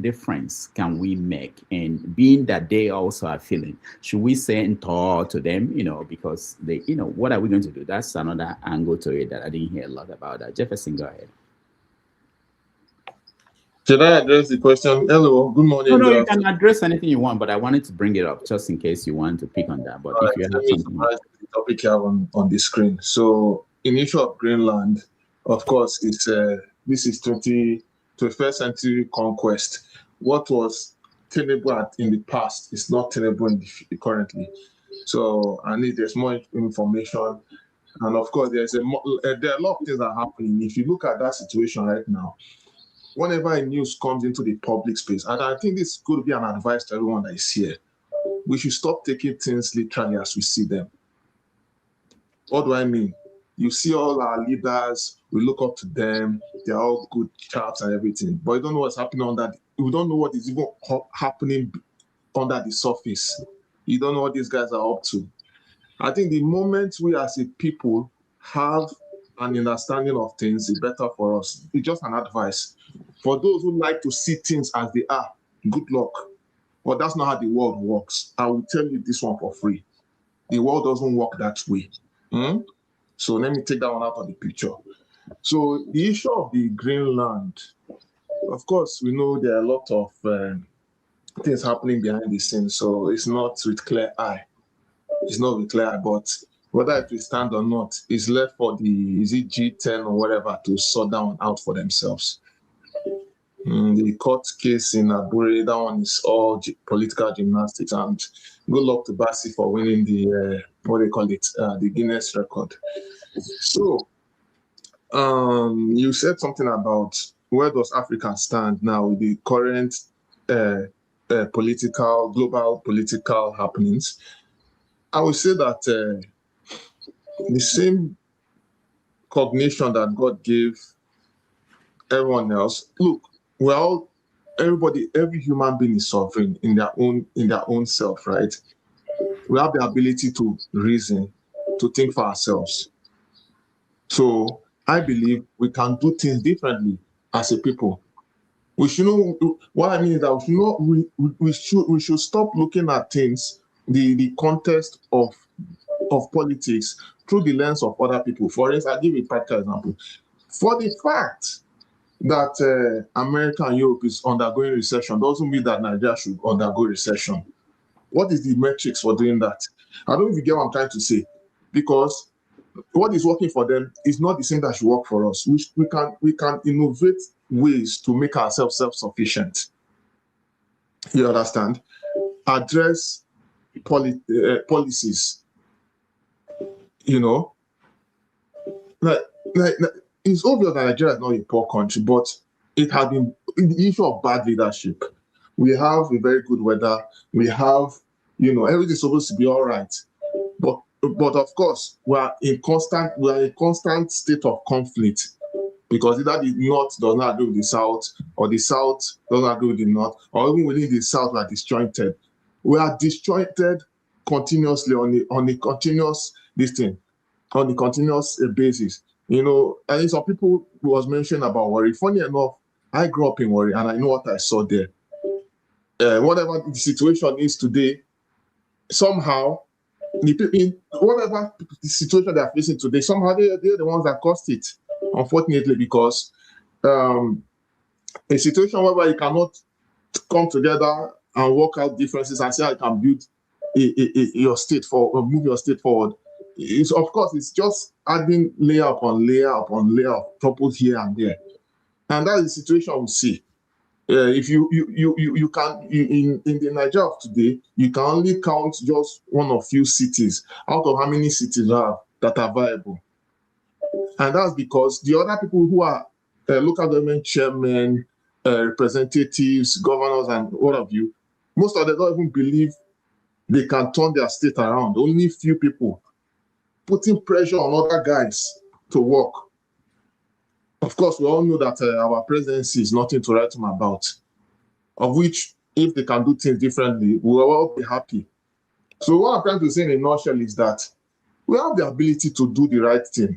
[SPEAKER 1] difference can we make? And being that they also are feeling, should we send Thor to them, because they, what are we going to do? That's another angle to it that I didn't hear a lot about that. Jefferson, go ahead.
[SPEAKER 16] Should I address the question? Hello, good morning.
[SPEAKER 1] No, you can address anything you want, but I wanted to bring it up just in case you want to pick on that. But if you have something,
[SPEAKER 16] the topic you have on the screen. So, in issue of Greenland, of course, this is 21st century conquest. What was tenable in the past is not tenable currently. So, there's more information, and of course, there are a lot of things that are happening. If you look at that situation right now, whenever a news comes into the public space, and I think this could be an advice to everyone that is here, we should stop taking things literally as we see them. What do I mean? You see all our leaders, we look up to them, they're all good chaps and everything, but you don't know what's happening we don't know what is even happening under the surface. You don't know what these guys are up to. I think the moment we as a people have an understanding of things, it's better for us. It's just an advice. For those who like to see things as they are, good luck. But that's not how the world works. I will tell you this one for free. The world doesn't work that way. So let me take that one out of the picture. So the issue of the Greenland, of course, we know there are a lot of things happening behind the scenes. So it's not with clear eye. It's not with clear eye, but whether it will stand or not is left for the, is it G10 or whatever, to sort down out for themselves. The court case in Abure, that one is all political gymnastics, and good luck to Bassey for winning the, what they call it, the Guinness record. So, you said something about where does Africa stand now with the current global political happenings. I would say that the same cognition that God gave everyone else. Look, every human being is sovereign in their own self, right? We have the ability to reason, to think for ourselves. So I believe we can do things differently as a people. We should know what I mean is that we should stop looking at things, the context of politics through the lens of other people. For instance, I'll give you a practical example. For the fact that America and Europe is undergoing recession doesn't mean that Nigeria should undergo recession. What is the metrics for doing that? I don't know if you get what I'm trying to say, because what is working for them is not the same that should work for us. We can innovate ways to make ourselves self-sufficient. You understand? Address policies. You know, like it's obvious that Nigeria is not a poor country, but it has been the issue of bad leadership. We have a very good weather. We have, everything's supposed to be all right. But of course, we are in constant state of conflict, because either the North does not agree with the South, or the South does not agree with the North, or even within the South we are disjointed. We are disjointed continuously on a continuous basis. I think some people was mentioning about Warri. Funny enough, I grew up in Warri, and I know what I saw there. Whatever the situation is today, somehow, whatever the situation they are facing today, somehow they're the ones that caused it, unfortunately, because a situation where you cannot come together and work out differences and say I can build your state forward, or move your state forward. Of course, it's just adding layer upon layer upon layer of trouble here and there, and that is the situation we see. If you can in the Nigeria of today, you can only count just one or few cities out of how many cities that are viable, and that's because the other people who are local government chairmen, representatives, governors, and all of you, most of them don't even believe they can turn their state around. Only few people putting pressure on other guys to work. Of course, we all know that our presidency is nothing to write home about, of which, if they can do things differently, we will all be happy. So what I'm trying to say in a nutshell is that we have the ability to do the right thing.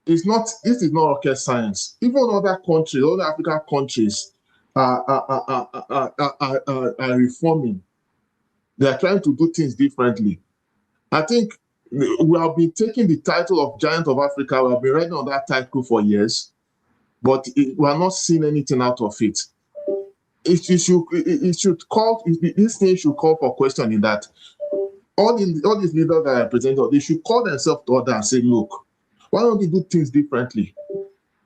[SPEAKER 16] This is not rocket science. Even other countries, other African countries are reforming. They are trying to do things differently. I think we have been taking the title of Giant of Africa. We have been riding on that title for years, but we are not seeing anything out of it. This thing should call for questioning that all these leaders that are presented, they should call themselves to order and say, look, why don't we do things differently?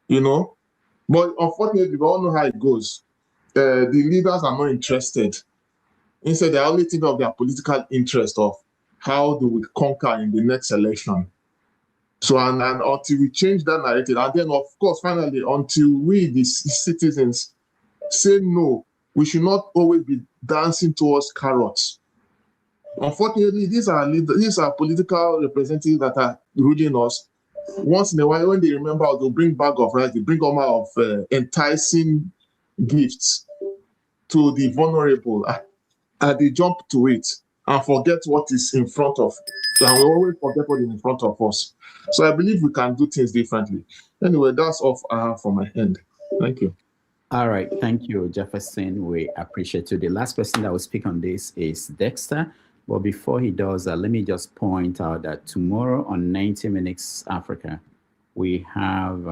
[SPEAKER 16] But unfortunately, we all know how it goes. The leaders are not interested. Instead, they only think of their political interest of how they would conquer in the next election. So, and until we change that narrative, and then, of course, finally, until we, the citizens, say no, we should not always be dancing towards carrots. Unfortunately, these are political representatives that are ruling us. Once in a while, when they remember, they'll bring bag of rice, they bring all manner of enticing gifts to the vulnerable, and they jump to it and forget what is in front of, and we always forget what is in front of us. So I believe we can do things differently. Anyway, that's all I have from my end. Thank you.
[SPEAKER 1] All right, thank you, Jefferson. We appreciate you. The last person that will speak on this is Dexter. But before he does that, let me just point out that tomorrow on 90 Minutes Africa, we have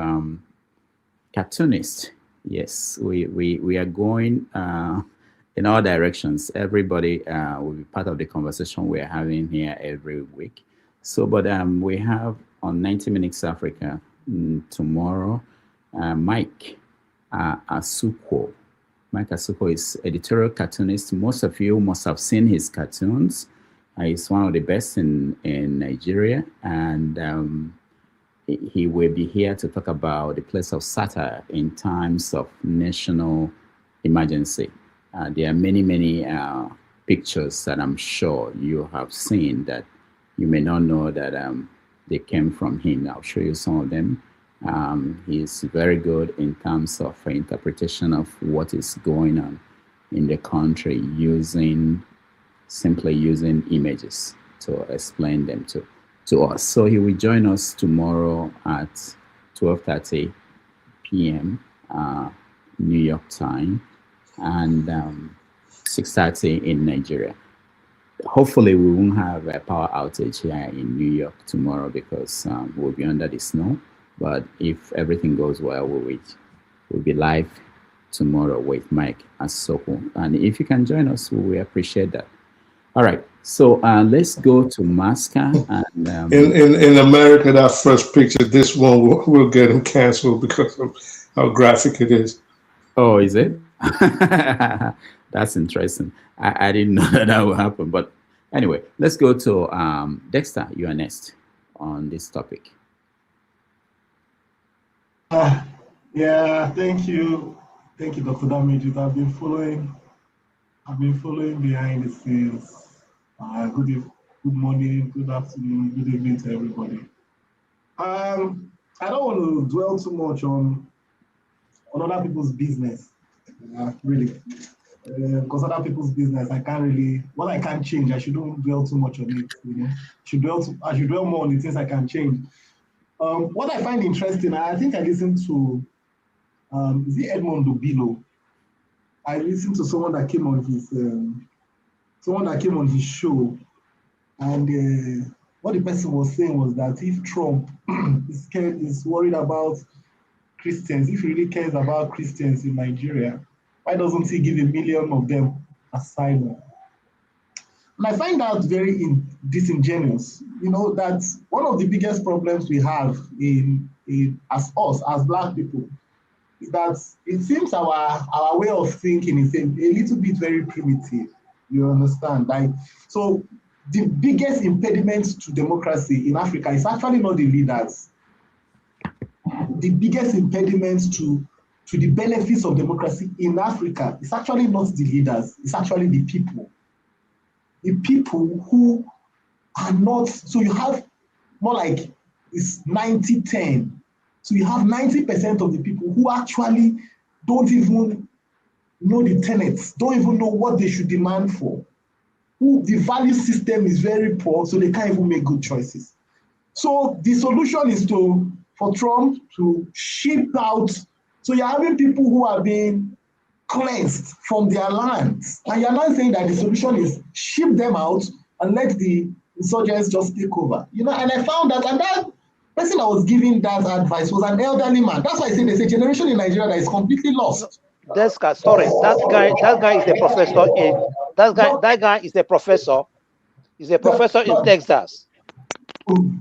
[SPEAKER 1] cartoonists. Yes, we are going in all directions. Everybody will be part of the conversation we are having here every week. So, but we have on 90 Minutes Africa tomorrow, Mike Asuko. Mike Asuko is editorial cartoonist. Most of you must have seen his cartoons. He's one of the best in Nigeria, and he will be here to talk about the place of satire in times of national emergency. There are many pictures that I'm sure you have seen that you may not know that they came from him. I'll show you some of them. He's very good in terms of interpretation of what is going on in the country, simply using images to explain them to us. So he will join us tomorrow at 12:30 p.m. New York time and 6:30 in Nigeria. Hopefully we won't have a power outage here in New York tomorrow because we'll be under the snow. But if everything goes well, we'll be live tomorrow with Mike Asoko. And if you can join us, we will appreciate that. All right. So let's go to Masca. And
[SPEAKER 9] in America, that first picture, this one will get him canceled because of how graphic it is.
[SPEAKER 1] Oh, is it? That's interesting. I didn't know that would happen. But anyway, let's go to Dexter. You are next on this topic.
[SPEAKER 18] Yeah, thank you, Dr. Damage. I've been following behind the scenes. Good morning, good afternoon, good evening to everybody. I don't want to dwell too much on other people's business, really, because other people's business, I can't really. What I can't change, I shouldn't dwell too much on it. You know, I should dwell more on the things I can change. What I find interesting, I think I listened to, is it Edmond Obilo? I listened to someone that came on his show, and what the person was saying was that if Trump is worried about Christians, if he really cares about Christians in Nigeria, why doesn't he give 1 million of them asylum? And I find that very disingenuous. You know, that one of the biggest problems we have as Black people, is that it seems our way of thinking is a little bit very primitive. You understand? Like, so the biggest impediment to democracy in Africa is actually not the leaders. The biggest impediment to the benefits of democracy in Africa is actually not the leaders, it's actually the people. The people who are not, so you have more like it's 90-10. So you have 90% of the people who actually don't even know the tenets, don't even know what they should demand for. Who the value system is very poor, so they can't even make good choices. So the solution is for Trump to ship out. So you're having people who are being cleansed from their lands. And you're not saying that the solution is ship them out and let the insurgents just take over. You know, and I found that, and that person that was giving that advice was an elderly man. That's why I say there's a generation in Nigeria that is completely lost.
[SPEAKER 10] Sorry, that guy is a professor that guy is a professor. He's a professor in Texas.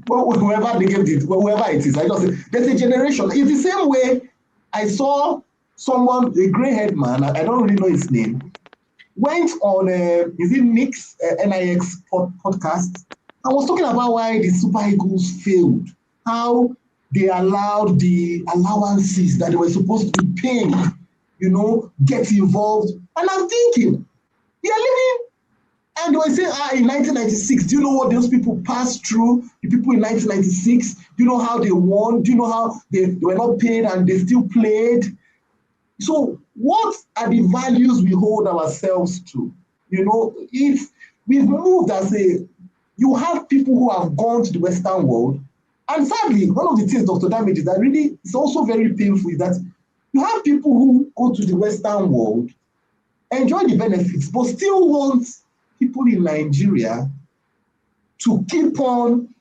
[SPEAKER 18] Well, whoever they gave it, whoever it is, I just say there's a generation. It's the same way I saw someone, a gray-haired man, I don't really know his name, went on is it Nick's NIX podcast and was talking about why the Super Eagles failed, how they allowed the allowances that they were supposed to be paying, you know, get involved. And I'm thinking, they are living, and they were saying, in 1996, do you know what those people passed through? The people in 1996, do you know how they won? Do you know how they were not paid and they still played? So what are the values we hold ourselves to? You know, if we've moved as you have people who have gone to the Western world, and sadly, one of the things, Dr. Damage, that really is also very painful is that You have people who go to the Western world, enjoy the benefits, but still want people in Nigeria to keep on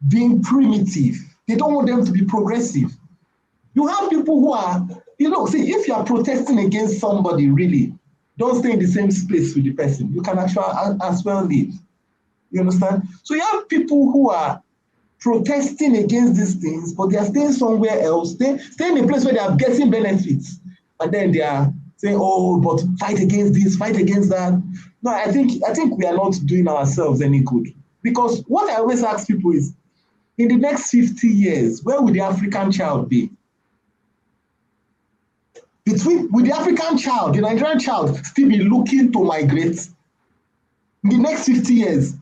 [SPEAKER 18] being primitive. They don't want them to be progressive. You have people who are, see, if you are protesting against somebody, really, don't stay in the same space with the person. You can actually as well leave. You understand? So you have people who are protesting against these things, but they are staying somewhere else. They stay in a place where they are getting benefits. And then they are saying, oh, but fight against this, fight against that. No, I think we are not doing ourselves any good. Because what I always ask people is, in the next 50 years, where will the African child be? Will the African child, the Nigerian child, still be looking to migrate? In the next 50 years,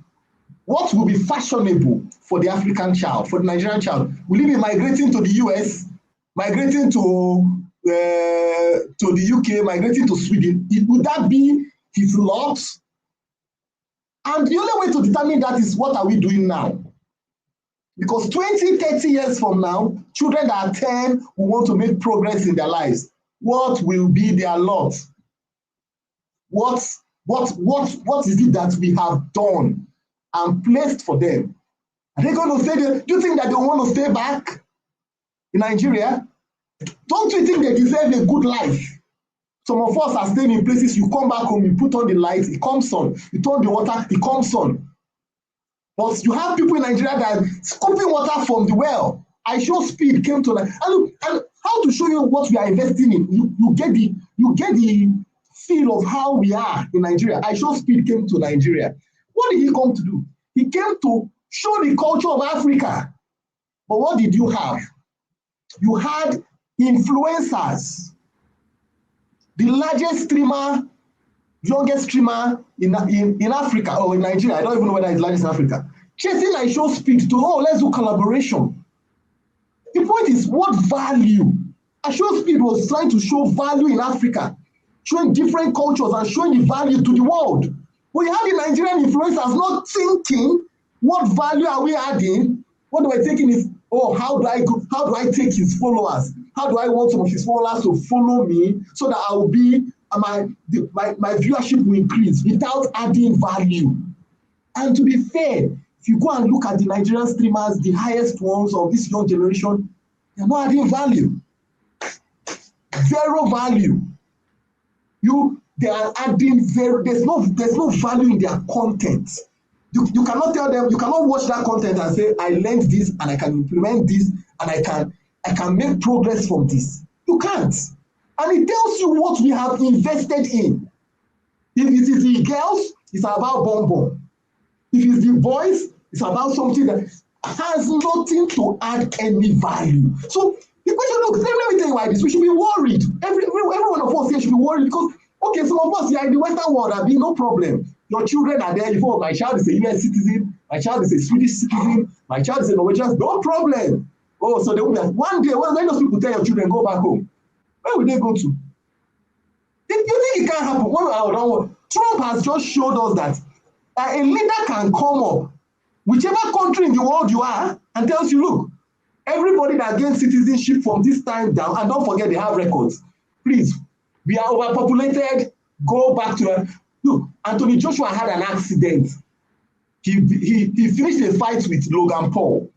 [SPEAKER 18] what will be fashionable for the African child, for the Nigerian child? Will he be migrating to the US, migrating to the UK, migrating to Sweden? Would that be his lot? And the only way to determine that is, what are we doing now? Because 20, 30 years from now, children that are 10 will want to make progress in their lives. What will be their lot? What is it that we have done and placed for them? Are they going to stay there? Do you think that they want to stay back in Nigeria? Don't you think they deserve a good life? Some of us are staying in places, you come back home, you put on the lights, it comes on. You turn the water, it comes on. But you have people in Nigeria that are scooping water from the well. I show speed came to and how to show you what we are investing in. You get the feel of how we are in Nigeria. I show speed came to Nigeria. What did he come to do? He came to show the culture of Africa. But what did you have? You had influencers. The largest streamer, youngest streamer in Africa or in Nigeria, I don't even know whether it's largest in Africa, chasing I show speed to, let's do collaboration. The point is, what value? I show speed was trying to show value in Africa, showing different cultures and showing the value to the world. But you have the Nigerian influencers not thinking, what value are we adding? What we're taking is, how do I take his followers? How do I want some of his followers to follow me so that I will be, my viewership will increase without adding value? And to be fair, if you go and look at the Nigerian streamers, the highest ones of this young generation, they're not adding value. Zero value. They are adding there's no value in their content. You cannot tell them, you cannot watch that content and say, I learned this and I can implement this and I can make progress from this. You can't. And it tells you what we have invested in. If it is the girls, it's about bonbon. If it's the boys, it's about something that has nothing to add any value. So the question, look, let me tell you why this. We should be worried. Every one of us here should be worried because, okay, some of us here in the Western world have been no problem. Your children are there. My child is a US citizen. My child is a Swedish citizen. My child is a Norwegian. No problem. Oh, so they will be one day when those people tell your children go back home, where will they go to? You think it can happen? Trump has just showed us that a leader can come up, whichever country in the world you are, and tells you, look, everybody that gains citizenship from this time down, and don't forget they have records. Please, we are overpopulated. Go back to look. Anthony Joshua had an accident. He finished a fight with Logan Paul.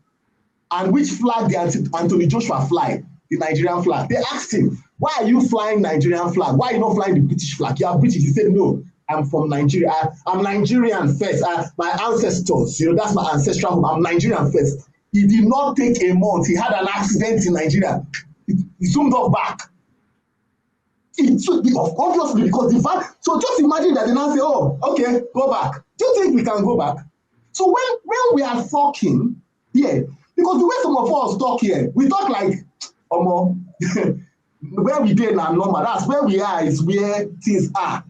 [SPEAKER 18] And which flag did Anthony Joshua fly? The Nigerian flag. They asked him, why are you flying Nigerian flag? Why are you not flying the British flag? You are British. He said, no, I'm from Nigeria. I'm Nigerian first. My ancestors, that's my ancestral home. I'm Nigerian first. He did not take a month. He had an accident in Nigeria. He zoomed off back. It should be obviously because the fact. So just imagine that they now say, oh, okay, go back. Do you think we can go back? So when we are talking here, because the way some of us talk here, we talk like, where we did now normal. That's where we are, is where things are.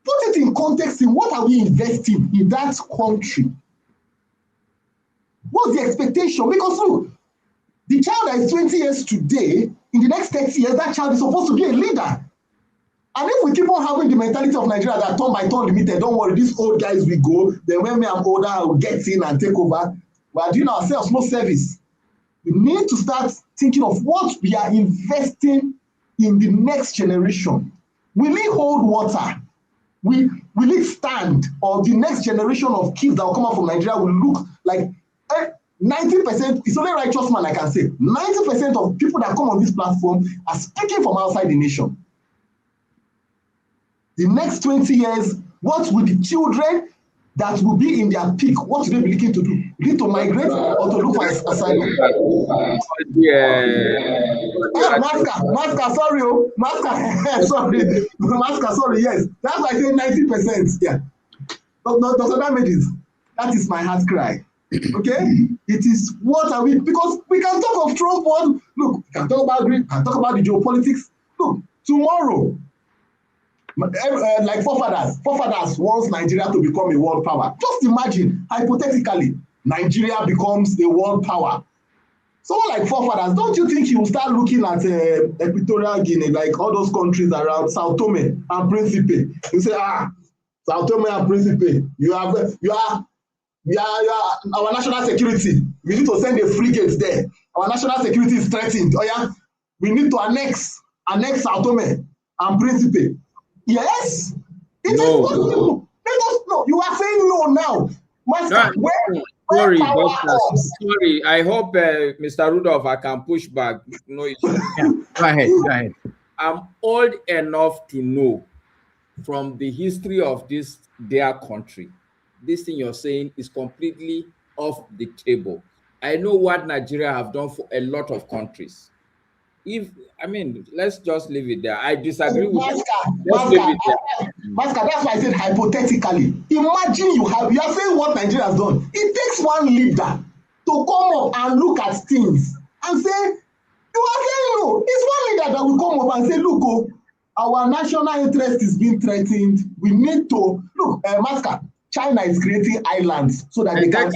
[SPEAKER 18] Put it in context in what are we investing in that country? What's the expectation? Because look, the child that is 20 years today, in the next 30 years, that child is supposed to be a leader. And if we keep on having the mentality of Nigeria that turn by turn limited, don't worry, these old guys will go, then when I'm older, I will get in and take over. We are doing ourselves no service. We need to start thinking of what we are investing in the next generation? Will it hold water? Will it stand? Or the next generation of kids that will come out from Nigeria will look like 90%, it's only righteous man I can say, 90% of people that come on this platform are speaking from outside the nation. The next 20 years, what will the children that will be in their peak, what will they be looking to do? Need to migrate or to look for asylum? Maska, sorry, sorry, Maska, sorry, yes. That's why I say 90%, yeah. Dr. Damages, that is my heart cry. Okay? It is what are we, because we can talk of Trump, look, we can talk about Greece, we can talk about the geopolitics. Look, tomorrow, like forefathers wants Nigeria to become a world power. Just imagine, hypothetically, Nigeria becomes a world power. Someone like forefathers, don't you think he will start looking at Equatorial Guinea, like all those countries around Sao Tome and Principe? You say, Sao Tome and Principe, you are our national security. We need to send a frigate there. Our national security is threatened. Oh yeah, we need to annex Sao Tome and Principe. Yes, it is possible. Let us know. You are saying no now. Master,
[SPEAKER 12] sorry, sorry. I hope Mr. Rudolph, I can push back. No issue.
[SPEAKER 1] Yeah. Go ahead.
[SPEAKER 12] I'm old enough to know from the history of their country. This thing you're saying is completely off the table. I know what Nigeria have done for a lot of countries. Let's just leave it there. I disagree with you.
[SPEAKER 18] Maska, that's why I said hypothetically. Imagine you are saying what Nigeria has done. It takes one leader to come up and look at things and say, you are saying no. It's one leader that will come up and say, look, our national interest is being threatened. We need to look, Maska. China is creating islands so that they can.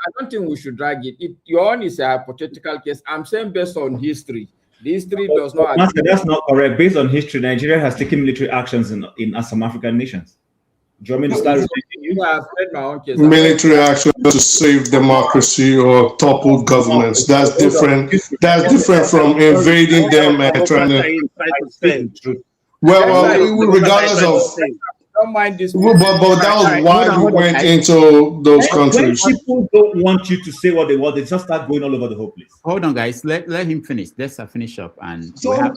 [SPEAKER 12] I don't think we should drag it. Your own is a hypothetical case. I'm saying based on history. The history does not.
[SPEAKER 11] That's not correct. Based on history, Nigeria has taken military actions in some African nations. Do you want me to start?
[SPEAKER 12] I've read my own case.
[SPEAKER 9] Military action to save democracy or topple governments. That's different. That's different from invading them and trying to. Well, regardless of.
[SPEAKER 12] Don't mind this.
[SPEAKER 9] But that was why we went into those countries.
[SPEAKER 11] When people don't want you to say what they want, they just start going all over the whole place.
[SPEAKER 1] Hold on, guys. Let him finish. Let's finish up. And
[SPEAKER 18] so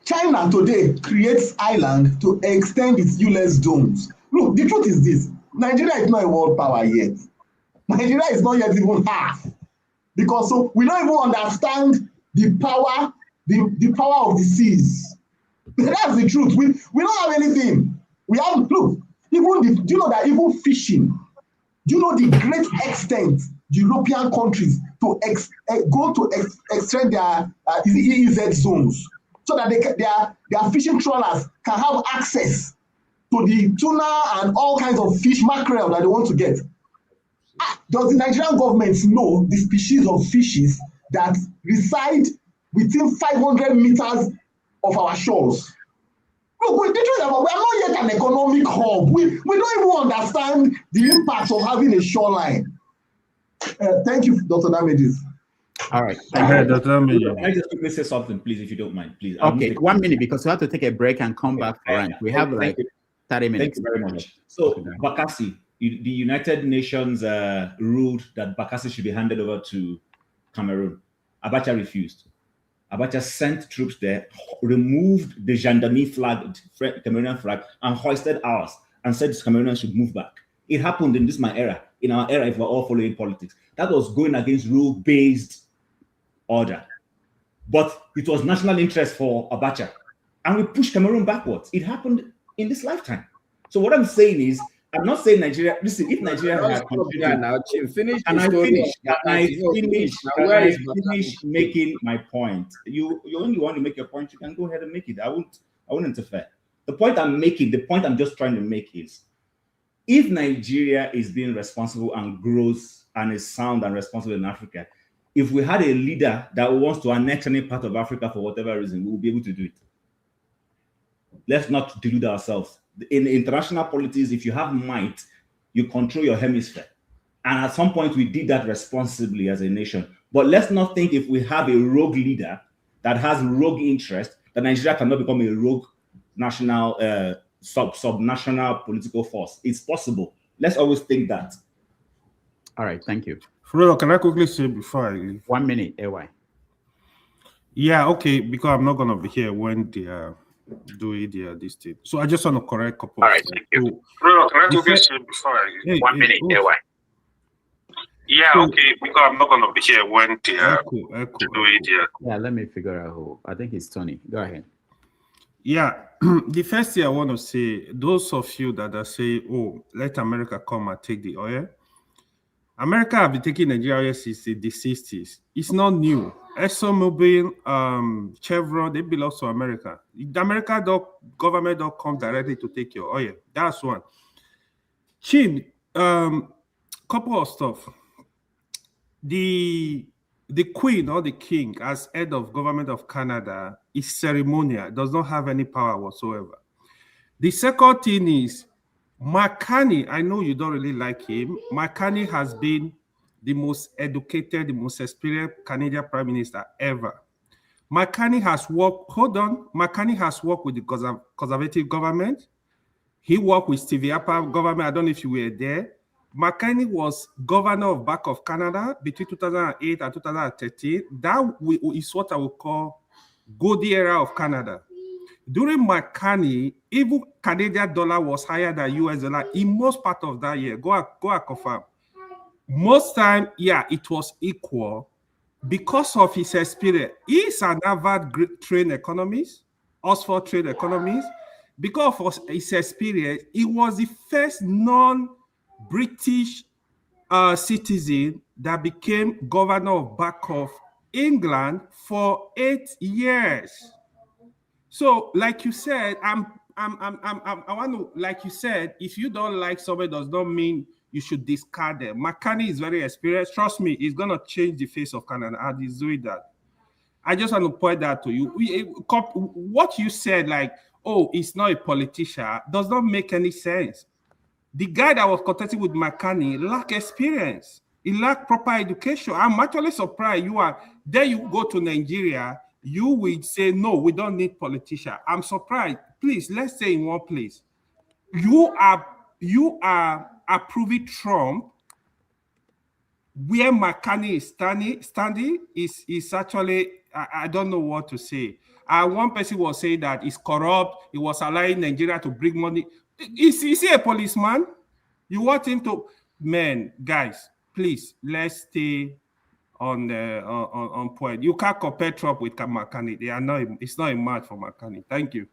[SPEAKER 18] China today creates island to extend its US zones. Look, the truth is this: Nigeria is not a world power yet. Nigeria is not yet even half, because we don't even understand the power, the power of the seas. That's the truth. We don't have anything. We have, look, do you know that even fishing, do you know the great extent European countries to extend their EEZ zones so that their fishing trawlers can have access to the tuna and all kinds of fish, mackerel that they want to get. Does the Nigerian government know the species of fishes that reside within 500 meters of our shores? Look, we are not yet an economic hub. We don't even understand the impact of having a shoreline. Thank you, Dr. Damages.
[SPEAKER 1] All right.
[SPEAKER 11] Dr. Damages. Can I just quickly say something, please, if you don't mind, please?
[SPEAKER 1] Okay, 1 minute, because we have to take a break and come back for rent. We have like 30 minutes.
[SPEAKER 11] Thank you very much. So, Bassey, the United Nations ruled that Bassey should be handed over to Cameroon. Abacha refused. Abacha sent troops there, removed the gendarmerie flag, Cameroonian flag, and hoisted ours, and said the Cameroonians should move back. It happened in my era, in our era, if we're all following politics. That was going against rule-based order. But it was national interest for Abacha. And we pushed Cameroon backwards. It happened in this lifetime. So what I'm saying is, I'm not saying Nigeria. Listen, if Nigeria had finish making my point. You only want to make your point. You can go ahead and make it. I won't interfere. The point I'm just trying to make is, if Nigeria is being responsible and grows and is sound and responsible in Africa, if we had a leader that wants to annex any part of Africa for whatever reason, we will be able to do it. Let's not delude ourselves. In international politics, if you have might, you control your hemisphere. And at some point, we did that responsibly as a nation. But let's not think if we have a rogue leader that has rogue interest, that Nigeria cannot become a rogue national, sub-national political force. It's possible. Let's always think that.
[SPEAKER 1] All right, thank you.
[SPEAKER 2] Fredo, can I quickly say before I leave?
[SPEAKER 1] 1 minute, AY.
[SPEAKER 2] Yeah, okay, because I'm not gonna be here when they are doing this thing. So I just want to correct a couple.
[SPEAKER 9] All right, thank you. Fredo, can I quickly say before I leave? 1 minute, AY. Yeah, okay, because I'm not gonna be here when they are doing
[SPEAKER 1] Yeah, let me figure out who. I think it's Tony. Go ahead.
[SPEAKER 2] Yeah, the first thing I want to say, those of you that are saying, oh, let America come and take the oil. America have been taking Nigeria since the 60s. It's not new. ExxonMobil, Chevron, they belong to America. The American government don't come directly to take your oil. That's one. Chin, couple of stuff. The queen or the king as head of government of Canada is ceremonial, does not have any power whatsoever. The second thing is McCartney. I know you don't really like him. McCartney has been the most educated, the most experienced Canadian prime minister ever. McCartney has worked, McCartney has worked with the conservative government. He worked with Stevie Harper government. I don't know if you were there. McCartney was governor of Bank of Canada between 2008 and 2013. That is what I would call golden era of Canada. During McCartney, even Canadian dollar was higher than US dollar in most part of that year. Go and confirm. Most time, yeah, it was equal because of his experience. He's an Harvard trained economist, Oxford trained economist. Because of his experience, he was the first non-British citizen that became governor of Bank of England for 8 years. So, like you said, I want to, like you said, if you don't like somebody, does not mean you should discard them. McCartney is very experienced. Trust me, he's gonna change the face of Canada, and he's doing that. I just want to point that to you. What you said, like, oh, he's not a politician, does not make any sense. The guy that was contesting with McCartney lacked experience. He lacked proper education. I'm actually surprised there you go to Nigeria, you will say, no, we don't need politicians. I'm surprised. Please, let's say in one place. You are approving Trump where McCartney is standing is actually, I don't know what to say. One person was saying that he's corrupt. He was allowing Nigeria to bring money. Is he a policeman? You want him to, man, guys, please, let's stay on point. You can't compare Trump with McCartney. They are not. It's not a match for McCartney. Thank you.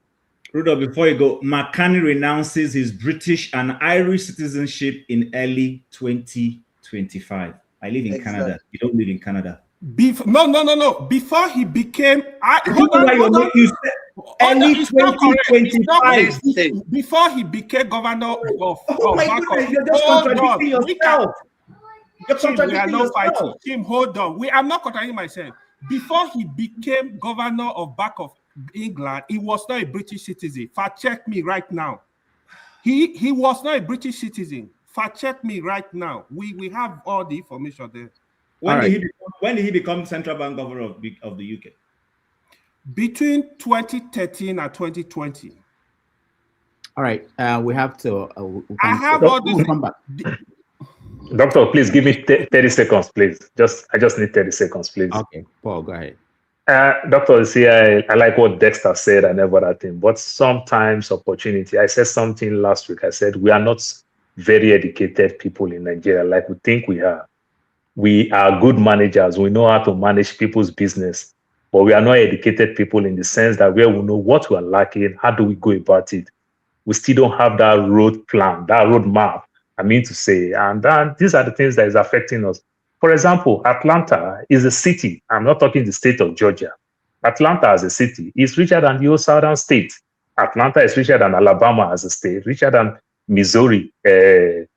[SPEAKER 11] Rudolph, before you go, McCartney renounces his British and Irish citizenship in early 2025. I live in Canada. You don't live in Canada.
[SPEAKER 2] No. Before he became,
[SPEAKER 11] early 2025.
[SPEAKER 2] Before he became governor of
[SPEAKER 11] my goodness, you're just contradicting yourself.
[SPEAKER 2] Tim, hold on. I'm not contradicting myself. Before he became governor of Bank of England, he was not a British citizen. Fact check me right now. He was not a British citizen. Fact check me right now. We have all the information there.
[SPEAKER 11] When did he become central bank governor of the UK?
[SPEAKER 2] Between 2013 and 2020.
[SPEAKER 1] All right, we have to.
[SPEAKER 2] I have all this.
[SPEAKER 1] Come back.
[SPEAKER 3] Doctor, please give me 30 seconds, please. I just need 30 seconds, please.
[SPEAKER 1] Okay, Paul, go ahead.
[SPEAKER 3] Doctor, see, I like what Dexter said and every other thing, but sometimes opportunity. I said something last week. I said we are not very educated people in Nigeria like we think we are. We are good managers. We know how to manage people's business, but we are not educated people in the sense that where we know what we are lacking, how do we go about it? We still don't have that road plan, that road map, I mean to say, and these are the things that is affecting us. For example, Atlanta is a city. I'm not talking the state of Georgia. Atlanta as a city is richer than the old southern state. Atlanta is richer than Alabama as a state, richer than Missouri,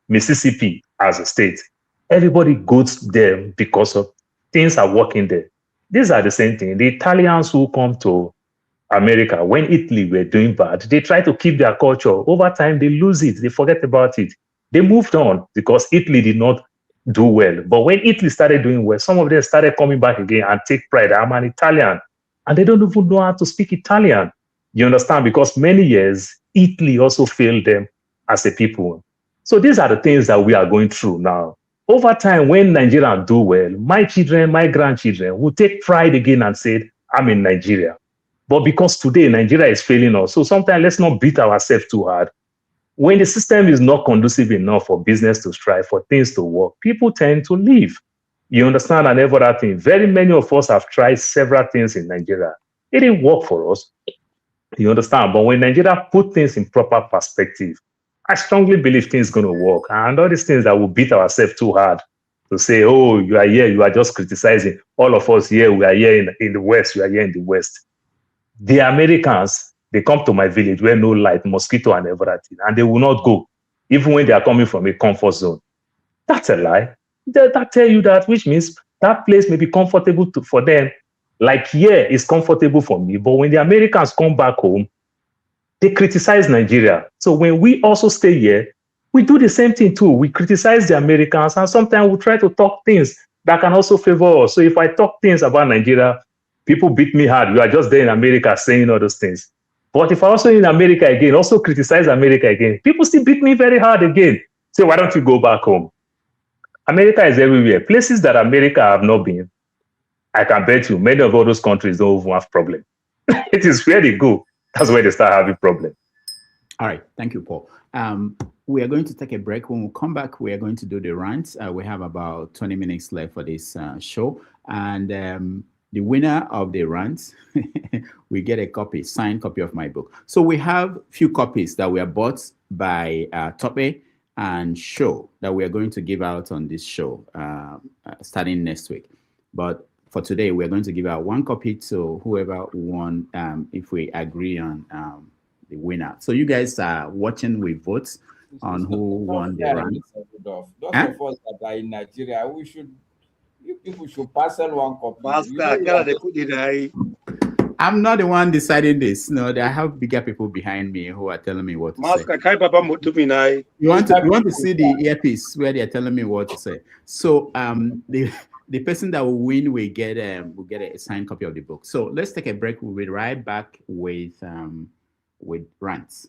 [SPEAKER 3] Mississippi as a state. Everybody goes there because of things are working there. These are the same thing. The Italians who come to America, when Italy were doing bad, they try to keep their culture. Over time, they lose it. They forget about it. They moved on because Italy did not do well. But when Italy started doing well, some of them started coming back again and take pride. I'm an Italian. and they don't even know how to speak Italian. You understand? Because many years, Italy also failed them as a people. So these are the things that we are going through now. Over time, when Nigerians do well, my children, my grandchildren will take pride again and say, I'm in Nigeria. But because today Nigeria is failing us, so sometimes let's not beat ourselves too hard. When the system is not conducive enough for business to strive, for things to work, people tend to leave. You understand? And every other thing. Very many of us have tried several things in Nigeria. It didn't work for us. You understand? But when Nigeria put things in proper perspective, I strongly believe things are going to work. And all these things that will beat ourselves too hard to say, oh, you are here, you are just criticizing. All of us here, we are here in the West, we are here in the West. The Americans, they come to my village where no light, mosquito and everything, and they will not go, even when they are coming from a comfort zone. That's a lie. That tell you that, which means that place may be comfortable for them. Like here is comfortable for me, but when the Americans come back home, they criticize Nigeria. So when we also stay here, we do the same thing too. We criticize the Americans, and sometimes we try to talk things that can also favor us. So if I talk things about Nigeria, people beat me hard. You are just there in America saying all those things. But if I also in America again, also criticize America again, people still beat me very hard again. Say, why don't you go back home? America is everywhere. Places that America have not been, I can bet you many of all those countries don't even have problems. It is where they go. That's where they start having problems.
[SPEAKER 1] All right. Thank you, Paul. We are going to take a break. When we come back, we are going to do the rants. We have about 20 minutes left for this show. And the winner of the rants, we get a copy, signed copy of my book. So we have a few copies that were bought by Tope and Show that we are going to give out on this show starting next week. But for today, we're going to give out one copy to whoever won, if we agree on the winner. So you guys are watching with votes on who won the round.
[SPEAKER 12] Those of us that are in Nigeria, you people should parcel one copy.
[SPEAKER 1] I'm not the one deciding this. No, I have bigger people behind me who are telling me what to say. You want to see the earpiece where they're telling me what to say. So the person that will win will get a signed copy of the book. So let's take a break. We'll be right back with rants.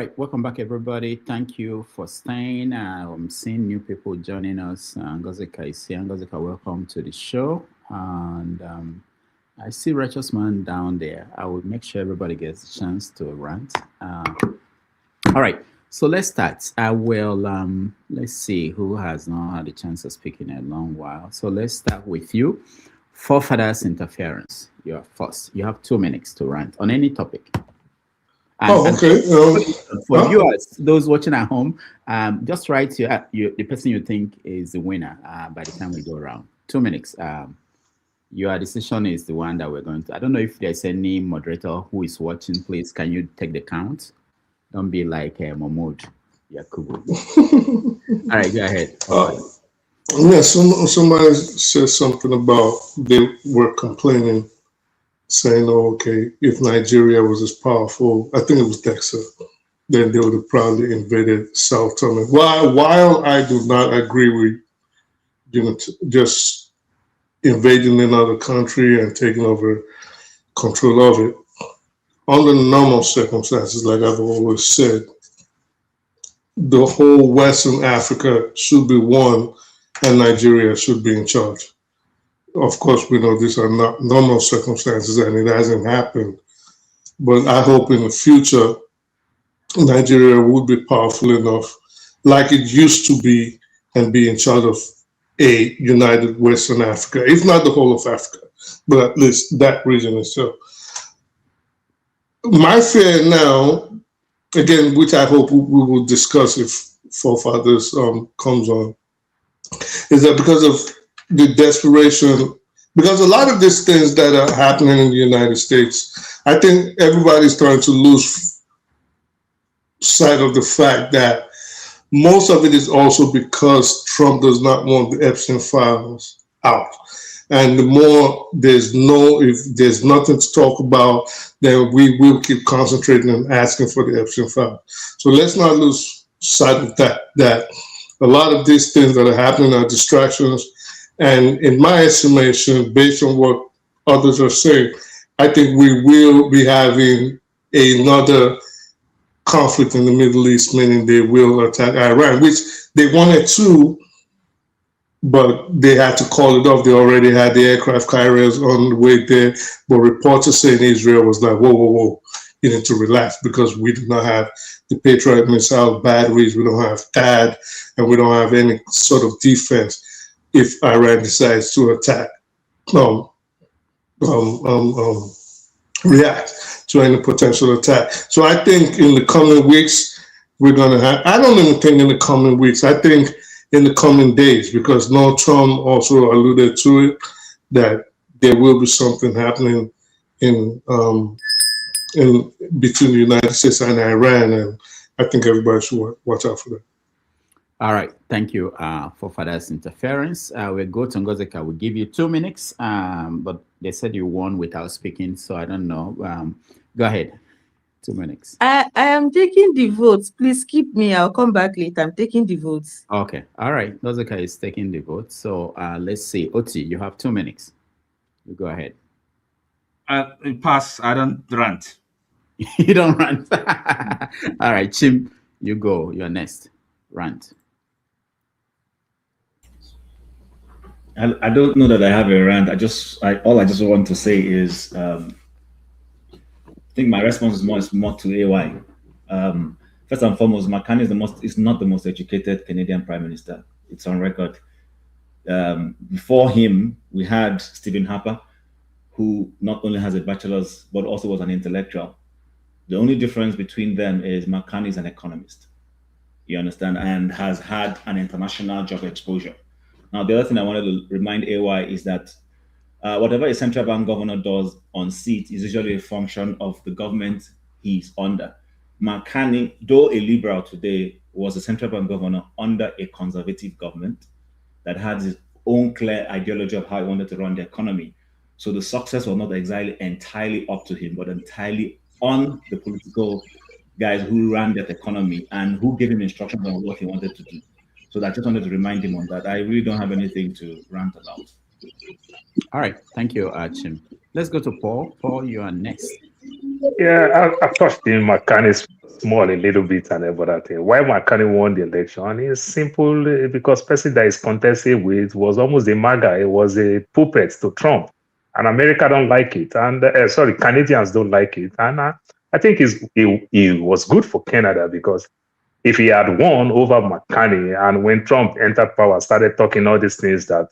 [SPEAKER 1] right, welcome back, everybody. Thank you for staying. I'm seeing new people joining us. Ngozika is here. Ngozika, welcome to the show. And I see Righteous Man down there. I will make sure everybody gets a chance to rant. All right, so let's start. I will, let's see who has not had a chance of speaking in a long while. So let's start with you. Forefathers interference. You're first. You have 2 minutes to rant on any topic. And,
[SPEAKER 9] okay.
[SPEAKER 1] For viewers, those watching at home, just write the person you think is the winner by the time we go around. 2 minutes. Your decision is the one that we're going to. I don't know if there's any moderator who is watching. Please, can you take the count? Don't be like Mahmoud Yakubu. All right, go ahead.
[SPEAKER 9] Yeah, somebody said something about they were complaining, saying, "Oh, okay, if Nigeria was as powerful, I think it was Dexter, then they would have probably invaded South Tome." While I do not agree with, just invading another country and taking over control of it, under normal circumstances, like I've always said, the whole Western Africa should be one and Nigeria should be in charge. Of course, we know these are not normal circumstances and it hasn't happened. But I hope in the future, Nigeria would be powerful enough, like it used to be, and be in charge of a united Western Africa, if not the whole of Africa, but at least that region itself. My fear now, again, which I hope we will discuss if Forefathers comes on, is that because of the desperation, because a lot of these things that are happening in the United States, I think everybody's trying to lose sight of the fact that most of it is also because Trump does not want the Epstein files out. And the more if there's nothing to talk about, then we will keep concentrating and asking for the Epstein file. So let's not lose sight of that a lot of these things that are happening are distractions. And in my estimation, based on what others are saying, I think we will be having another conflict in the Middle East, meaning they will attack Iran, which they wanted to, but they had to call it off. They already had the aircraft carriers on the way there, but reports are saying Israel was like, whoa, whoa, whoa, you need to relax because we do not have the Patriot missile batteries, we don't have THAAD, and we don't have any sort of defense if Iran decides to attack, react to any potential attack. So I think in the coming weeks, we're going to have, I don't even think in the coming weeks, I think in the coming days, because Donald Trump also alluded to it, that there will be something happening in between the United States and Iran, and I think everybody should watch out for that.
[SPEAKER 1] All right, thank you for Father's interference. We'll go to Ngozika. We'll give you 2 minutes, but they said you won without speaking, so I don't know. Go ahead, 2 minutes.
[SPEAKER 14] I am taking the votes. Please keep me. I'll come back later. I'm taking the votes.
[SPEAKER 1] Okay, all right. Ngozika is taking the votes. So let's see. Oti, you have 2 minutes. You go ahead.
[SPEAKER 13] Pass. I don't rant.
[SPEAKER 1] You don't rant. All right, Chim, you go. You're next. Rant.
[SPEAKER 11] I don't know that I have a rant. All I just want to say is I think my response is more to AY. First and foremost, McCartney is not the most educated Canadian Prime Minister. It's on record. Before him, we had Stephen Harper, who not only has a bachelor's but also was an intellectual. The only difference between them is McCartney is an economist. You understand, and has had an international job exposure. Now, the other thing I wanted to remind AY is that whatever a central bank governor does on seat is usually a function of the government he's under. McCartney, though a liberal today, was a central bank governor under a conservative government that had his own clear ideology of how he wanted to run the economy. So the success was not exactly entirely up to him, but entirely on the political guys who ran that economy and who gave him instructions on what he wanted to do. So I just wanted to remind him on that. I really don't have anything to rant about.
[SPEAKER 1] All right. Thank you, Chim. Let's go to Paul. Paul, you are next.
[SPEAKER 3] Yeah, I've touched in McCartney's small a little bit and everything. Why McCartney won the election is simple because person that is contested with was almost a MAGA. It was a puppet to Trump, and America don't like it. And Canadians don't like it. And I think it was good for Canada because if he had won over McCartney, and when Trump entered power, started talking all these things that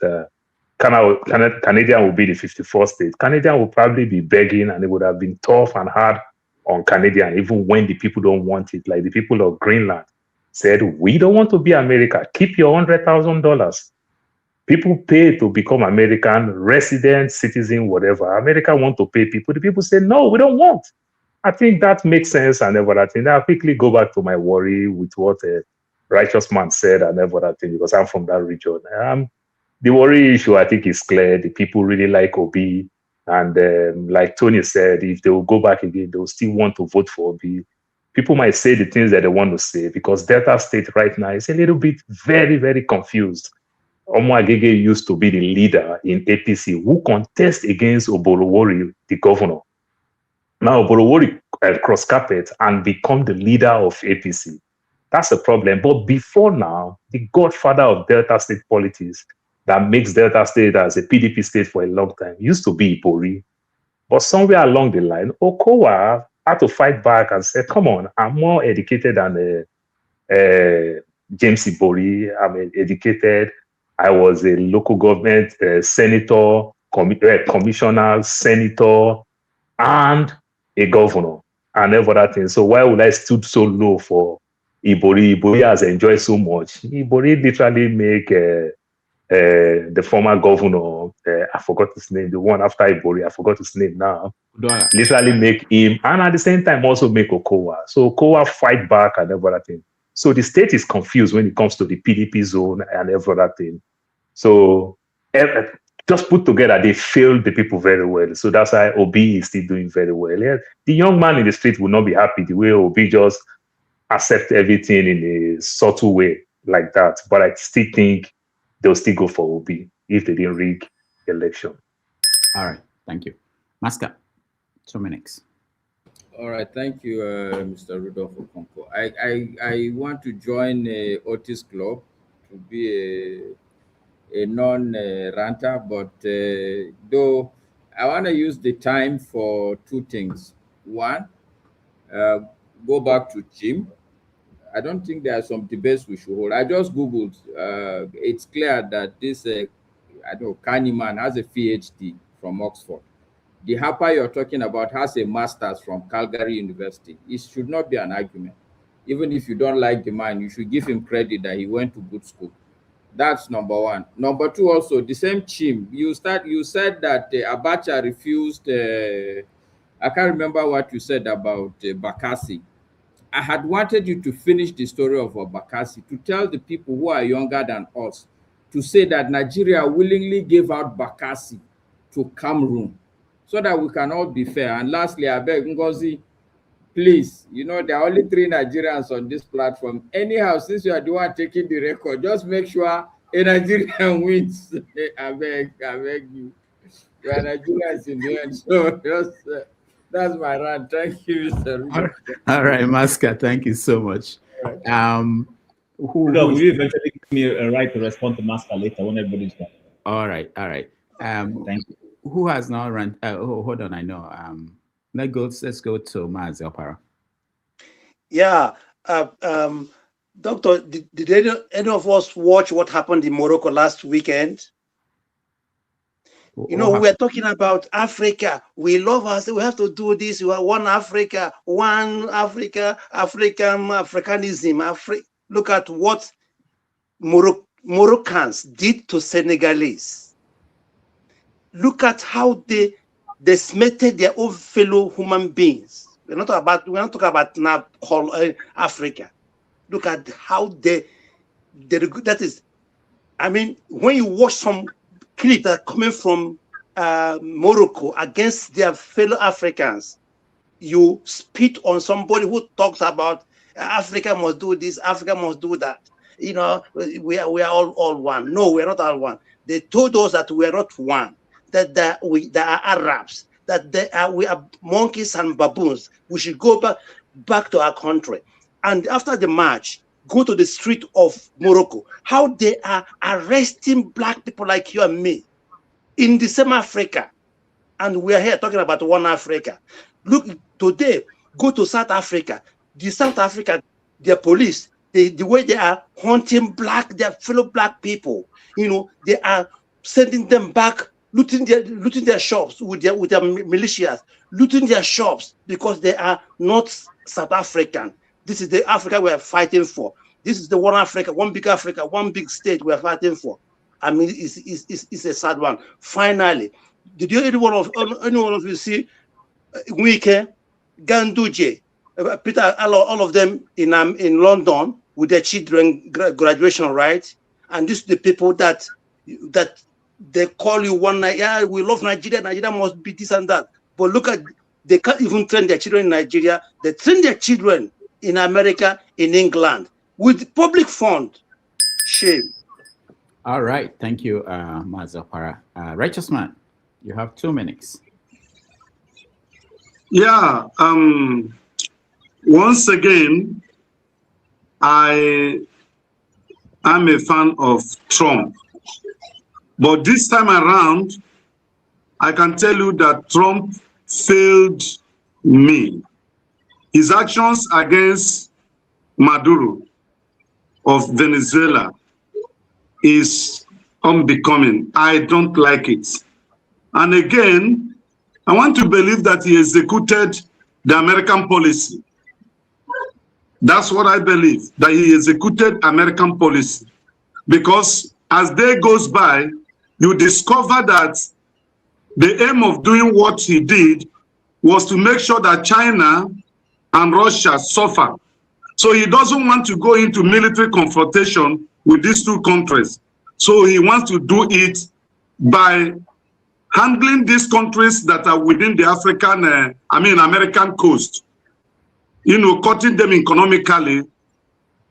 [SPEAKER 3] Canadian will be the 54th state, Canadian will probably be begging, and it would have been tough and hard on Canadian, even when the people don't want it. Like the people of Greenland said, we don't want to be America. Keep your $100,000. People pay to become American, resident, citizen, whatever. America want to pay people. The people say, no, we don't want. I think that makes sense and everything. I'll quickly go back to my worry with what a righteous man said and everything, because I'm from that region. The worry issue, I think, is clear. The people really like Obi. And like Tony said, if they will go back again, they will still want to vote for Obi. People might say the things that they want to say because Delta State right now is a little bit very, very confused. Omo Agege used to be the leader in APC who contest against Oborowori, the governor. Now Oborowori cross carpet and become the leader of APC. That's a problem. But before now, the godfather of Delta State politics that makes Delta State as a PDP state for a long time used to be Ipori. But somewhere along the line, Okowa had to fight back and say, come on, I'm more educated than James Ibori. I'm educated. I was a local government senator, commissioner, senator, and a governor, and everything. So why would I stood so low for Ibori? Ibori has enjoyed so much. Ibori literally make the former governor, I forgot his name, the one after Ibori, I forgot his name now, literally make him, and at the same time also make Okowa. So Okowa fight back and everything. So the state is confused when it comes to the PDP zone and everything. So just put together, they failed the people very well. So that's why Obi is still doing very well. Yeah, the young man in the street will not be happy the way Obi just accept everything in a subtle way like that. But I still think they'll still go for Obi if they didn't rig the election.
[SPEAKER 1] All right, thank you. Masca, 2 minutes.
[SPEAKER 12] All right, thank you, Mr. Rudolph Okonkwo. I want to join Otis Club to be a non-ranter, but though I want to use the time for two things. One, go back to Jim. I don't think there are some debates we should hold. I just Googled. It's clear that this, Kahneman has a PhD from Oxford. The Harper you're talking about has a master's from Calgary University. It should not be an argument. Even if you don't like the man, you should give him credit that he went to good school. That's number one. Number two, also, the same Chim, you said that Abacha refused, I can't remember what you said about Bakassi. I had wanted you to finish the story of Bakassi, to tell the people who are younger than us, to say that Nigeria willingly gave out Bakassi to Cameroon, so that we can all be fair. And lastly, I beg Ngozi, please, there are only 3 Nigerians on this platform. Anyhow, since you are the one taking the record, just make sure a Nigerian wins. I beg you. You are Nigerians in the end. So just, that's my rant. Thank you, Mr.
[SPEAKER 1] All right, Masca, thank you so much.
[SPEAKER 11] Will you eventually give me a right to respond to Masca later when everybody's done?
[SPEAKER 1] All right.
[SPEAKER 11] Thank you.
[SPEAKER 1] Who has not run? Hold on, I know. Let's go to Mazi Opara.
[SPEAKER 10] Yeah, Doctor, did any of us watch what happened in Morocco last weekend? We were talking about Africa. We love us. We have to do this. We are one Africa, Africanism. Look at what Moroccans did to Senegalese. Look at how they decimated their own fellow human beings. We're not talking about now Africa. Look at how that is. I mean, when you watch some clips that are coming from Morocco against their fellow Africans, you spit on somebody who talks about Africa must do this, Africa must do that. We are all one. No, we are not all one. They told us that we are not one. That we are Arabs, that we are monkeys and baboons. We should go back. back to our country. And after the march, go to the street of Morocco, how they are arresting black people like you and me in the same Africa. And we are here talking about one Africa. Look, today, go to South Africa. The South Africa, their police, the way they are hunting their fellow black people, you know, they are sending them back, looting their shops with their militias, looting their shops because they are not South African. This is the Africa we are fighting for. This is the one Africa, one big Africa, one big state we are fighting for. I mean, it's a sad one. Finally, did you anyone of you see Wike, Ganduje, Peter, all of them in London with their children graduation, right? And these are the people that they call you one night, yeah, we love Nigeria, Nigeria must be this and that. But look at, they can't even train their children in Nigeria. They train their children in America, in England, with public fund. Shame.
[SPEAKER 1] All right, thank you, Mazapara. Righteous Man, you have 2 minutes.
[SPEAKER 15] Yeah, once again, I am a fan of Trump. But this time around, I can tell you that Trump failed me. His actions against Maduro of Venezuela is unbecoming. I don't like it. And again, I want to believe that he executed the American policy. That's what I believe, that he executed American policy. Because as day goes by, you discover that the aim of doing what he did was to make sure that China and Russia suffer. So he doesn't want to go into military confrontation with these two countries. So he wants to do it by handling these countries that are within the American coast. You know, cutting them economically,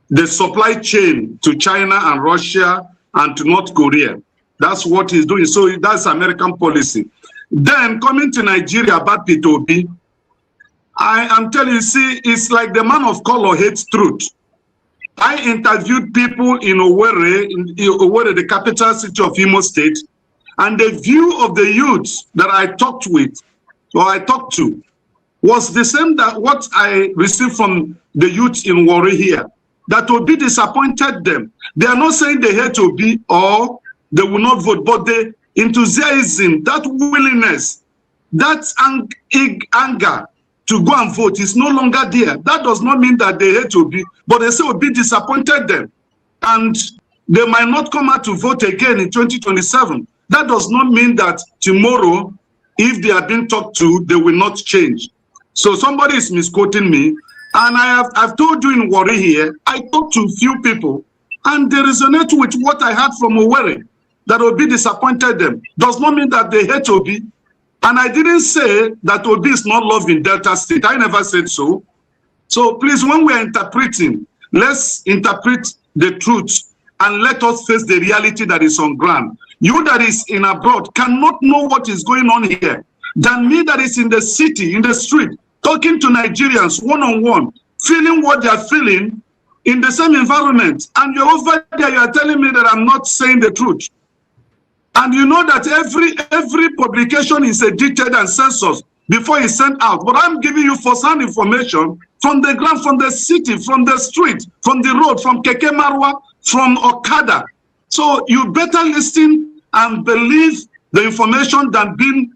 [SPEAKER 15] the supply chain to China and Russia and to North Korea. That's what he's doing. So that's American policy. Then coming to Nigeria about P2B, I am telling you, see, it's like the man of color hates truth. I interviewed people in Owerri, the capital city of Imo State, and the view of the youth that I talked to was the same that what I received from the youth in Warri here, that Obi disappointed them. They are not saying they hate Obi or they will not vote, but the enthusiasm, that willingness, that anger to go and vote is no longer there. That does not mean that they hate Obi, but they say Obi disappointed them. And they might not come out to vote again in 2027. That does not mean that tomorrow, if they are being talked to, they will not change. So somebody is misquoting me. And I've told you in Warri here, I talked to a few people, and they resonate with what I heard from Owerri, that Obi disappointed them. Does not mean that they hate Obi. And I didn't say that Obi is not loved in Delta State. I never said so. So please, when we're interpreting, let's interpret the truth and let us face the reality that is on ground. You that is in abroad cannot know what is going on here than me that is in the city, in the street, talking to Nigerians one-on-one, feeling what they are feeling in the same environment. And you're over there, you are telling me that I'm not saying the truth. And you know that every publication is edited and censored before it's sent out. But I'm giving you first-hand information from the ground, from the city, from the street, from the road, from Keke Marwa, from Okada. So you better listen and believe the information than being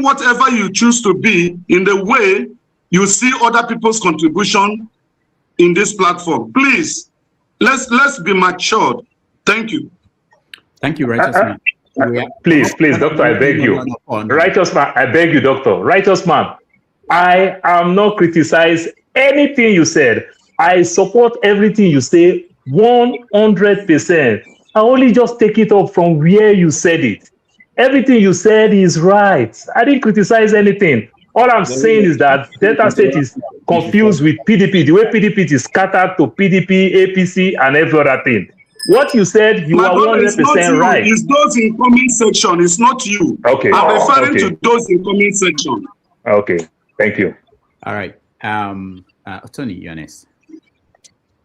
[SPEAKER 15] whatever you choose to be in the way you see other people's contribution in this platform. Please, let's be matured. Thank you.
[SPEAKER 1] Thank you, Righteous Man.
[SPEAKER 3] Please, Doctor, I beg you. Righteous Man, I beg you, Doctor. Righteous Man, I am not criticizing anything you said. I support everything you say 100%. I only just take it up from where you said it. Everything you said is right. I didn't criticize anything. All I'm saying is that Delta State is confused with PDP. The way PDP is scattered to PDP, APC, and every other thing. What you said, you are 100% right.
[SPEAKER 15] It's those in comment section. It's not you.
[SPEAKER 3] Okay.
[SPEAKER 15] I'm referring to those in comment section.
[SPEAKER 3] Okay. Thank you.
[SPEAKER 1] All right. Tony, you're next.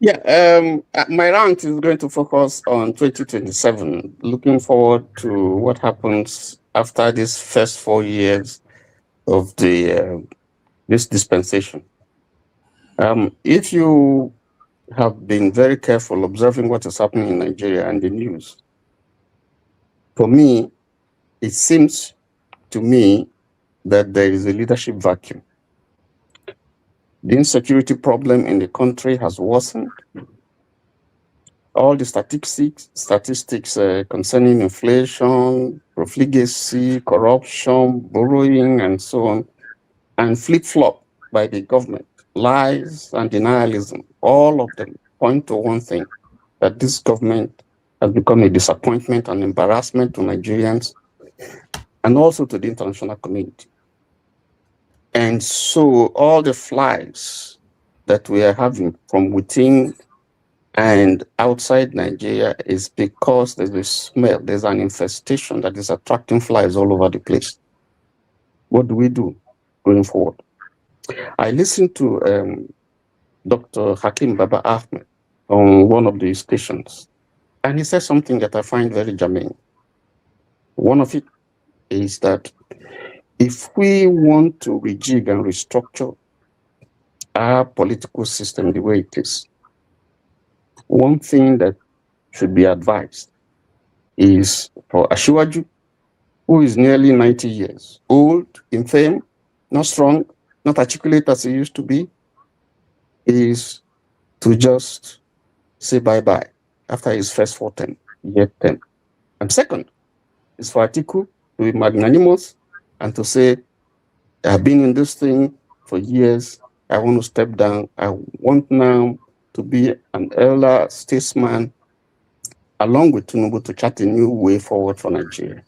[SPEAKER 7] Yeah, my rant is going to focus on 2027, looking forward to what happens after these first 4 years of this dispensation. If you have been very careful observing what is happening in Nigeria and the news, for me, it seems to me that there is a leadership vacuum. The insecurity problem in the country has worsened. All the statistics concerning inflation, profligacy, corruption, borrowing, and so on, and flip-flop by the government, lies and denialism, all of them point to one thing, that this government has become a disappointment and embarrassment to Nigerians and also to the international community. And so all the flies that we are having from within and outside Nigeria is because there's a smell, there's an infestation that is attracting flies all over the place. What do we do going forward? I listened to Dr. Hakim Baba Ahmed on one of the stations, and he said something that I find very germane. One of it is that if we want to rejig and restructure our political system the way it is, one thing that should be advised is for Asiwaju, who is nearly 90 years old, infirm, not strong, not articulate as he used to be, is to just say bye-bye after his first 4 year term. And second is for Atiku to be magnanimous and to say, I've been in this thing for years, I want to step down, I want now to be an elder statesman along with Tinubu to chart a new way forward for Nigeria.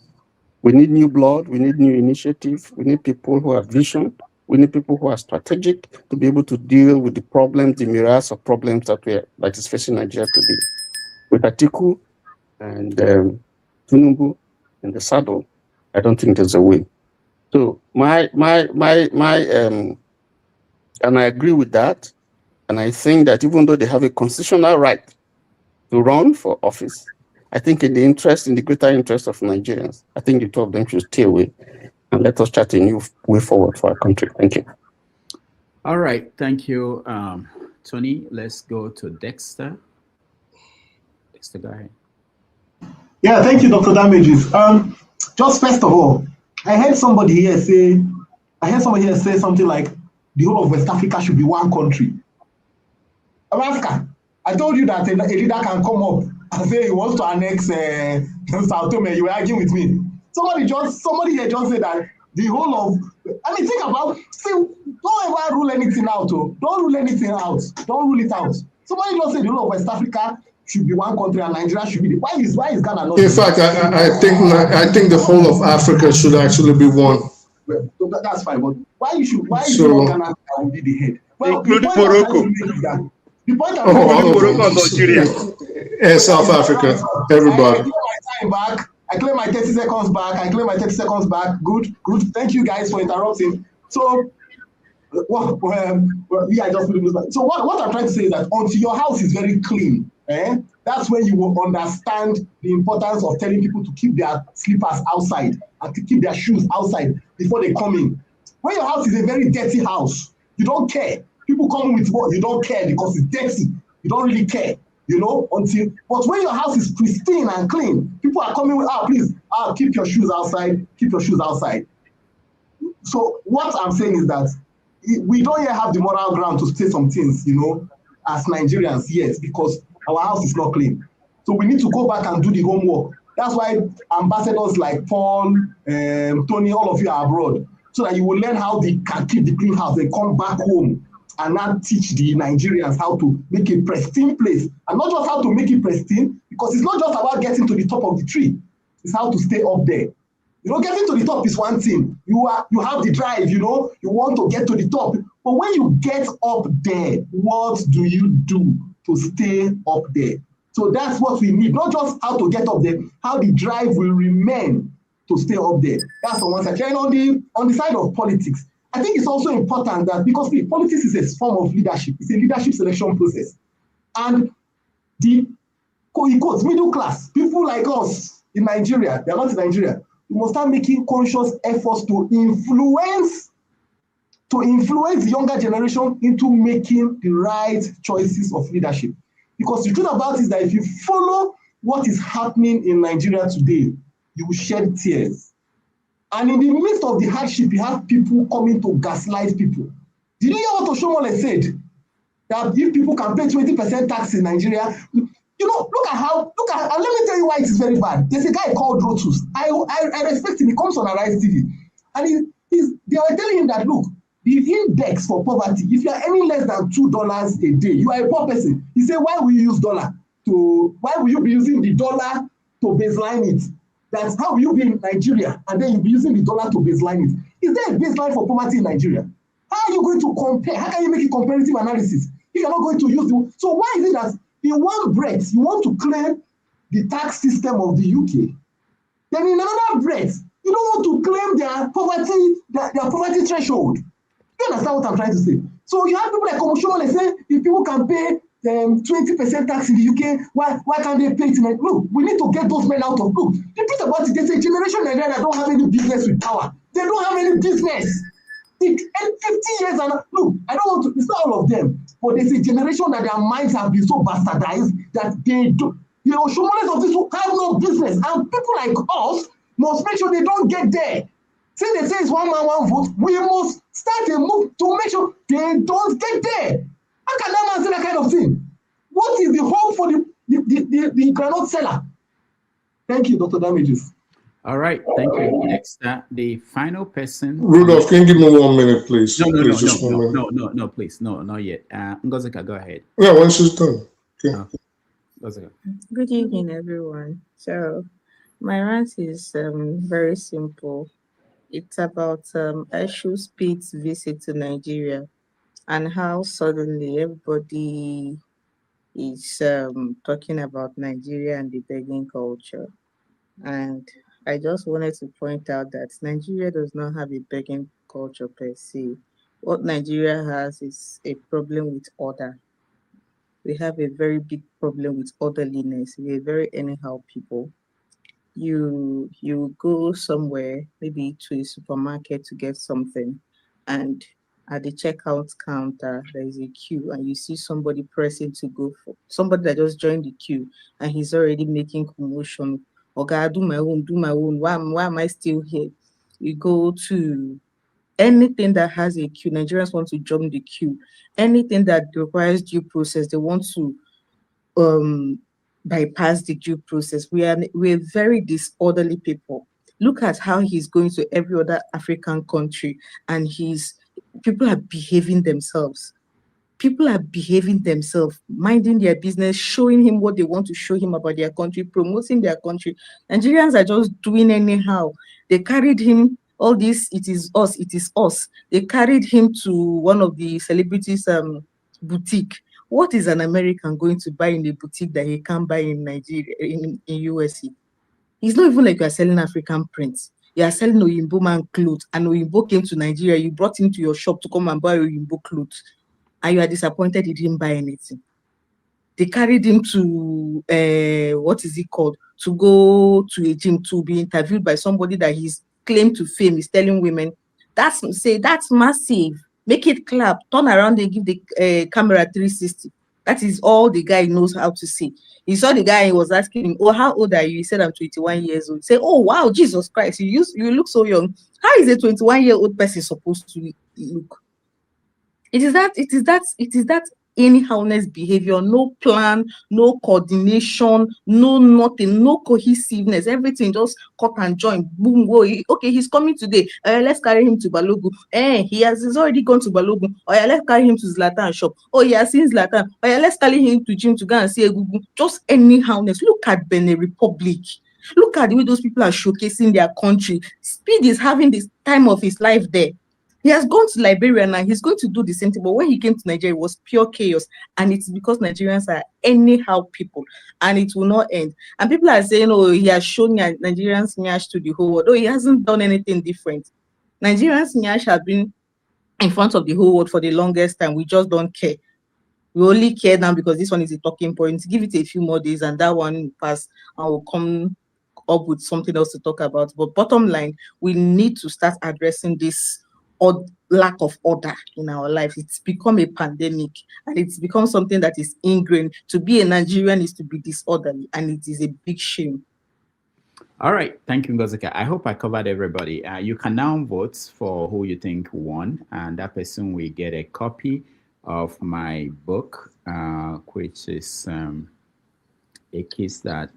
[SPEAKER 7] We need new blood, we need new initiative, we need people who have vision, we need people who are strategic to be able to deal with the problems, the myriad of problems that is facing Nigeria today. With Atiku and Tinubu in the saddle, I don't think there's a way. So and I agree with that. And I think that even though they have a constitutional right to run for office, I think in the greater interest of Nigerians, I think the two of them should stay away and let us chart a new way forward for our country. Thank you.
[SPEAKER 1] All right. Thank you, Tony. Let's go to Dexter. Dexter, go ahead.
[SPEAKER 18] Yeah, thank you, Dr. Damages. Just first of all, I heard somebody here say something like the whole of West Africa should be one country. Africa, I told you that a leader can come up and say he wants to annex Sao Tome. You were arguing with me. Somebody here just said that the whole of, think about, don't ever rule anything out. Don't rule anything out. Don't rule it out. Somebody just said the whole of West Africa should be one country and Nigeria should be. Why is Ghana not?
[SPEAKER 9] In fact, I think the whole of Africa should actually be one.
[SPEAKER 18] Well, that's fine, but why is Ghana will be the head? Well,
[SPEAKER 4] including Morocco.
[SPEAKER 18] The point I'm Morocco
[SPEAKER 9] and Nigeria. And South Africa, everybody.
[SPEAKER 18] I claim my 30 seconds back. Good. Thank you guys for interrupting. So, what I'm trying to say is that until your house is very clean, that's when you will understand the importance of telling people to keep their slippers outside and to keep their shoes outside before they come in. When your house is a very dirty house, you don't care. People come with what you don't care because it's dirty. You don't really care, but when your house is pristine and clean, people are coming with, please, keep your shoes outside. So what I'm saying is that we don't yet have the moral ground to say some things, as Nigerians, yes, because our house is not clean. So we need to go back and do the homework. That's why ambassadors like Paul, Tony, all of you are abroad, so that you will learn how they can keep the clean house. They come back home and now teach the Nigerians how to make a pristine place. And not just how to make it pristine, because it's not just about getting to the top of the tree. It's how to stay up there. Getting to the top is one thing. You have the drive, you want to get to the top. But when you get up there, what do you do to stay up there? So that's what we need. Not just how to get up there, how the drive will remain to stay up there. That's on one side. And on the side of politics, I think it's also important that because politics is a form of leadership, it's a leadership selection process. And the quote, middle class, people like us in Nigeria, they're not in Nigeria, we must start making conscious efforts to influence the younger generation into making the right choices of leadership. Because the truth about it is that if you follow what is happening in Nigeria today, you will shed tears. And in the midst of the hardship, you have people coming to gaslight people. Did you hear what Oshomole said? That if people can pay 20% tax in Nigeria, you know, look at, and let me tell you why it is very bad. There's a guy called Rotus. I respect him. He comes on Arise TV. And they are telling him that, look, the index for poverty, if you are earning less than $2 a day, you are a poor person. He said, why will you use why will you be using the dollar to baseline it? That's how will you be in Nigeria, and then you'll be using the dollar to baseline it. Is there a baseline for poverty in Nigeria? How are you going to compare? How can you make a comparative analysis if you're not going to use so why is it that in one breath, you want to claim the tax system of the UK, then in another breath, you don't want to claim their poverty threshold? You understand what I'm trying to say? So you have people like Omoshomole say, if people can pay 20% tax in the UK, why can't they pay it? Look, we need to get those men out of look. The truth about it, there's a generation in Nigeria that don't have any business with power. They don't have any business. 50 years and look, I don't want to, it's not all of them, but there's a generation that their minds have been so bastardized that they do, you know, Oshomoles of this will have no business. And people like us must make sure they don't get there. Since they say it's one man, one vote, we must start a move to make sure they don't get there. How can that man say that kind of thing? What is the hope for the granite seller? Thank you, Dr. Damages.
[SPEAKER 1] All right, thank you. Next, the final person.
[SPEAKER 9] Rudolph, can you give me 1 minute, please?
[SPEAKER 1] No,
[SPEAKER 9] Please,
[SPEAKER 1] please, not yet. Ngozika, go ahead.
[SPEAKER 9] Yeah, once it's done. Okay.
[SPEAKER 1] Ngozika.
[SPEAKER 14] Good evening, everyone. So my rant is very simple. It's about Eshu Speed's visit to Nigeria and how suddenly everybody is talking about Nigeria and the begging culture. And I just wanted to point out that Nigeria does not have a begging culture per se. What Nigeria has is a problem with order. We have a very big problem with orderliness. We're very anyhow people. You go somewhere, maybe to a supermarket to get something, and at the checkout counter, there is a queue, and you see somebody pressing to go for somebody that just joined the queue, and he's already making commotion. Okay, do my own. Why am I still here? You go to anything that has a queue. Nigerians want to jump the queue. Anything that requires due process, they want to bypass the due process. We're very disorderly people. Look at how he's going to every other African country, and people are behaving themselves. People are behaving themselves, minding their business, showing him what they want to show him about their country, promoting their country. Nigerians are just doing anyhow. They carried him, all this, it is us. They carried him to one of the celebrities' boutique. What is an American going to buy in a boutique that he can't buy in Nigeria, in USA? It's not even like you are selling African prints. You are selling Oyinbo man clothes, and Oyinbo came to Nigeria. You brought him to your shop to come and buy Oyinbo clothes, and you are disappointed he didn't buy anything. They carried him to what is it called? To go to a gym to be interviewed by somebody that he's claimed to fame. He's telling women, that's massive. Make it clap. Turn around and give the camera 360. That is all the guy knows how to say. He saw the guy, he was asking him, oh, how old are you? He said, I'm 21 years old. He said, oh, wow, Jesus Christ, you look so young. How is a 21-year-old person supposed to look? It is that anyhowness behavior, no plan, no coordination, no nothing, no cohesiveness, everything just cut and join. Boom, go. Okay, he's coming today. Let's carry him to Balogun. He's already gone to Balogun. Oh yeah, let's carry him to Zlatan shop. Oh yeah, seen Zlatan. Oh yeah, let's carry him to gym to go and see Egungun. Just anyhowness. Look at Benin Republic. Look at the way those people are showcasing their country. Speed is having this time of his life there. He has gone to Liberia now. He's going to do the same thing. But when he came to Nigeria, it was pure chaos. And it's because Nigerians are anyhow people. And it will not end. And people are saying, oh, he has shown Nigerians nyash to the whole world. Oh, he hasn't done anything different. Nigerians nyash have been in front of the whole world for the longest time. We just don't care. We only care now because this one is a talking point. Give it a few more days and that one will pass and we'll come up with something else to talk about. But bottom line, we need to start addressing this lack of order in our life. It's become a pandemic and it's become something that is ingrained. To be a Nigerian is to be disorderly, and it is a big shame.
[SPEAKER 1] All right, thank you, Ngozika. I hope I covered everybody. You can now vote for who you think won, and that person will get a copy of my book, which is A Kiss That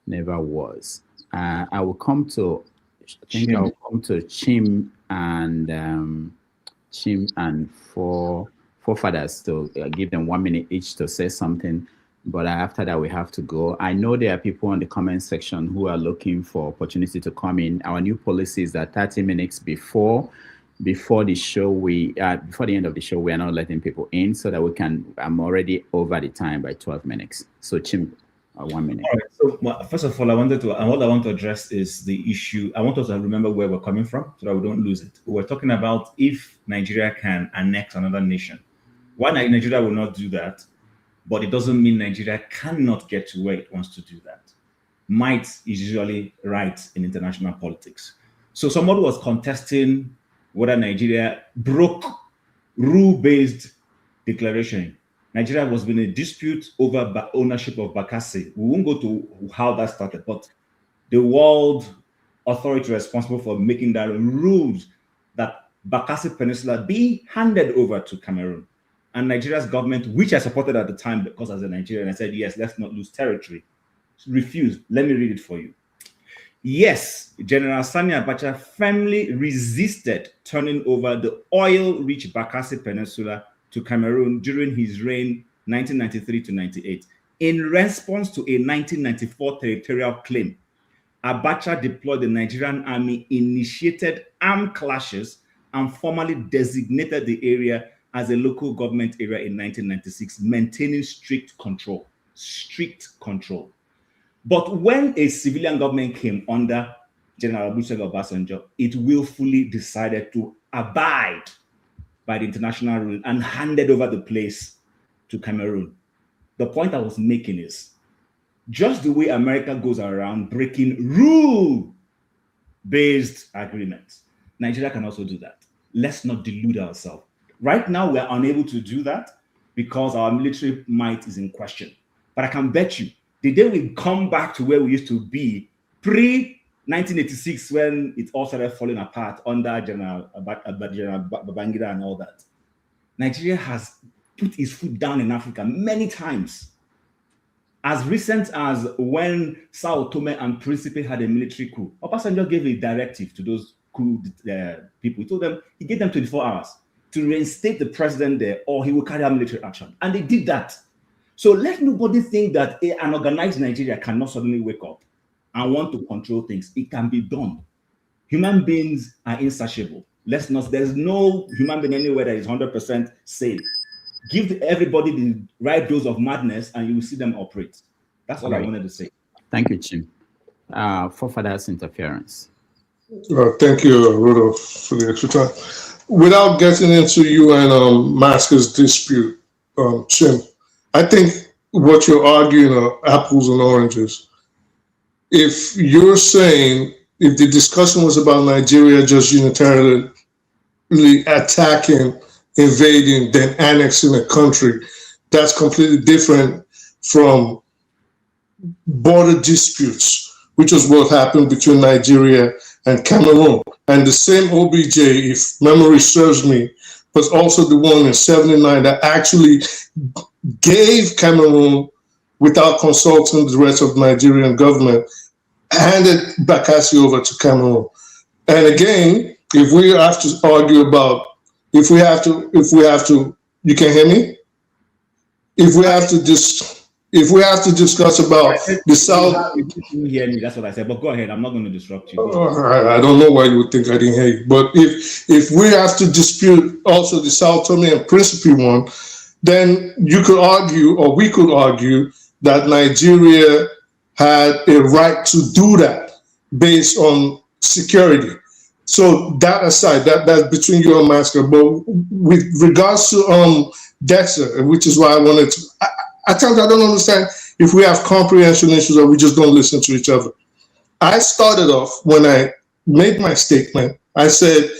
[SPEAKER 1] Never Was. I will come to, I think I will come to Chim and four fathers to give them 1 minute each to say something. But after that, we have to go. I know there are people in the comment section who are looking for opportunity to come in. Our new policy is that 30 minutes before the show, before the end of the show, we are not letting people in so that we can. I'm already over the time by 12 minutes. So Chim, 1 minute.
[SPEAKER 11] All right. So well, first of all, what I want to address is the issue. I want us to remember where we're coming from so that we don't lose it. We're talking about if Nigeria can annex another nation. Why Nigeria will not do that? But it doesn't mean Nigeria cannot get to where it wants to do that. Might is usually right in international politics. So somebody was contesting whether Nigeria broke rule-based declaration. Nigeria was in a dispute over ownership of Bassey. We won't go to how that started, but the world authority responsible for making that rules that Bassey Peninsula be handed over to Cameroon. And Nigeria's government, which I supported at the time because as a Nigerian, I said, yes, let's not lose territory, refused. Let me read it for you. Yes, General Sani Abacha firmly resisted turning over the oil-rich Bassey Peninsula to Cameroon during his reign 1993 to 98. In response to a 1994 territorial claim, Abacha deployed the Nigerian army, initiated armed clashes, and formally designated the area as a local government area in 1996, maintaining strict control. But when a civilian government came under General Olusegun Obasanjo, it willfully decided to abide by the international rule and handed over the place to Cameroon. The point I was making is, just the way America goes around breaking rule-based agreements, Nigeria can also do that. Let's not delude ourselves. Right now, we are unable to do that because our military might is in question. But I can bet you, the day we come back to where we used to be pre-1986, when it all started falling apart under General Babangida and all that, Nigeria has put its foot down in Africa many times. As recent as when Sao Tome and Principe had a military coup, Obasanjo gave a directive to those coup people. He told them, he gave them 24 hours to reinstate the president there, or he will carry out military action. And they did that. So let nobody think that an organized Nigeria cannot suddenly wake up and want to control things. It can be done. Human beings are insatiable. There's no human being anywhere that is 100% safe. Give everybody the right dose of madness and you will see them operate. That's all I wanted to say.
[SPEAKER 1] Thank you, Chim. Forefathers interference.
[SPEAKER 9] Thank you, Rudolph, for the extra time. Without getting into you and Masca's dispute, Chim, I think what you're arguing are apples and oranges. If you're saying, if the discussion was about Nigeria just unilaterally attacking, invading, then annexing a country, that's completely different from border disputes, which is what happened between Nigeria and Cameroon. And the same OBJ, if memory serves me, was also the one in '79 that actually gave Cameroon, without consulting the rest of the Nigerian government, handed Bassey over to Cameroon. And again, if we have to argue about, if we have to, you can hear me? If we have to discuss about the South.
[SPEAKER 11] You didn't hear me, that's what I said, but go ahead, I'm not going to disrupt you.
[SPEAKER 9] I don't know why you would think I didn't hear you, but if we have to dispute also the Sao Tome and Principe one, then you could argue, or we could argue, that Nigeria had a right to do that based on security. So that aside, that's between you and Masker. But with regards to Dexter, which is why I wanted to, at times I don't understand if we have comprehension issues or we just don't listen to each other. I started off when I made my statement. I said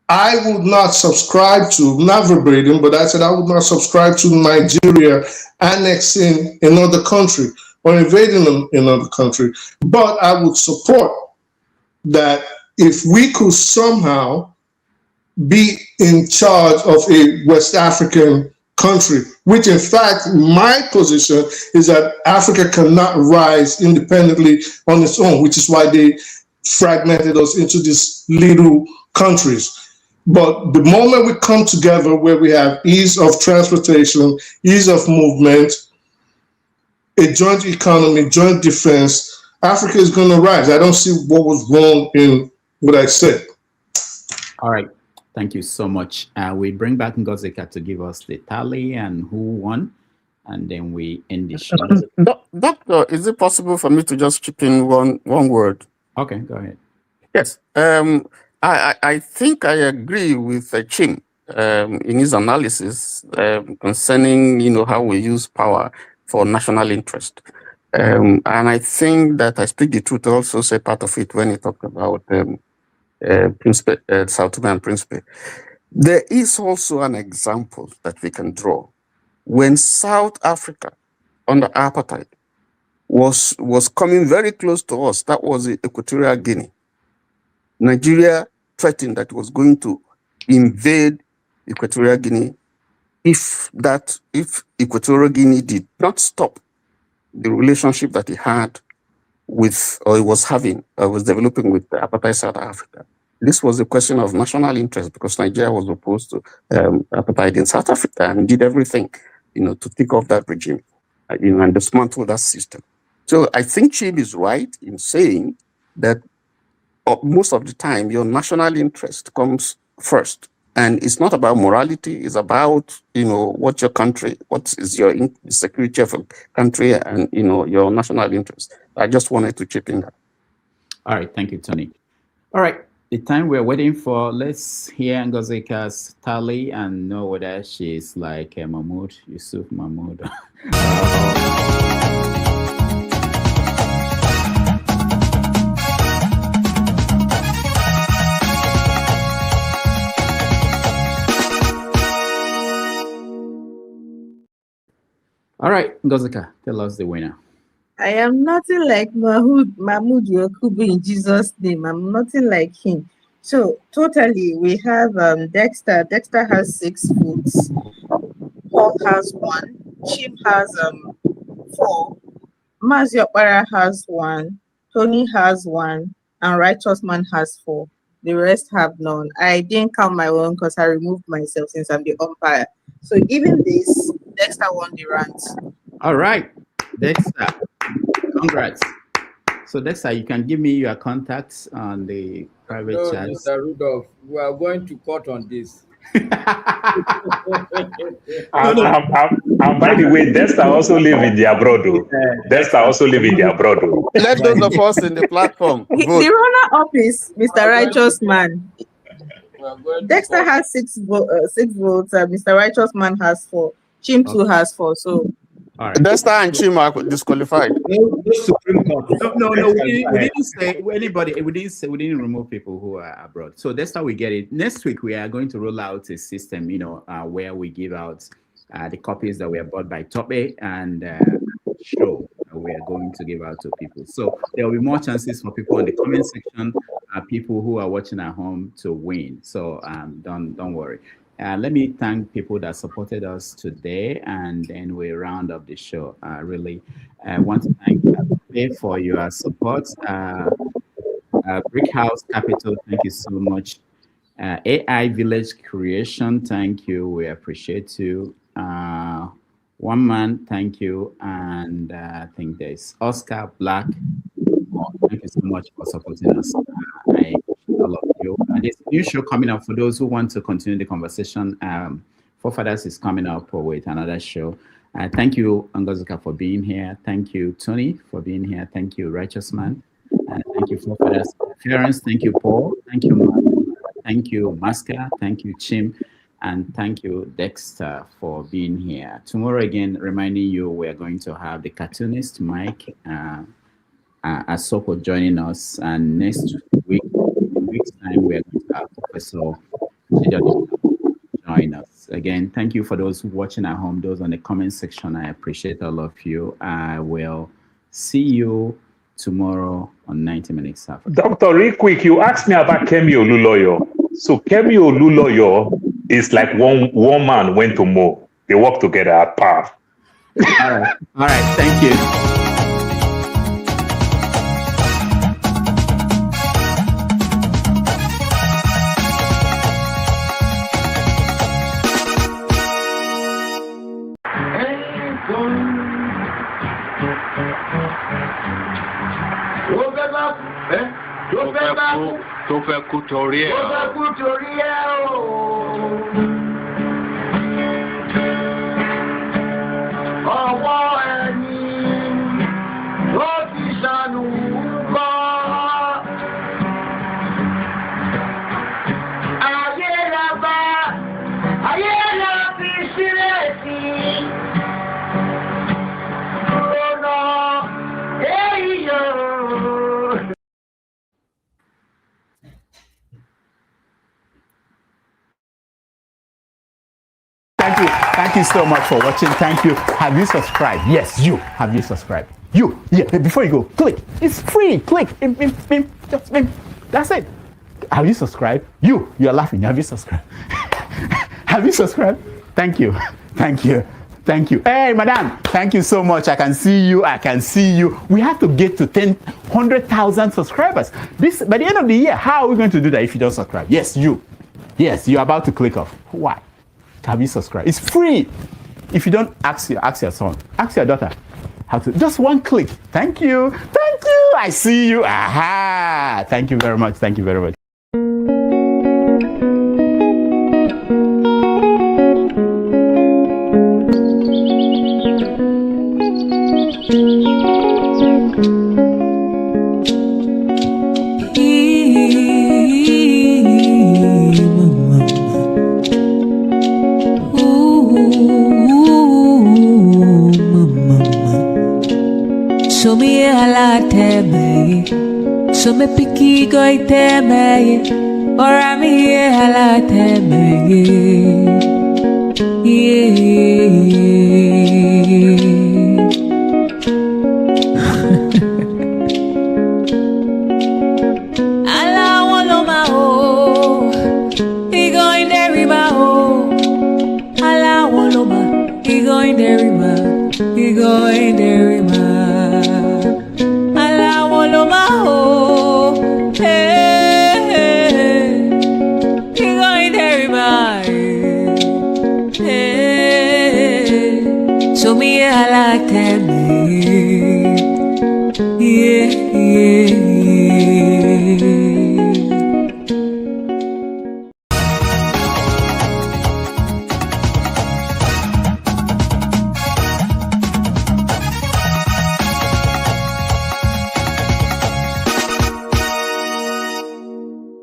[SPEAKER 9] I would not subscribe to, not verbatim, but I said I would not subscribe to Nigeria annexing another country or invading another country. But I would support that if we could somehow be in charge of a West African country, which in fact, my position is that Africa cannot rise independently on its own, which is why they fragmented us into these little countries. But the moment we come together where we have ease of transportation, ease of movement, a joint economy, joint defense, Africa is going to rise. I don't see what was wrong in what I said.
[SPEAKER 1] All right. Thank you so much. We bring back Ngozika to give us the tally and who won, and then we end the show.
[SPEAKER 7] Doctor, is it possible for me to just chip in one word?
[SPEAKER 1] Okay, go ahead.
[SPEAKER 7] Yes. I think I agree with Chim in his analysis concerning, how we use power for national interest. And I think that I speak the truth also say part of it when he talked about South Sudan Principe. There is also an example that we can draw. When South Africa, under apartheid, was coming very close to us, that was Equatorial Guinea. Nigeria threatened that it was going to invade Equatorial Guinea if Equatorial Guinea did not stop the relationship that he had with, or he was having, or was developing with the apartheid South Africa. This was a question of national interest because Nigeria was opposed to apartheid in South Africa and did everything, to take off that regime, and dismantle that system. So I think Chib is right in saying that most of the time your national interest comes first. And it's not about morality, it's about, what your country, what is your security of a country and, your national interest. I just wanted to chip in that.
[SPEAKER 1] All right, thank you, Tony. All right, the time we're waiting for, let's hear Ngozika's tally and know whether she's like Mahmoud, Yusuf Mahmoud. All right, Ngozika, tell us the winner.
[SPEAKER 14] I am nothing like Mahmoud Yakubu in Jesus' name. I'm nothing like him. So totally, we have Dexter. Dexter has 6 votes. Paul has 1. Chim has 4. Maziopara has 1. Tony has 1. And Righteous Man has 4. The rest have none. I didn't count my own because I removed myself since I'm the umpire. So even this, Dexter won the rant.
[SPEAKER 1] All right, Dexter, congrats. So Dexter, you can give me your contacts on the private chat.
[SPEAKER 12] Mr. Rudolph, we are going to court on this.
[SPEAKER 3] And by the way, Dexter also live in the abroad. Dexter also live in the abroad.
[SPEAKER 7] Let those of us in the platform vote.
[SPEAKER 14] The runner-up is Mr. Righteous Man. Dexter has 6 votes. Mr. Righteous Man has 4. Chim too has 4. So,
[SPEAKER 1] all right.
[SPEAKER 7] Dexter and Chim are disqualified.
[SPEAKER 1] Supreme Court. No. We didn't say anybody. We didn't remove people who are abroad. So that's how we get it. Next week we are going to roll out a system, where we give out the copies that were bought by Tope and show we are going to give out to people. So there will be more chances for people in the comment section, people who are watching at home to win. So don't worry. Let me thank people that supported us today, and then we round up the show. Really, I want to thank you for your support. Brick House Capital, thank you so much. AI Village Creation, thank you. We appreciate you. One Man, thank you. And I think there's Oscar Black. Thank you so much for supporting us. I all of you. And there's a new show coming up for those who want to continue the conversation. Forefathers is coming up with another show. Thank you, Ngozika, for being here. Thank you, Tony, for being here. Thank you, Righteous Man. And thank you, Forefathers Interference. Thank you, Paul. Thank you, Mark. Thank you, Maska. Thank you, Chim. And thank you, Dexter, for being here. Tomorrow, again, reminding you, we're going to have the cartoonist, Mike Asoko, joining us. And next week's time, we're going to have Professor join us. Again, thank you for those watching at home, those on the comment section. I appreciate all of you. I will see you tomorrow on 90 Minutes Africa.
[SPEAKER 3] Doctor, real quick, you asked me about Kemi Oluloyo. So Kemi Oluloyo is like one man went to Mo. They work together at par.
[SPEAKER 1] All right, thank you.
[SPEAKER 17] Tó fẹ́ kú torí ẹ̀. Ọwọ́ ẹni ló ti ṣàánú kọ́. Ayé la fi sílẹ̀ sí. Lọ́nà èyí yóò.
[SPEAKER 1] Thank you so much for watching. Thank you. Have you subscribed? Yes, you. Have you subscribed? You. Yeah, before you go, click. It's free. Click. Just that's it. Have you subscribed? You are laughing. Have you subscribed? Have you subscribed? Thank you. Thank you. Thank you. Hey, madam. Thank you so much. I can see you. I can see you. We have to get to 100,000 subscribers. By the end of the year, how are we going to do that if you don't subscribe? Yes, you. Yes, you're about to click off. Why? Have you subscribed? It's free. If you don't, ask your son, ask your daughter how to. Just one click. Thank you. Thank you. I see you. Aha. Thank you very much. Thank you very much.
[SPEAKER 19] So me ala teme, so me piki go teme, or I me ala teme, Ala woloma o, he go in the river o. Ala woloma, he go in the river, he go in the river. So me I like that, yeah, yeah, yeah.